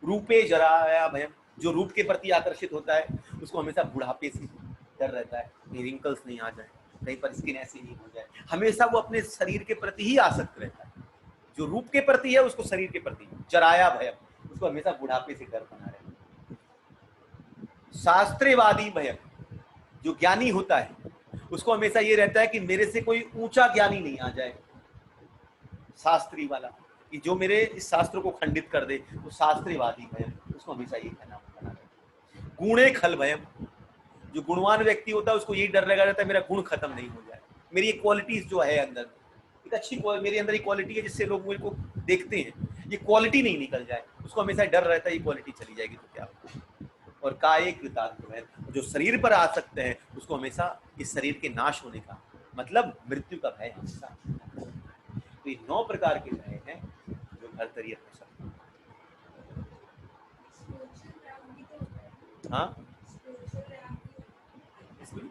[SPEAKER 1] रूपे जराया भयम, जो रूप के प्रति आकर्षित होता है उसको हमेशा बुढ़ापे से डर रहता है, कहीं रिंकल्स नहीं आ जाए, कहीं पर स्किन ऐसी नहीं हो जाए, हमेशा वो अपने शरीर के प्रति ही आसक्त रहता है। जो रूप के प्रति है उसको शरीर के प्रति, जराया भयम, उसको हमेशा बुढ़ापे से डर बना रहता है। शास्त्रवादी भयम, जो ज्ञानी होता है उसको हमेशा ये रहता है कि मेरे से कोई ऊंचा ज्ञानी नहीं आ जाए, शास्त्री वाला, कि जो मेरे इस शास्त्र को खंडित कर दे, तो शास्त्रवादी भयम, उसको हमेशा ये कहना बना रहता है। गुणे खल भयम, जो गुणवान व्यक्ति होता है उसको यही डर लगा रहता है मेरा गुण खत्म नहीं हो जाए, मेरी ये क्वालिटीज जो है अंदर, एक अच्छी मेरे अंदर एक क्वालिटी है जिससे लोग मेरे को देखते हैं, ये क्वालिटी नहीं निकल जाए, उसको हमेशा डर रहता है ये क्वालिटी चली जाएगी तो क्या होगा। और काये कृतांत है, जो शरीर पर आ सकते हैं उसको हमेशा इस शरीर के नाश होने का मतलब मृत्यु का भय हमेशा। तो ये 9 प्रकार के भय हैं जो भर्तृहरि अपने शब्द। हाँ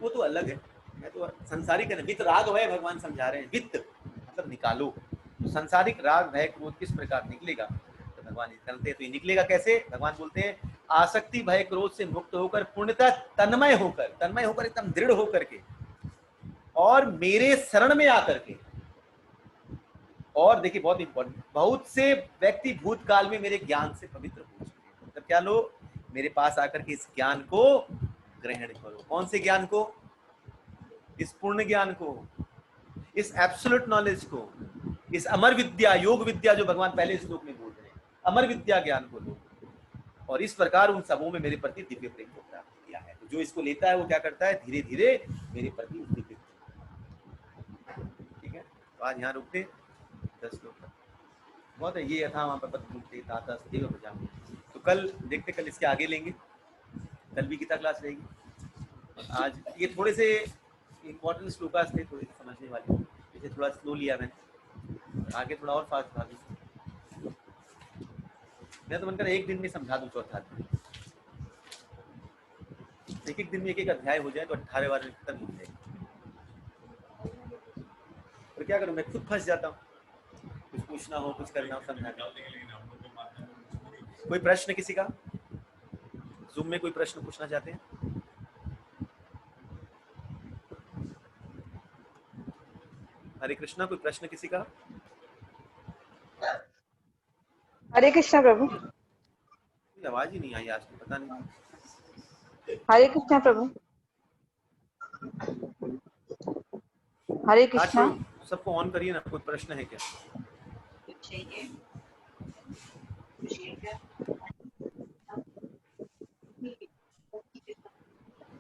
[SPEAKER 1] वो तो अलग है, मैं तो संसारिक है। वित्त राग भय भगवान समझा रहे हैं, वित्त मतलब निकालो, तो संसारिक राग भय क्रोध किस प्रकार निकलेगा, तो भगवान निकलते हैं। तो ये निकलेगा कैसे? भगवान बोलते हैं आसक्ति भय क्रोध से मुक्त होकर पूर्णतः तन्मय होकर एकदम दृढ़ होकर के और मेरे शरण में आकर के। और देखिए बहुत इंपॉर्टेंट, बहुत से व्यक्ति भूतकाल में मेरे ज्ञान से पवित्र हो चुके हैं, मतलब क्या लो मेरे पास आकर के इस ज्ञान को ग्रहण करो। कौन से ज्ञान को? इस पूर्ण ज्ञान को, इस एब्सोल्यूट नॉलेज को, इस अमर विद्या, योग विद्या जो भगवान पहले श्लोक में बोल रहे हैं, अमर विद्या ज्ञान को लो। और इस प्रकार उन सबों में मेरे प्रति दिव्य प्रेम को प्राप्त किया है। तो जो इसको लेता है वो क्या करता है? धीरे धीरे मेरे प्रति दिव्य। ठीक है, तो आज यहाँ रुकते 10 श्लोक तक बहुत है। ये यथा वहाँ पर पद ताता सदैव भजामि। तो कल देखते, कल इसके आगे लेंगे, कल भी गीता क्लास रहेगी। आज ये थोड़े से इम्पोर्टेंट श्लोकास थे, थोड़े समझने वाले, इसे थोड़ा स्लो लिया मैंने, आगे थोड़ा और फास्ट भागी। मैं तो मन कर एक दिन में समझा दूं चौथा अध्याय, एक दिन में एक अध्याय हो जाए तो 18 बार में खत्म हो जाएगा। तो क्या करूं, मैं खुद फंस जाता हूँ, कुछ पूछना हो, कुछ करना हो, समझाना हो। कोई प्रश्न किसी का? जूम में कोई प्रश्न पूछना चाहते हैं? हरे कृष्णा, कोई प्रश्न किसी का?
[SPEAKER 5] हरे कृष्णा प्रभु।
[SPEAKER 1] आवाज ही नहीं आई आज, तो पता नहीं।
[SPEAKER 5] हरे कृष्णा प्रभु। हरे कृष्णा।
[SPEAKER 1] सबको ऑन करिए ना, कोई प्रश्न है क्या?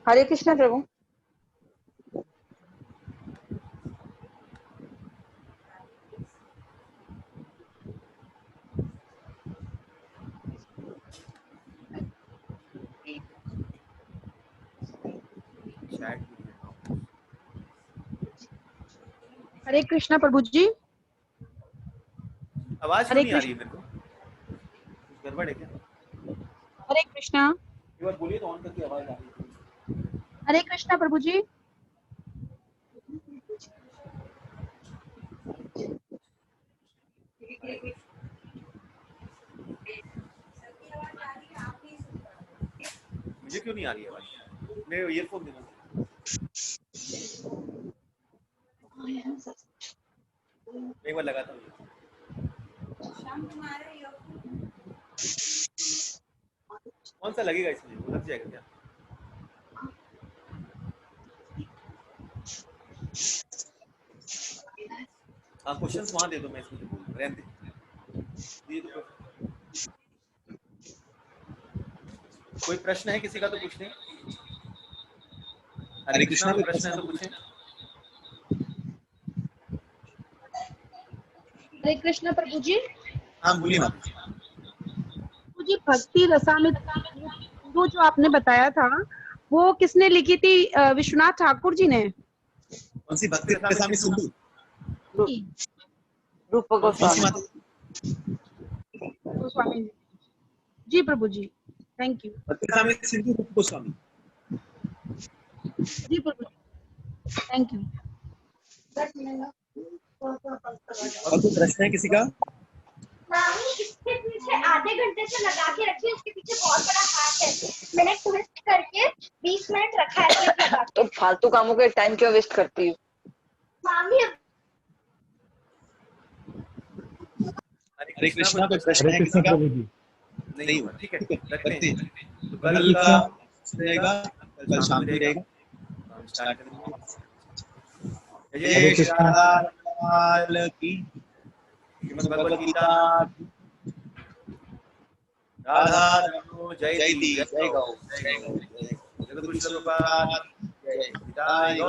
[SPEAKER 5] हरे कृष्णा प्रभु।
[SPEAKER 1] चैट भी है।
[SPEAKER 7] हरे कृष्णा प्रभु जी।
[SPEAKER 1] आवाज क्यों
[SPEAKER 7] हरे
[SPEAKER 1] नहीं आ रही है मेरे को? कुछ गड़बड़ है क्या?
[SPEAKER 7] हरे कृष्णा।
[SPEAKER 1] एक बार बोलिए तो ऑन करके आवाज आ रही है।
[SPEAKER 7] हरे कृष्णा प्रभु जी।
[SPEAKER 1] मुझे क्यों नहीं आ रही है आवाज? मैं ईयरफोन देना। एक बार लगाता हूँ। कौन सा लगेगा इसमें? लग जाएगा क्या? हाँ, क्वेश्चंस वहां दे दो, मैं इसमें रहने दे दो। कोई प्रश्न है किसी का तो पूछ लें। हरे कृष्णा, कोई प्रश्न है तो पूछें।
[SPEAKER 7] हरे कृष्णा प्रभु जी।
[SPEAKER 1] हाँ बोलिए ना।
[SPEAKER 7] प्रभु जी, भक्ति रसामृत सिंधु जो आपने बताया था वो किसने लिखी थी? विश्वनाथ ठाकुर जी ने।
[SPEAKER 1] कौन सी भक्ति रसामृत सिंधु?
[SPEAKER 5] रूप गोस्वामी।
[SPEAKER 7] गोस्वामी जी प्रभु जी, थैंक यू।
[SPEAKER 1] भक्ति रसामृत सिंधु रूप गोस्वामी
[SPEAKER 7] जी प्रभु जी, थैंक यू।
[SPEAKER 1] और कोई प्रश्न है किसी का?
[SPEAKER 8] इसके पीछे आधे घंटे से लगा के रखी है, उसके पीछे बहुत बड़ा हाथ है। मैंने ट्विस्ट करके 20 मिनट रखा है।
[SPEAKER 5] तो फालतू कामों के टाइम क्यों वेस्ट करती हूँ?
[SPEAKER 8] मामी
[SPEAKER 1] हरे कृष्णा, कोई प्रश्न है किसी का? नहीं हुआ, ठीक है, रखते हैं। तो कल का रहेगा, कल शाम को रहेगा। स्टार्ट करेंगे। जय श्री राधा की श्रीमद् भगवद गीता, राधा रमो जयति, जय गौ, जय गौ, जगत गुरु प्रभुपाद, जय हिताय गौ।